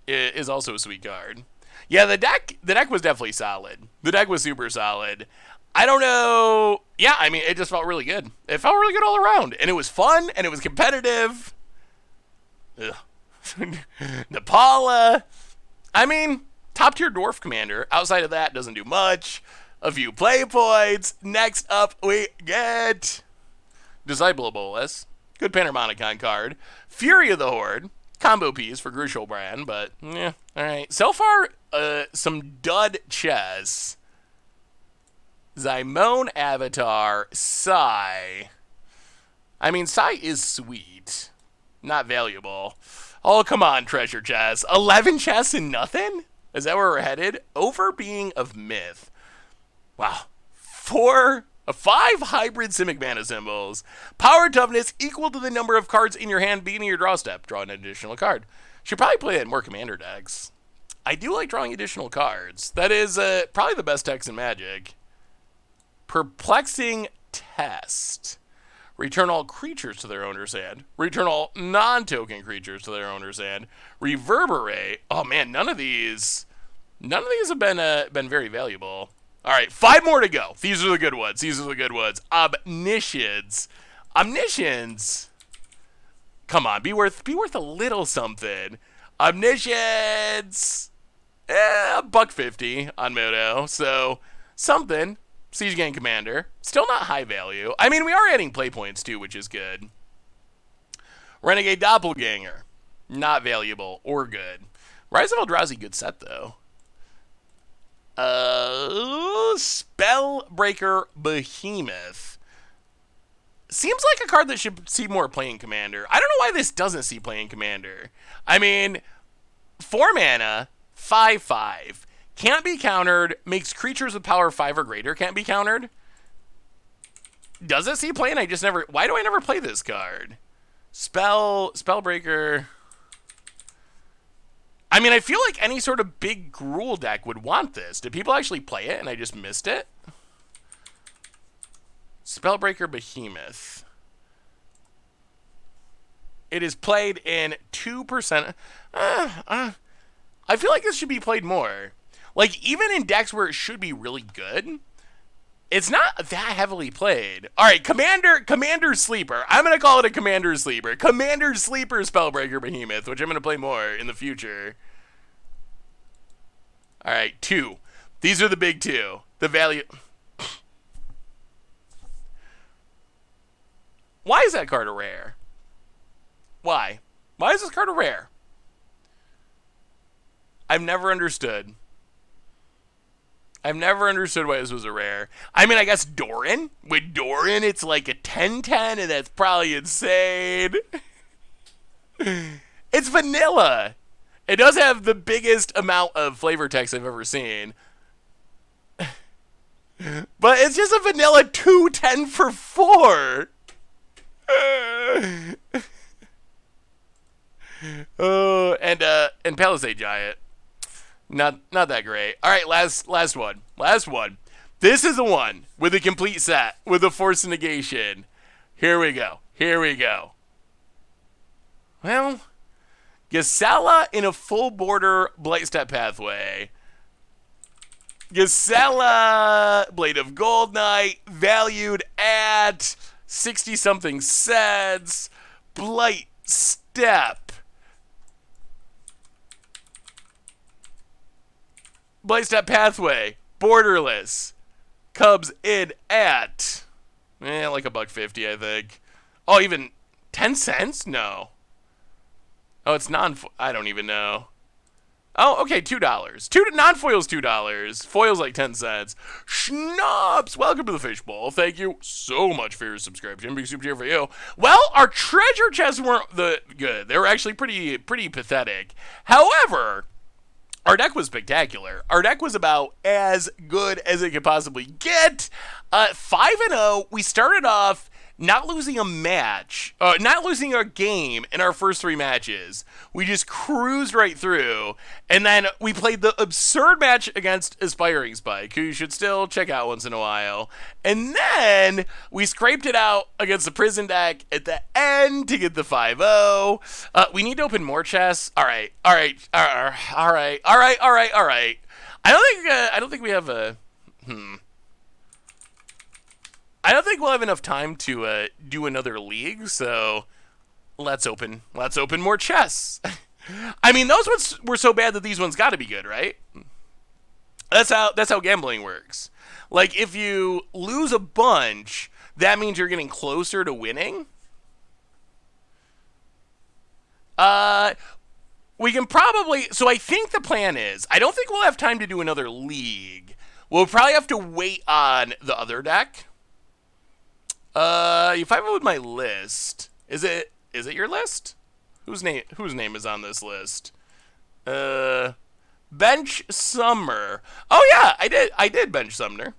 is also a sweet card. Yeah, the deck was definitely solid. The deck was super solid. I don't know. Yeah, I mean, it just felt really good. It felt really good all around. And it was fun, and it was competitive. Ugh. Napala. I mean, top tier Dwarf Commander. Outside of that, doesn't do much. A few play points. Next up, we get Disciple of Bolas. Good Panharmonicon card. Fury of the Horde. Combo piece for Crucial Brand, but yeah, all right. So far, some dud chess. Zymone Avatar, Psy. I mean, Psy is sweet. Not valuable. Oh, come on, treasure chest. 11 chests and nothing? Is that where we're headed? Over being of myth. Wow. 5 hybrid Simic mana symbols. Power toughness equal to the number of cards in your hand beginning your draw step. Draw an additional card. Should probably play it in more commander decks. I do like drawing additional cards. That is probably the best text in Magic. Perplexing Test. Return all creatures to their owner's hand. Return all non-token creatures to their owner's hand. Reverberate. Oh man, none of these have been very valuable. All right, 5 more to go. These are the good ones. Omniscience. Come on, be worth a little something. Omniscience. $1.50 on Moto. So something. Siege Gang Commander. Still not high value. I mean, we are adding play points too, which is good. Renegade Doppelganger. Not valuable or good. Rise of Eldrazi, good set though. Spellbreaker Behemoth. Seems like a card that should see more play in Commander. I don't know why this doesn't see play in Commander. I mean, 4 mana, 5/5. Can't be countered. Makes creatures with power 5 or greater can't be countered. Does it see play? And I just never... Why do I never play this card? Spellbreaker... I mean, I feel like any sort of big Gruul deck would want this. Did people actually play it and I just missed it? Spellbreaker Behemoth. It is played in 2%. I feel like this should be played more. Like, even in decks where it should be really good, it's not that heavily played. All right, Commander Sleeper. I'm going to call it a Commander Sleeper. Commander Sleeper Spellbreaker Behemoth, which I'm going to play more in the future. All right, 2. These are the big 2. The value... Why is that card a rare? Why? Why is this card a rare? I've never understood. I've never understood why this was a rare. I mean, I guess Doran. With Doran, it's like a 10/10, and that's probably insane. It's vanilla. It does have the biggest amount of flavor text I've ever seen. But it's just a vanilla 2/10 for 4. Oh, and Palisade Giant. Not that great. All right, last one. This is the one with a complete set with a Force of Negation. Here we go. Well, Gisela in a full border Blightstep Pathway. Gisela, Blade of Gold Knight, valued at 60-something cents. Blightstep. Blightstep Pathway, borderless, Cubs in at, like $1.50, I think. Oh, even 10 cents? No. Oh, it's I don't even know. Oh, okay, $2. Non-foil's $2. Foil's like 10 cents. Schnapps, welcome to the Fishbowl. Thank you so much for your subscription. Big super cheer for you. Well, our treasure chests weren't good. They were actually pretty pathetic. However, our deck was spectacular. Our deck was about as good as it could possibly get. 5-0. We started off not losing a match, not losing a game in our first 3 matches. We just cruised right through, and then we played the absurd match against Aspiring Spike, who you should still check out once in a while. And then we scraped it out against the Prison deck at the end to get the 5-0. We need to open more chests. All right. I don't think we have a. I don't think we'll have enough time to do another league, so let's open more chests. I mean, those ones were so bad that these ones got to be good, right? That's how gambling works. Like, if you lose a bunch, that means you're getting closer to winning. we can probably. So I think the plan is, I don't think we'll have time to do another league. We'll probably have to wait on the other deck. If I with my list, is it your list? Whose name is on this list? Bench Summer. Oh yeah, I did bench Summer.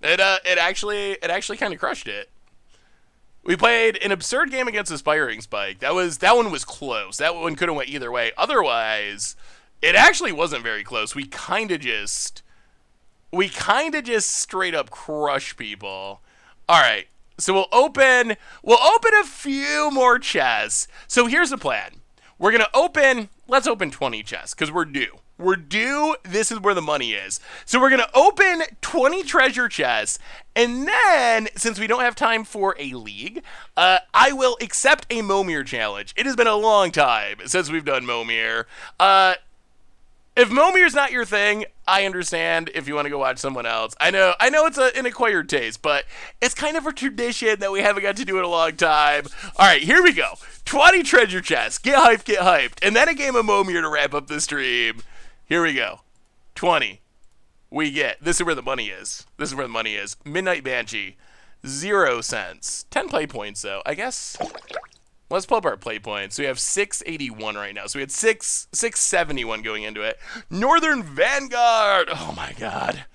It actually kind of crushed it. We played an absurd game against Aspiring Spike. That one was close. That one could have went either way. Otherwise, it actually wasn't very close. We kind of just straight up crush people. All right. So we'll open a few more chests. So here's the plan. We're going to let's open 20 chests because we're due. We're due. This is where the money is. So we're going to open 20 treasure chests. And then, since we don't have time for a league, I will accept a Momir challenge. It has been a long time since we've done Momir. If Momir's not your thing, I understand if you want to go watch someone else. I know it's an acquired taste, but it's kind of a tradition that we haven't got to do in a long time. All right, here we go. 20 treasure chests. Get hyped. And then a game of Momir to wrap up the stream. Here we go. 20. We get. This is where the money is. Midnight Banshee. 0 cents. 10 play points, though. I guess. Let's pull up our play points. So we have 681 right now. So we had 671 going into it. Northern Vanguard. Oh, my God.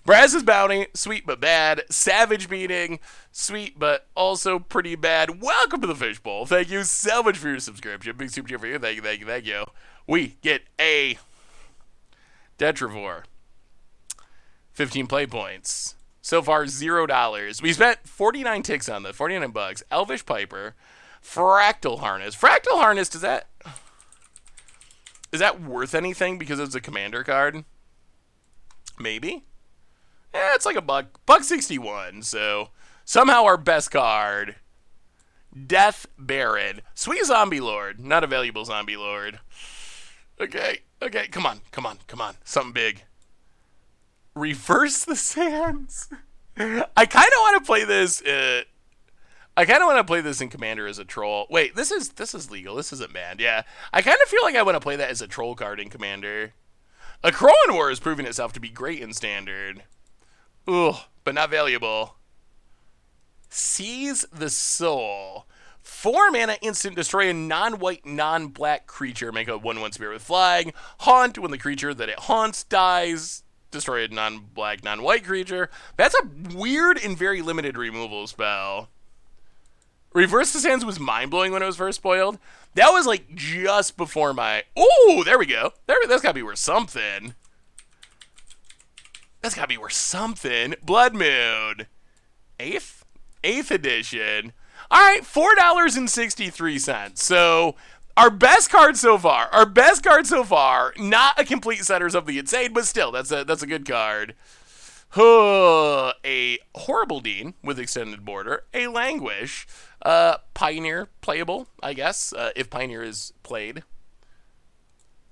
Brass's Bounty. Sweet but bad. Savage Meeting. Sweet but also pretty bad. Welcome to the Fishbowl. Thank you so much for your subscription. Big super cheer for you. Thank you. We get a Detrivore. 15 play points. So far, $0. We spent 49 ticks on the 49 bucks. Elvish Piper. Fractal Harness. Fractal Harness, is that worth anything because it's a commander card? Maybe. Yeah, it's like a buck 61. So somehow our best card, Death Baron. Sweet Zombie Lord. Not a valuable Zombie Lord. Okay, come on. Something big. Reverse the Sands. I kind of want to play this. I kind of want to play this in Commander as a troll. Wait, this is legal. This isn't banned. Yeah, I kind of feel like I want to play that as a troll card in Commander. A Crowan War has proven itself to be great in Standard. Ugh, but not valuable. Seize the Soul. 4 mana instant, destroy a non-white, non-black creature. Make a 1/1 spirit with flying. Haunt, when the creature that it haunts dies. Destroy a non-black, non-white creature. That's a weird and very limited removal spell. Reverse the Sands was mind-blowing when it was first spoiled. That was like just before my... Ooh, there we go. That's gotta be worth something. Blood Moon. 8th edition. All right, $4.63. So our best card so far. Not a complete Setters of the Insane, but still, that's a good card. A Horrible Dean with Extended Border. A Languish. Pioneer playable, I guess, if Pioneer is played.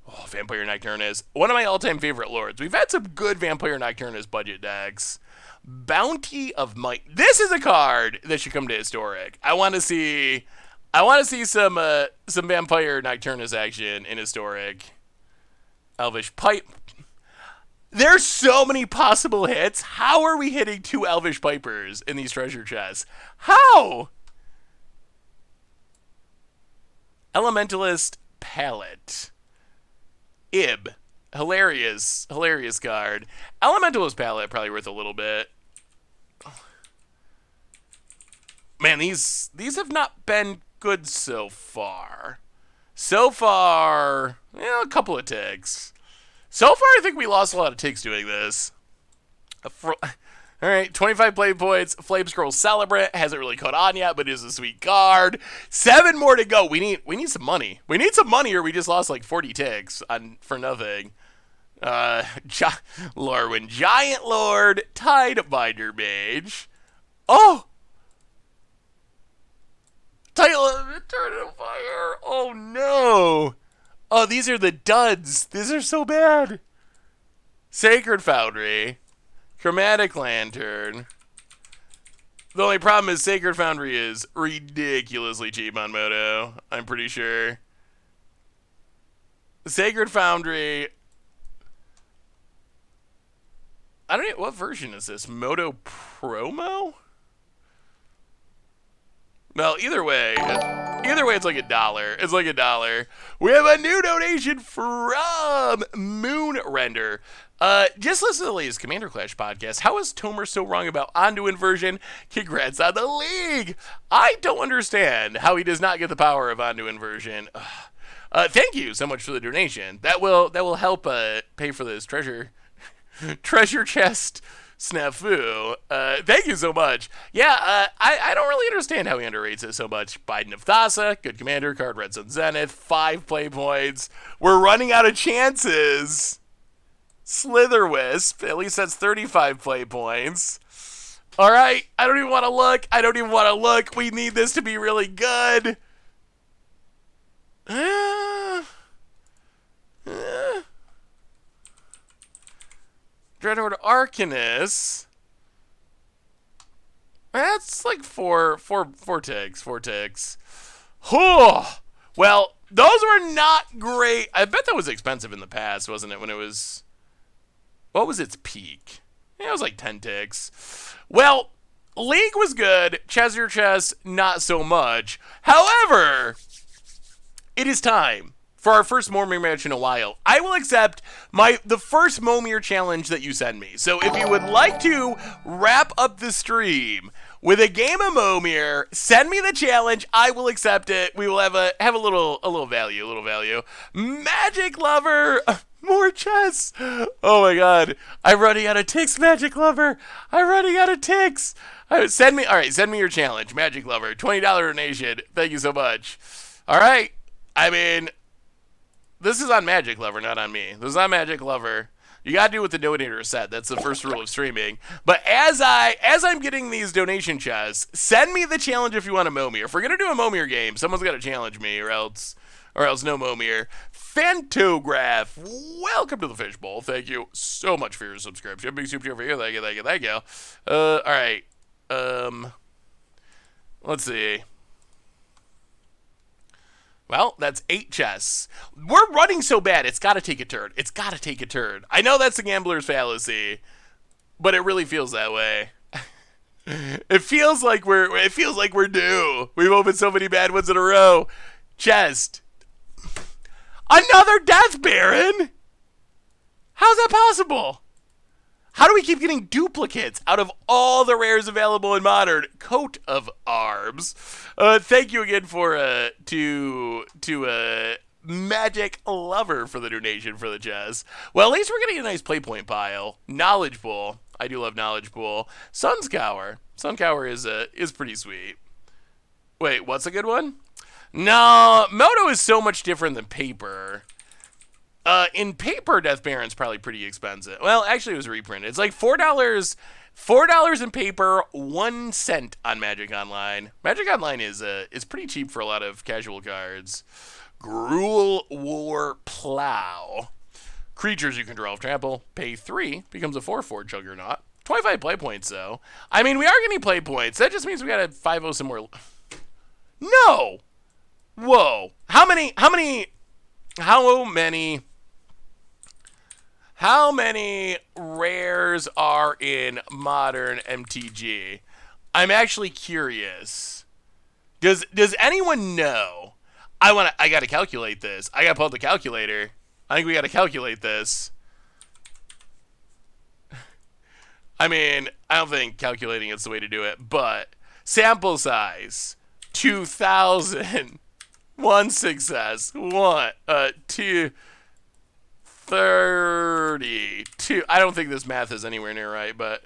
Oh, Vampire Nocturnus. One of my all-time favorite lords. We've had some good Vampire Nocturnus budget decks. Bounty of Might. This is a card that should come to Historic. I want to see some Vampire Nocturnus action in Historic. Elvish Pipe. There's so many possible hits. How are we hitting 2 Elvish Pipers in these treasure chests? How? Elementalist Palette. Ib. Hilarious card. Elementalist Palette probably worth a little bit. Man, these have not been good so far. A couple of ticks. So far, I think we lost a lot of ticks doing this. All right, 25 play points. Flame Scroll Celebrant hasn't really caught on yet, but is a sweet card. 7 more to go. We need some money. We need some money, or we just lost like 40 ticks for nothing. Lorwyn Giant Lord, Tidebinder Mage. Oh, Title of Eternal Fire. Oh no. Oh, these are the duds. These are so bad. Sacred Foundry. Chromatic Lantern. The only problem is Sacred Foundry is ridiculously cheap on Moto. I'm pretty sure. Sacred Foundry. I don't know, what version is this? Moto Promo? Well, either way, it's like $1. It's like $1. We have a new donation from Moon Render. Just listen to the latest Commander Clash podcast. How is Tomer so wrong about Onto Inversion? Congrats on the league. I don't understand how he does not get the power of Onto Inversion. Thank you so much for the donation. That will help pay for this treasure chest snafu. Thank you so much. Yeah, I don't really understand how he underrates it so much. Biden of Thassa, good commander, card Red Sun Zenith, 5 play points. We're running out of chances. Slitherwisp, at least that's 35 play points. All right, I don't even want to look. We need this to be really good. Dreadnought Arcanist. That's like four ticks. Oh, well, those were not great. I bet that was expensive in the past, wasn't it? When it was, what was its peak? Yeah, it was like 10 ticks. Well, League was good. Chess Chess, not so much. However, it is time for our first Momir match in a while. I will accept the first Momir challenge that you send me. So if you would like to wrap up the stream with a game of Momir, send me the challenge. I will accept it. We will have a little value. Magic Lover, more chess. Oh my god, I'm running out of ticks. Magic Lover, I'm running out of ticks. Send me your challenge, Magic Lover. $20 donation. Thank you so much. All right. I mean, this is on Magic Lover, not on me. This is on Magic Lover. You gotta do what the donator said. That's the first rule of streaming. But as I'm getting these donation chests, send me the challenge if you want a Momir. If we're gonna do a Momir game, someone's gotta challenge me, or else no Momir. Fantograph, welcome to the Fishbowl. Thank you so much for your subscription. Big super for you. Thank you. All right. Let's see. Well, that's 8 chests. We're running so bad, it's got to take a turn. I know that's a gambler's fallacy, but it really feels that way. It feels like we're due. We've opened so many bad ones in a row. Chest. Another Death Baron? How's that possible? How do we keep getting duplicates out of all the rares available in Modern? Coat of Arms. Thank you again for Magic Lover for the donation for the chess. Well, at least we're getting a nice play point pile. Knowledge Pool. I do love Knowledge Pool. Sunscour. Sunscour is pretty sweet. Wait, what's a good one? No, Moto is so much different than paper. In paper, Death Baron's probably pretty expensive. Well, actually, it was reprinted. It's like $4 in paper, 1 cent on Magic Online. Magic Online is pretty cheap for a lot of casual cards. Gruul War Plow. Creatures you can draw off trample. Pay 3, becomes a 4/4 Juggernaut. 25 play points, though. I mean, we are getting play points. That just means we gotta 5-0 some more. No! Whoa. How many rares are in Modern MTG? I'm actually curious. Does anyone know? I gotta calculate this. I gotta pull up the calculator. I think we gotta calculate this. I mean, I don't think calculating is the way to do it, but sample size 2,000. 1 success. 2 32. I don't think this math is anywhere near right, but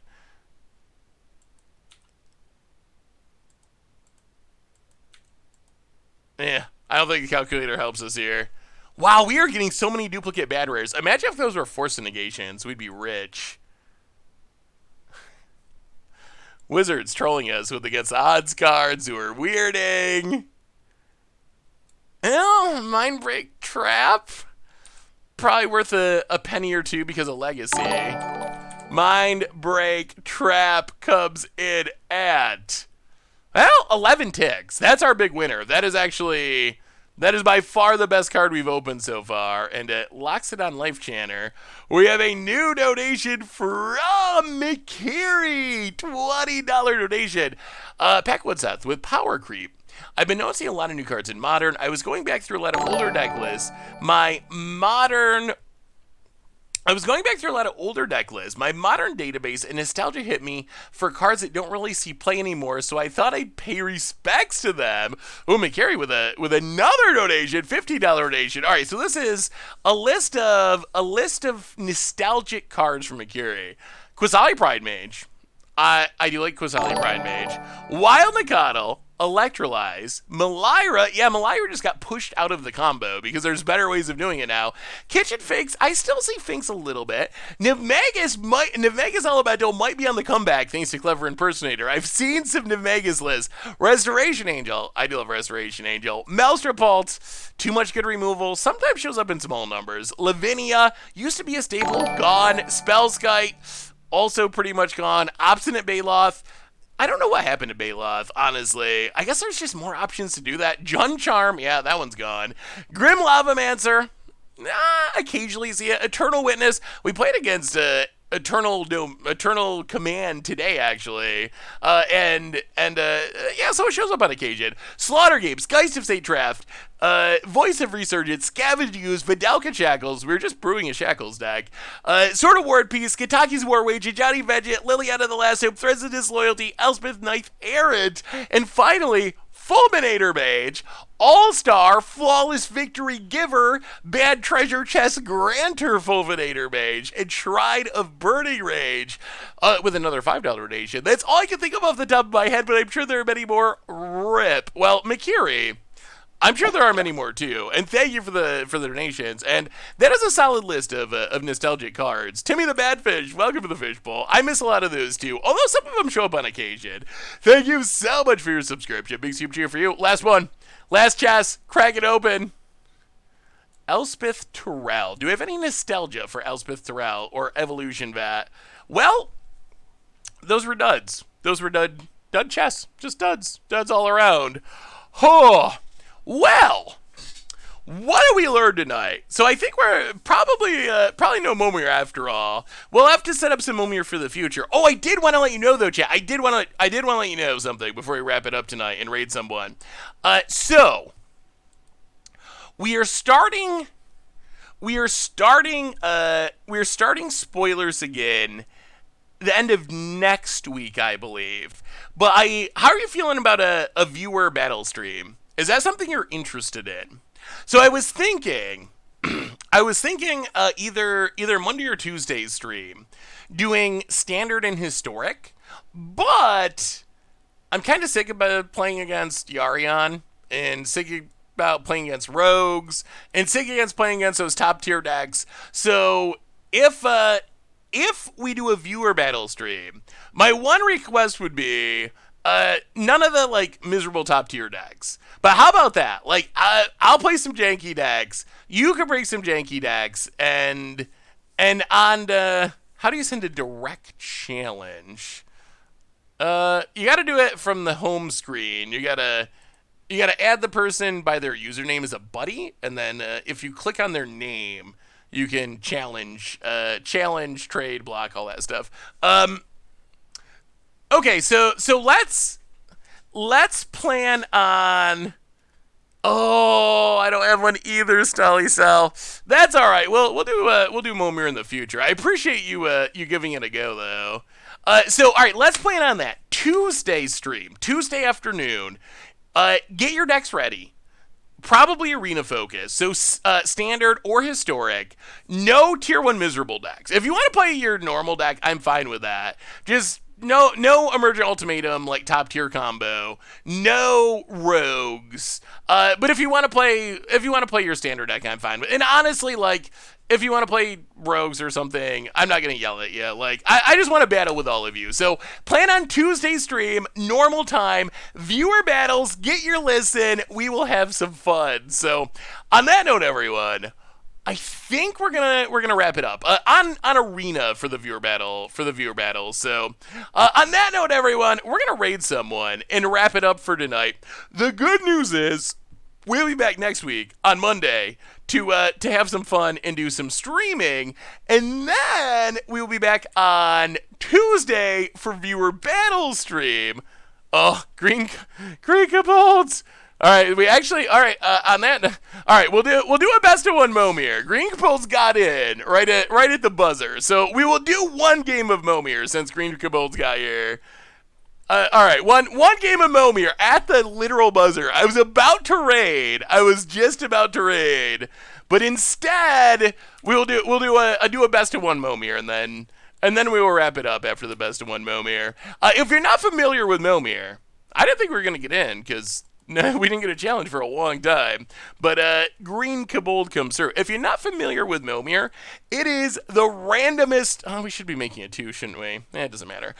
yeah, I don't think the calculator helps us here. Wow, we are getting so many duplicate bad rares. Imagine if those were forced negations. We'd be rich. Wizards trolling us with against odds cards who are weirding. Oh, Mindbreak Trap. Probably worth a penny or two because of Legacy. Mindbreak Trap comes in at, well, 11 ticks. That's our big winner. That is actually That is by far the best card we've opened so far, and it locks it on Life Channer. We have a new donation from McCary, $20 donation. Packwood Seth with Power Creep. I've been noticing a lot of new cards in Modern. I was going back through a lot of older deck lists. I was going back through a lot of older deck lists. My Modern database and nostalgia hit me for cards that don't really see play anymore, so I thought I'd pay respects to them. Oh, McCary with another donation, $50 donation. All right, so this is a list of nostalgic cards from McCary. Quasali Pride Mage. I do like Quasali Pride Mage. Wild Nikotl, Electrolyze, Malira. Yeah, Malira just got pushed out of the combo because there's better ways of doing it now. Kitchen Finks, I still see Finks a little bit. Nivmagus Elemental might be on the comeback thanks to Clever Impersonator. I've seen some Nivmagus lists. Restoration Angel, I do love Restoration Angel. Melstrapult, too much good removal, sometimes shows up in small numbers. Lavinia, used to be a staple, gone. Spellskite, also pretty much gone. Obstinate Baloth, I don't know what happened to Baloth, honestly. I guess there's just more options to do that. Jun Charm, yeah, that one's gone. Grim Lavamancer, occasionally see it. Eternal Witness, we played against Eternal Command today, actually. So it shows up on occasion. Slaughter Gapes, Geist of Satraft, Voice of Resurgence, Scavenge Use, Vidalca Shackles. We were just brewing a Shackles deck. Sword of War Peace, Kataki's War Wage, Johnny Veget, Liliana the Last Hope, Threads of Disloyalty, Elspeth Knife Errant, and finally, Fulminator Mage, All-Star, Flawless Victory Giver, Bad Treasure Chest Granter Fulminator Mage, and Shrine of Burning Rage, with another $5 donation. That's all I can think of off the top of my head, but I'm sure there are many more. RIP. Well, McCary, I'm sure there are many more too, and thank you for the donations. And that is a solid list of nostalgic cards. Timmy the Badfish, welcome to the Fishbowl. I miss a lot of those too, although some of them show up on occasion. Thank you so much for your subscription. Big super cheer for you. Last one, last chest, crack it open. Elspeth Terrell. Do we have any nostalgia for Elspeth Terrell or Evolution Vat? Well, those were duds. Those were dud chests, just duds all around. Oh. Well, what did we learn tonight? So I think we're probably no Momir after all. We'll have to set up some Momir for the future. Oh, I did want to let you know though, chat. I did want to let you know something before we wrap it up tonight and raid someone. So we are starting spoilers again the end of next week, I believe. But how are you feeling about a viewer battle stream? Is that something you're interested in? So I was thinking either Monday or Tuesday's stream doing standard and historic, but I'm kind of sick about playing against Yarion and sick about playing against rogues and sick against playing against those top tier decks. So if we do a viewer battle stream, my one request would be none of the miserable top tier decks. But how about that? I'll play some janky decks. You can bring some janky decks, and on how do you send a direct challenge? You got to do it from the home screen. You gotta add the person by their username as a buddy, and then if you click on their name, you can challenge, trade, block, all that stuff. Okay, so let's plan on. Oh, I don't have one either, Stolly Cell. That's all right. We'll do Momir in the future. I appreciate you giving it a go though. So all right, let's plan on that Tuesday stream, Tuesday afternoon. Get your decks ready. Probably arena focus, so standard or historic. No tier 1 miserable decks. If you want to play your normal deck, I'm fine with that. Just no Emergent Ultimatum like top tier combo. No rogues. But if you want to play your standard deck, I'm fine with. And honestly, if you want to play rogues or something, I'm not gonna yell at you. I just want to battle with all of you. So plan on Tuesday stream, normal time, viewer battles. Get your listen. We will have some fun. So on that note, everyone, I think we're gonna wrap it up on arena for the viewer battle. So on that note, everyone, we're gonna raid someone and wrap it up for tonight. The good news is we'll be back next week on Monday to have some fun and do some streaming, and then we'll be back on Tuesday for viewer battle stream. Oh, green kobolds. All right, on that. All right, we'll do a best of one Momir. Green kobolds got in right at the buzzer, so we will do one game of Momir since Green kobolds got here. All right, one game of Momir at the literal buzzer. I was about to raid. I was just about to raid, but instead we'll do a best of one Momir, and then we will wrap it up after the best of one Momir. If you're not familiar with Momir, I didn't think we were gonna get in because no, we didn't get a challenge for a long time. But Green Kobold comes through. If you're not familiar with Momir, it is the randomest. Oh, we should be making it two, shouldn't we? It doesn't matter.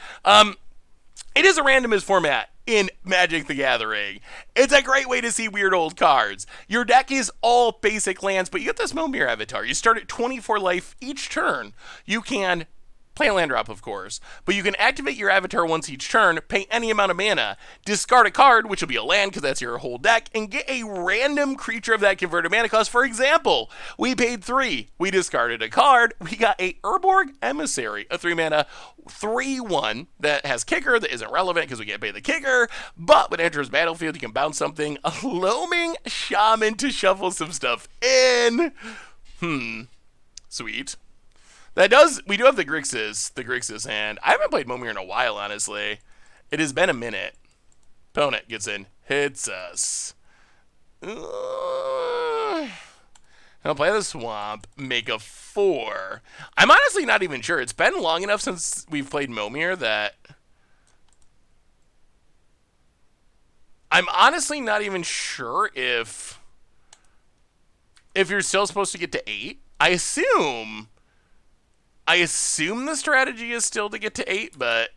It is a randomist format in Magic the Gathering. It's a great way to see weird old cards. Your deck is all basic lands, but you get this Momir avatar. You start at 24 life each turn. You can play a land drop, of course, but you can activate your avatar once each turn, pay any amount of mana, discard a card, which will be a land because that's your whole deck, and get a random creature of that converted mana cost. For example, we paid 3. We discarded a card. We got a Urborg Emissary, a 3-mana 3/1 that has kicker that isn't relevant because we can't pay the kicker, but when it enters battlefield, you can bounce something. A Loaming Shaman to shuffle some stuff in. Sweet. We do have the Grixis hand. I haven't played Momir in a while, honestly. It has been a minute. Opponent gets in, hits us. I'll play the Swamp, make a 4. I'm honestly not even sure. It's been long enough since we've played Momir that I'm honestly not even sure if you're still supposed to get to 8. I assume the strategy is still to get to 8, but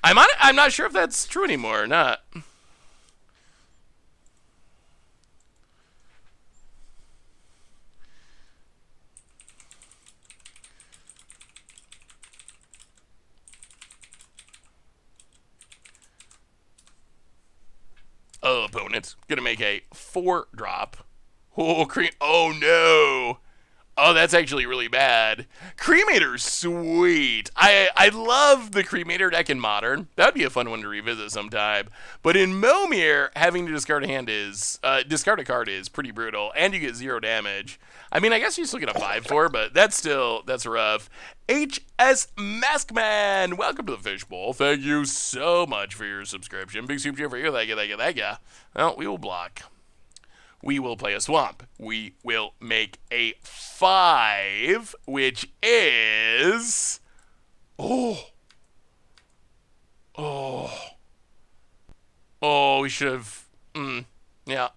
I'm not sure if that's true anymore or not. Oh, opponent's gonna make a 4-drop. Oh no. Oh, that's actually really bad. Cremator's sweet. I love the Cremator deck in Modern. That'd be a fun one to revisit sometime. But in Momir, having to discard a card is pretty brutal, and you get 0 damage. I mean, I guess you still get a 5/4, but that's rough. HS Maskman, welcome to the Fishbowl. Thank you so much for your subscription. Big super chat for you. Thank you. Well, we will block. We will play a Swamp. We will make a 5, which is... Oh, we should have... yeah.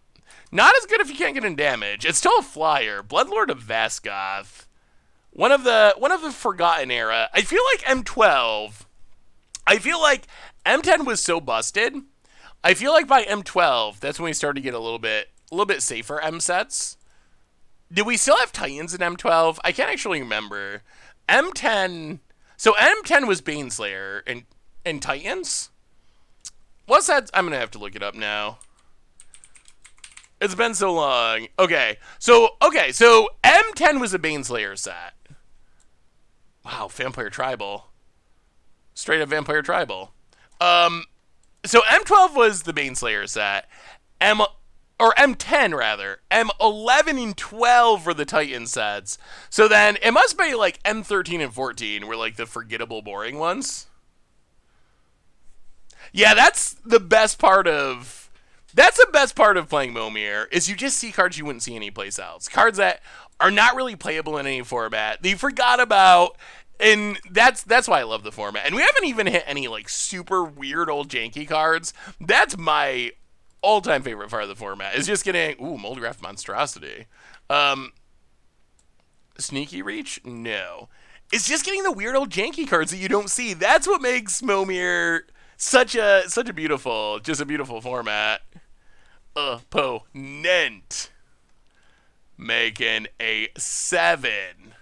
Not as good if you can't get in damage. It's still a flyer. Bloodlord of Vaskoth. One of the Forgotten era. I feel like M12... I feel like M10 was so busted. I feel like by M12, that's when we started to get a little bit safer M sets. Did we still have Titans in M12? I can't actually remember. M10... So M10 was Baneslayer and Titans? What's that? I'm going to have to look it up now. It's been so long. Okay, so M10 was a Baneslayer set. Wow, Vampire Tribal. Straight up Vampire Tribal. So M12 was the Baneslayer set. M10 rather. M11 and 12 were the Titan sets. So then it must be like M13 and 14 were like the forgettable, boring ones. Yeah, that's the best part of playing Momir, is you just see cards you wouldn't see anyplace else. Cards that are not really playable in any format. They forgot about, and that's why I love the format. And we haven't even hit any like super weird old janky cards. That's my all-time favorite part of the format, is just getting Moldgraph Monstrosity. Sneaky Reach? No. It's just getting the weird old janky cards that you don't see. That's what makes Momir such a beautiful format. Opponent making a 7.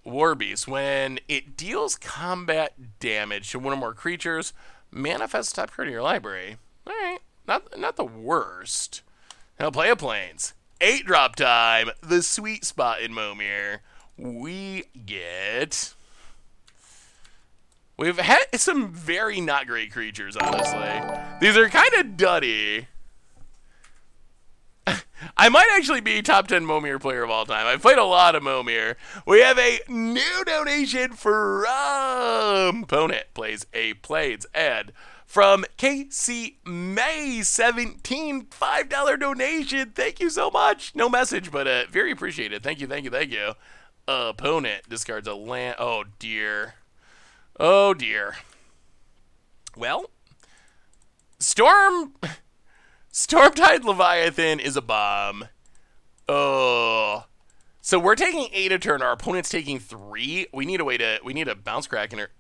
Warbeast. When it deals combat damage to one or more creatures, manifest top card in your library. Alright. Not the worst. I'll play a plains. 8 drop time. The sweet spot in Momir. We get... We've had some very not great creatures, honestly. These are kind of duddy. I might actually be top 10 Momir player of all time. I've played a lot of Momir. We have a new donation from Opponent plays a Plains ad from KC May 17, $5 donation. Thank you so much. No message, but very appreciated. Thank you, thank you, thank you. Opponent discards a land. Oh dear. Oh dear. Well, Stormtide Leviathan is a bomb. Oh. So we're taking 8 a turn. Our opponent's taking 3. We need a bounce crack in her.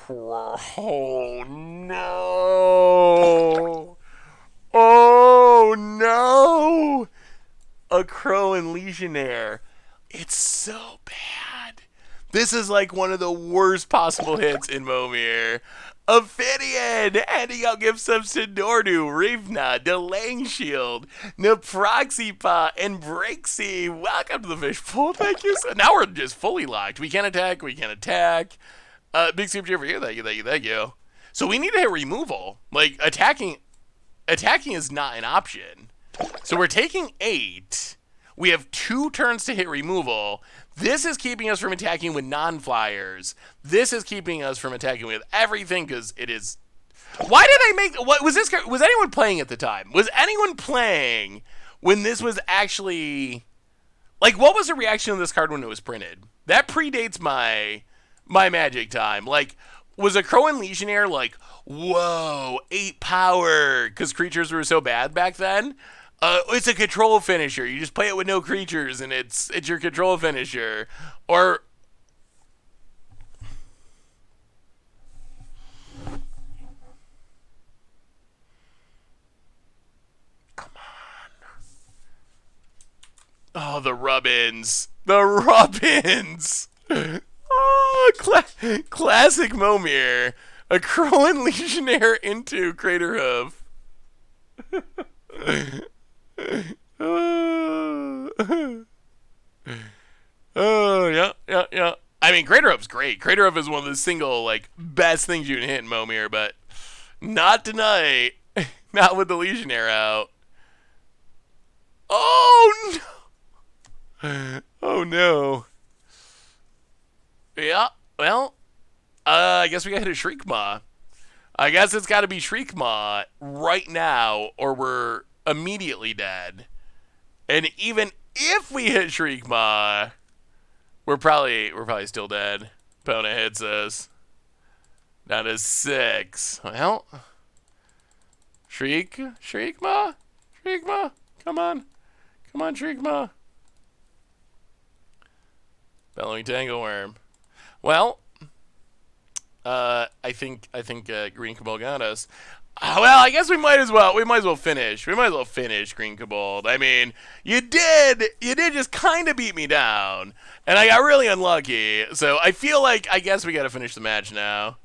Oh no. Oh no. A Crow and Legionnaire. It's so bad. This is like one of the worst possible hits in Momir. Ophidian, handing out gift subs to Nordu, Rivna, Delaying Shield, Naproxipa, and Brixie. Welcome to the fishbowl. Thank you. So now we're just fully locked. We can't attack. We can't attack. Big super cheer for you. Thank you. Thank you. Thank you. So we need to hit removal. Like attacking is not an option. So we're taking 8. We have 2 turns to hit removal. This is keeping us from attacking with non-flyers. This is keeping us from attacking with everything because it is... Why did I make... What was this? Was anyone playing at the time? Was anyone playing when this was actually... Like, what was the reaction of this card when it was printed? That predates my Magic time. Like, was a Crow and Legionnaire like, whoa, 8 power, because creatures were so bad back then? It's a control finisher. You just play it with no creatures, and it's your control finisher. Or... Come on. Oh, the Rubbins. The Rubbins. Oh, classic Momir. A Crow and Legionnaire into Crater Hoof. Oh, yeah. I mean, Crater Hoof's great. Crater Hoof is one of the single, like, best things you can hit in Momir, but not tonight. Not with the Legionnaire out. Oh, no. Oh, no. Yeah, well, I guess we gotta hit a Shriekmaw. I guess it's gotta be Shriekmaw right now, or we're immediately dead. And even if we hit Shriekmaw, we're probably still dead. Opponent hits us. Down to 6. Well, Shriekmaw, come on, Shriekmaw. Bellowing Tangleworm. Well, I think Green Cabal got us. Well, I guess we might as well finish. We might as well finish Green Cabal. I mean, you did just kind of beat me down, and I got really unlucky. So I feel like I guess we got to finish the match now.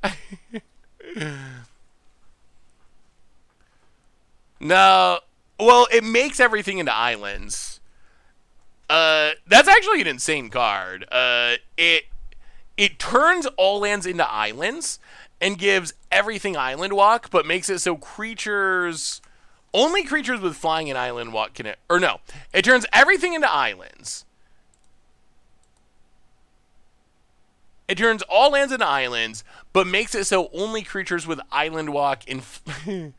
No, well, it makes everything into islands. That's actually an insane card. It turns all lands into islands and gives everything island walk, but makes it so only creatures with flying and island walk can... Or no, it turns everything into islands. It turns all lands into islands, but makes it so only creatures with island walk and flying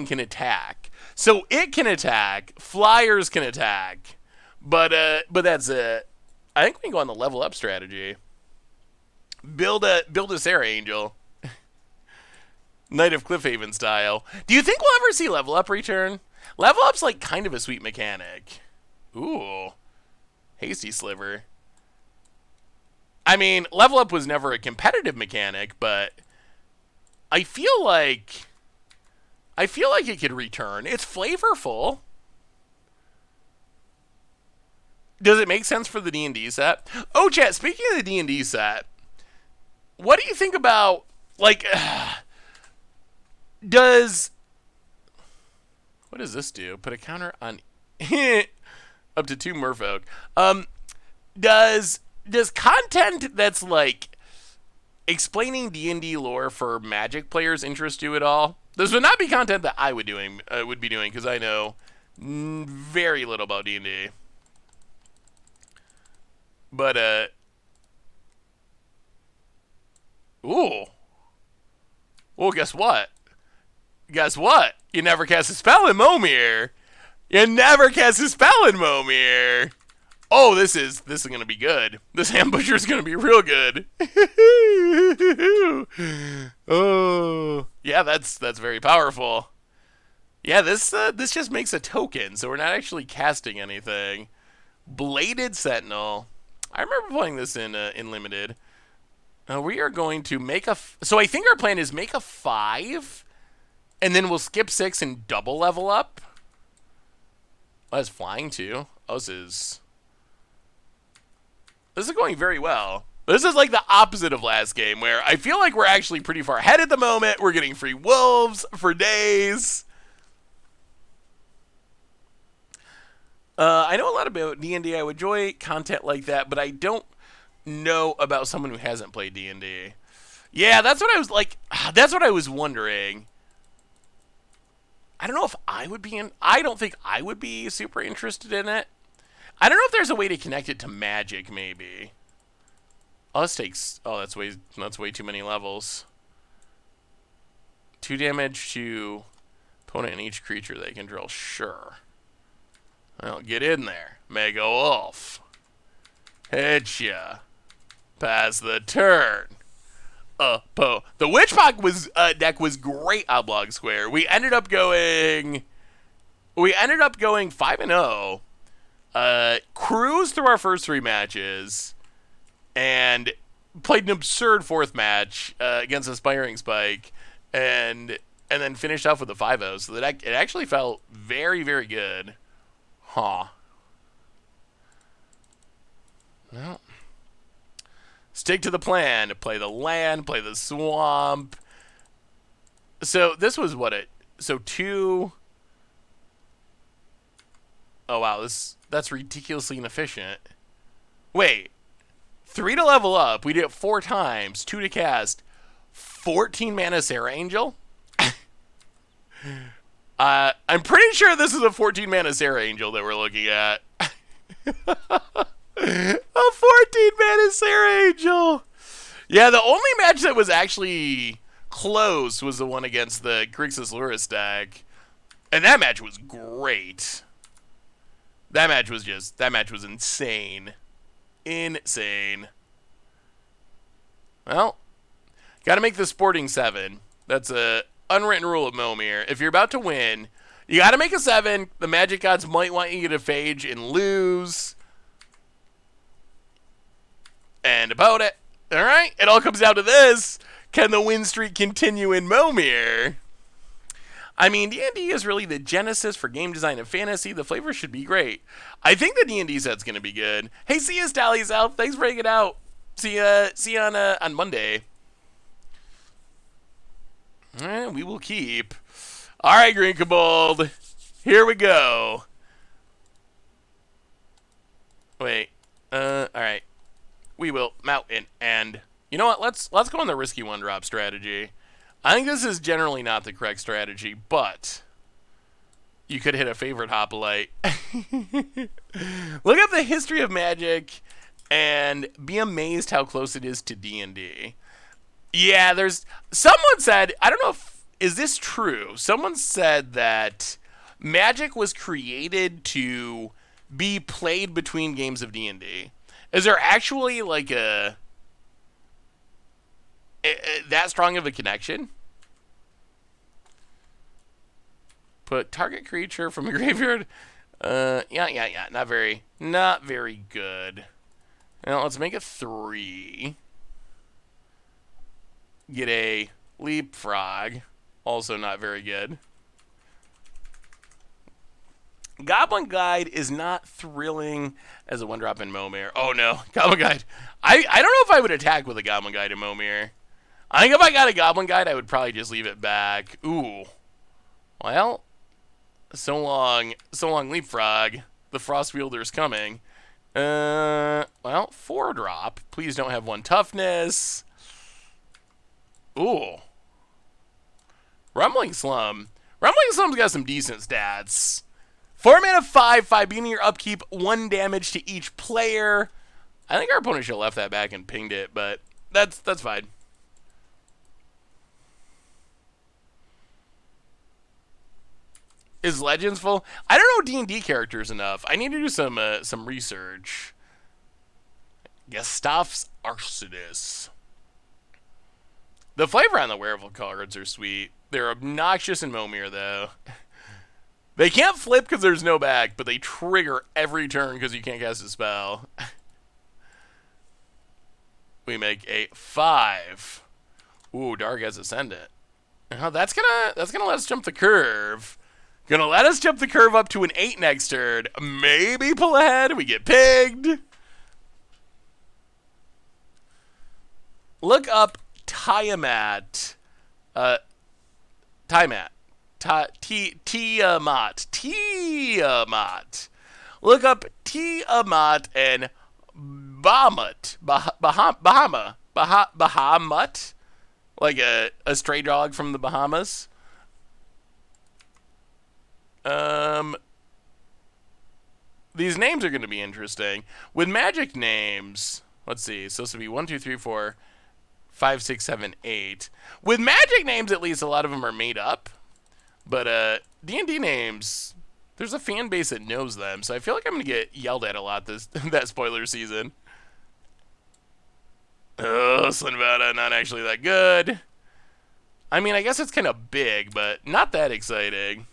can attack. So it can attack, flyers can attack, but that's it. I think we can go on the level up strategy. Build a Sarah Angel. Knight of Cliffhaven style. Do you think we'll ever see level up return? Level up's like kind of a sweet mechanic. Ooh. Hasty Sliver. I mean, level up was never a competitive mechanic, but I feel like it could return. It's flavorful. Does it make sense for the D&D set? Oh, chat, speaking of the D&D set, what do you think about, like, does What does this do? Put a counter on up to 2 merfolk. Does content that's like explaining D&D lore for Magic players interest you at all? This would not be content that I would be doing because I know very little about D&D. But ooh. Well, guess what? Guess what? You never cast a spell in Momir. You never cast a spell in Momir. Oh, this is gonna be good. This ambusher is gonna be real good. Oh, yeah, that's very powerful. Yeah, this just makes a token, so we're not actually casting anything. Bladed Sentinel. I remember playing this in limited. We are going to make so I think our plan is make a 5, and then we'll skip 6 and double level up. Oh, that's flying too. Oh, this is going very well. This is like the opposite of last game, where I feel like we're actually pretty far ahead at the moment. We're getting free wolves for days. I know a lot about D&D. I would enjoy content like that, but I don't know about someone who hasn't played D&D. Yeah, that's what I was like. That's what I was wondering. I don't know if I would be in. I don't think I would be super interested in it. I don't know if there's a way to connect it to Magic, maybe. Oh, this takes. Oh, that's way too many levels. 2 damage to opponent and each creature they control. Sure. Well, get in there, Mega Wolf. Hit ya. Pass the turn. The Witchpox deck was great on Blog Square. We ended up going 5-0. Cruised through our first 3 matches, and played an absurd 4th match against Aspiring Spike, and then finished off with a 5-0. So the deck, it actually felt very, very good. Huh. Well, stick to the plan. Play the land, play the swamp. So this was so 2. Oh wow, that's ridiculously inefficient. Wait. 3 to level up. We did it 4 times. 2 to cast. 14 mana Sarah Angel. I'm pretty sure this is a 14 mana Sarah Angel that we're looking at. A 14 mana Sarah Angel. Yeah, the only match that was actually close was the one against the Grixis Luris deck. And that match was great. That match was insane. Insane. Well, gotta make the sporting 7. That's a unwritten rule of Momir. If you're about to win, you gotta make a 7. The Magic Gods might want you to phage and lose. And about it. Alright, it all comes down to this. Can the win streak continue in Momir? I mean, D&D is really the genesis for game design and fantasy. The flavor should be great. I think the D&D set's going to be good. Hey, see you, Stally South. Thanks for hanging out. See you on Monday. All right, we will keep. All right, Green Kobold. Here we go. Wait. All right. We will mountain. And you know what? Let's go on the risky 1-drop strategy. I think this is generally not the correct strategy, but you could hit a favorite Hoplite. Look up the history of Magic and be amazed how close it is to D&D. Yeah, someone said, I don't know is this true? Someone said that Magic was created to be played between games of D&D. Is there actually like that strong of a connection? Put target creature from a graveyard. Yeah. Not very good. Now let's make it 3. Get a leapfrog. Also not very good. Goblin Guide is not thrilling as a 1-drop in Momir. Oh no, Goblin Guide. I don't know if I would attack with a Goblin Guide in Momir. I think if I got a Goblin Guide, I would probably just leave it back. Ooh. Well, So long, Leapfrog. The Frost Wielder's coming. Well, 4-drop. Please don't have 1 toughness. Ooh. Rumbling Slum. Rumbling Slum's got some decent stats. 4 mana, 5 beginning your upkeep, 1 damage to each player. I think our opponent should have left that back and pinged it, but that's fine. Is Legends full? I don't know D&D characters enough. I need to do some research. Gustav's Arsonist. The flavor on the Werewolf cards are sweet. They're obnoxious in Momir, though. They can't flip because there's no back, but they trigger every turn because you can't cast a spell. We make a 5. Ooh, Dark as Ascendant. Oh, that's gonna let us jump the curve. Gonna let us jump the curve up to an 8 next turn. Maybe pull ahead. We get pigged. Look up Tiamat. Tiamat. Tiamat. Tiamat. Look up Tiamat and Bahamut. Bahamut. Like a stray dog from the Bahamas. These names are going to be interesting. With magic names, let's see. So this would be 1, 2, 3, 4, 5, 6, 7, 8. With magic names, at least a lot of them are made up. But D&D names, there's a fan base that knows them, so I feel like I'm going to get yelled at a lot that spoiler season. Oh, Slinvada, not actually that good. I mean, I guess it's kind of big, but not that exciting.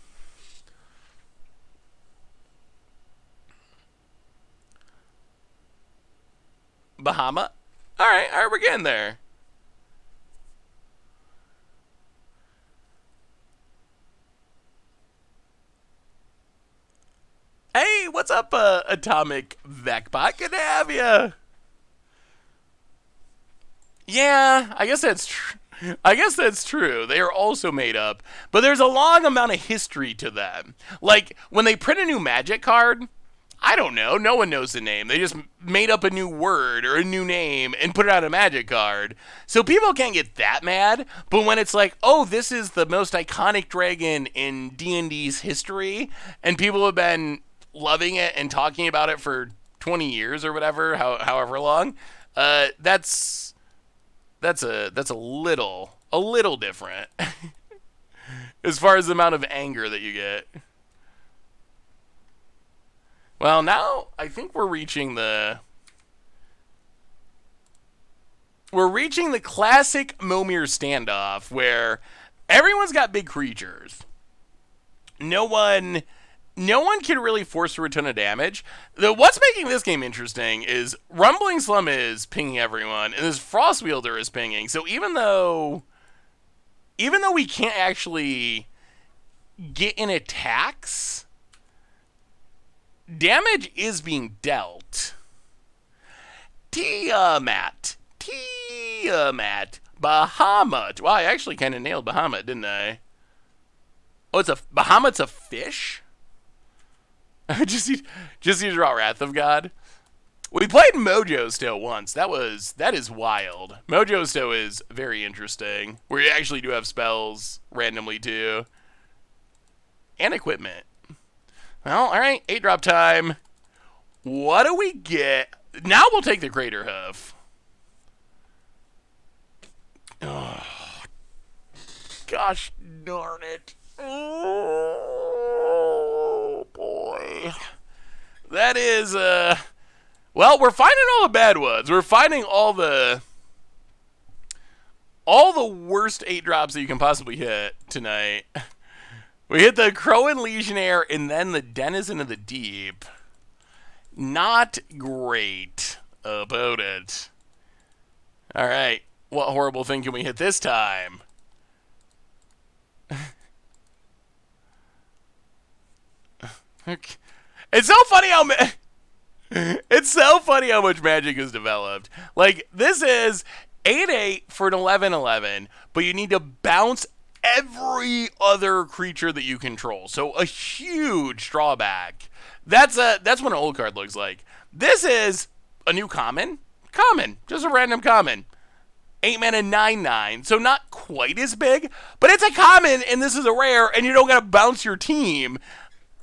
Bahama? Alright, we're getting there. Hey, what's up, Atomic Vecbot? Good to have ya. Yeah, I guess that's true. They are also made up, but there's a long amount of history to them. Like, when they print a new magic card, I don't know, no one knows the name. They just made up a new word or a new name and put it on a magic card. So people can't get that mad, but when it's like, oh, this is the most iconic dragon in D&D's history, and people have been loving it and talking about it for 20 years or whatever, however long, that's a little different as far as the amount of anger that you get. Well, now I think we're reaching the classic Momir standoff where everyone's got big creatures. No one can really force through a ton of damage. What's making this game interesting is Rumbling Slum is pinging everyone, and this Frost Wielder is pinging. So even though we can't actually get in attacks, damage is being dealt. Tiamat. Bahamut. Wow, I actually kind of nailed Bahamut, didn't I? Oh, Bahamut's a fish? just need to draw Wrath of God. We played Mojo Stow once. That is wild. Mojo Stow is very interesting. Where you actually do have spells randomly too. And equipment. Well, alright, 8-drop time. What do we get? Now we'll take the Crater Hoof. Oh, gosh darn it. Oh, boy. That is, well, we're finding all the bad ones. We're finding all the worst 8-drops that you can possibly hit tonight. We hit the Crowan Legionnaire and then the Denizen of the Deep. Not great about it. Alright, what horrible thing can we hit this time? It's so funny how much Magic is developed. Like, this is 8/8 for an 11/11, but you need to bounce every other creature that you control. So a huge drawback. That's what an old card looks like. This is a new common. Common. Just a random common. 8 mana 9/9. So not quite as big, but it's a common and this is a rare and you don't gotta bounce your team.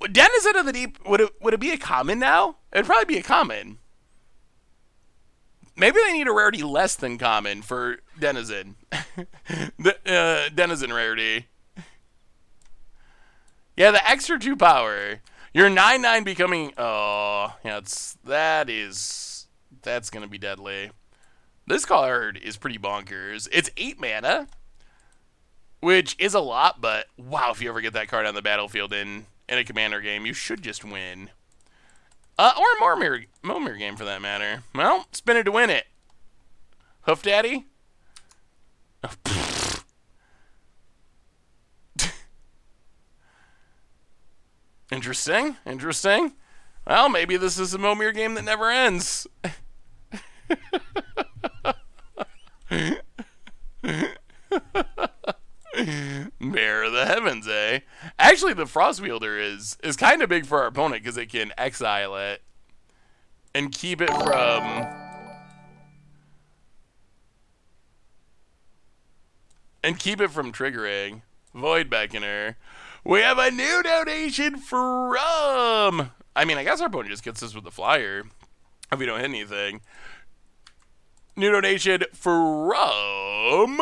Denizen of the Deep, would it be a common now? It'd probably be a common. Maybe they need a rarity less than common for Denizen. Denizen rarity. Yeah, the extra 2 power. Your 9/9 becoming... Oh, yeah, that's going to be deadly. This card is pretty bonkers. It's 8 mana, which is a lot, but wow, if you ever get that card on the battlefield in a commander game, you should just win. Or a Momir game for that matter. Well, spin it to win it. Hoof Daddy? Oh, interesting. Well, maybe this is a Momir game that never ends. Bear of the Heavens, eh? Actually, the Frost Wielder is kind of big for our opponent because it can exile it and keep it from... triggering. Void Beckoner. We have a new donation from... I mean, I guess our opponent just gets this with the flyer if we don't hit anything. New donation from...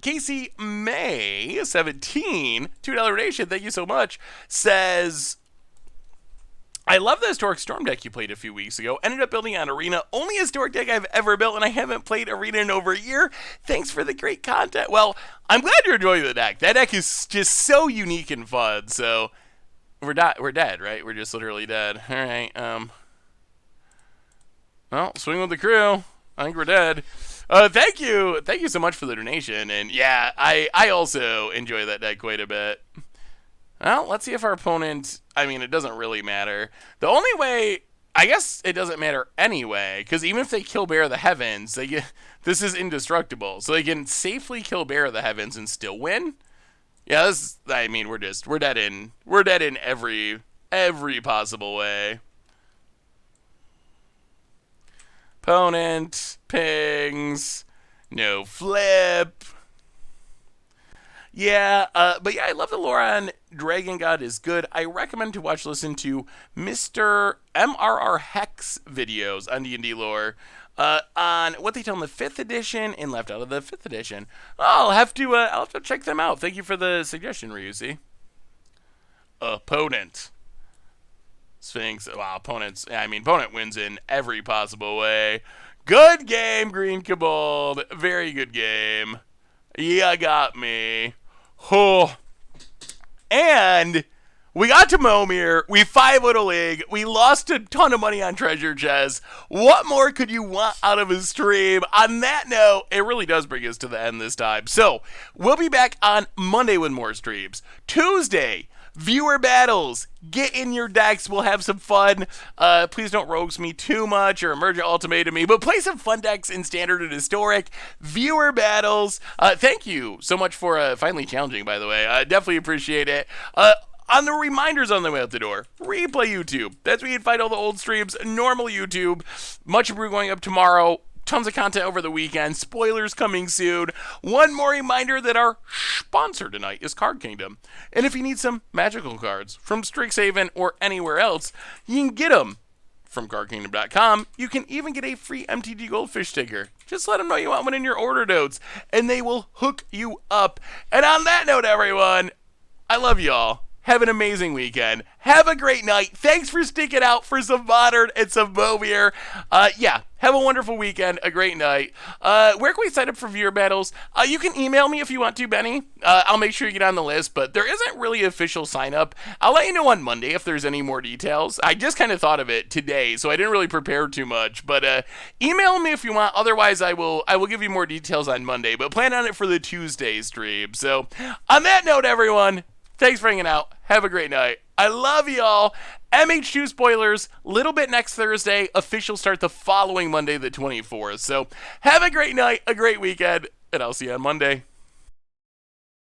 Casey May 17, $2 donation, thank you so much, says, I love the Historic Storm deck you played a few weeks ago. Ended up building on Arena, only Historic deck I've ever built, and I haven't played Arena in over a year. Thanks for the great content. Well, I'm glad you're enjoying the deck. That deck is just so unique and fun, so we're dead, right? We're just literally dead. All right, well, swing with the crew. I think we're dead. Thank you so much for the donation, and yeah, I also enjoy that deck quite a bit. Well, let's see if our opponent, I mean, it doesn't really matter. The only way, I guess it doesn't matter anyway, because even if they kill Bear of the Heavens, this is indestructible, so they can safely kill Bear of the Heavens and still win. Yeah, I mean, we're dead in every possible way. Opponent, pings, no flip. Yeah, but yeah, I love the lore on Dragon God is good. I recommend to listen to Mr. MRR Hex videos on D&D lore on what they tell in the 5th edition and left out of the 5th edition. I'll have to check them out. Thank you for the suggestion, Ryuzi. Opponent. Sphinx, wow, opponent wins in every possible way. Good game, Green Kobold. Very good game. Yeah, got me. Oh. And we got to Momir. We 5-0 a league. We lost a ton of money on treasure chests. What more could you want out of a stream? On that note, it really does bring us to the end this time. So, we'll be back on Monday with more streams. Tuesday, viewer battles. Get in your decks. We'll have some fun. Please don't rogues me too much or emergent ultimatum me, but play some fun decks in standard and historic. Viewer battles. Thank you so much for finally challenging, by the way. I definitely appreciate it. On the reminders on the way out the door, replay YouTube. That's where you can find all the old streams. Normal YouTube. Much Brew going up tomorrow. Tons of content over the weekend. Spoilers coming soon. One more reminder that our sponsor tonight is Card Kingdom. And if you need some magical cards from Strixhaven or anywhere else, you can get them from cardkingdom.com. You can even get a free MTG Goldfish sticker. Just let them know you want one in your order notes, and they will hook you up. And on that note, everyone, I love y'all. Have an amazing weekend. Have a great night. Thanks for sticking out for some Modern and some Momir. Yeah, have a wonderful weekend, a great night. Where can we sign up for viewer battles? You can email me if you want to, Benny. I'll make sure you get on the list, but there isn't really official sign up. I'll let you know on Monday if there's any more details. I just kind of thought of it today, so I didn't really prepare too much, but email me if you want. Otherwise, I will give you more details on Monday, but plan on it for the Tuesday stream. So, on that note, everyone, thanks for hanging out. Have a great night. I love y'all. MH2 spoilers, little bit next Thursday. Official start the following Monday, the 24th. So have a great night, a great weekend, and I'll see you on Monday.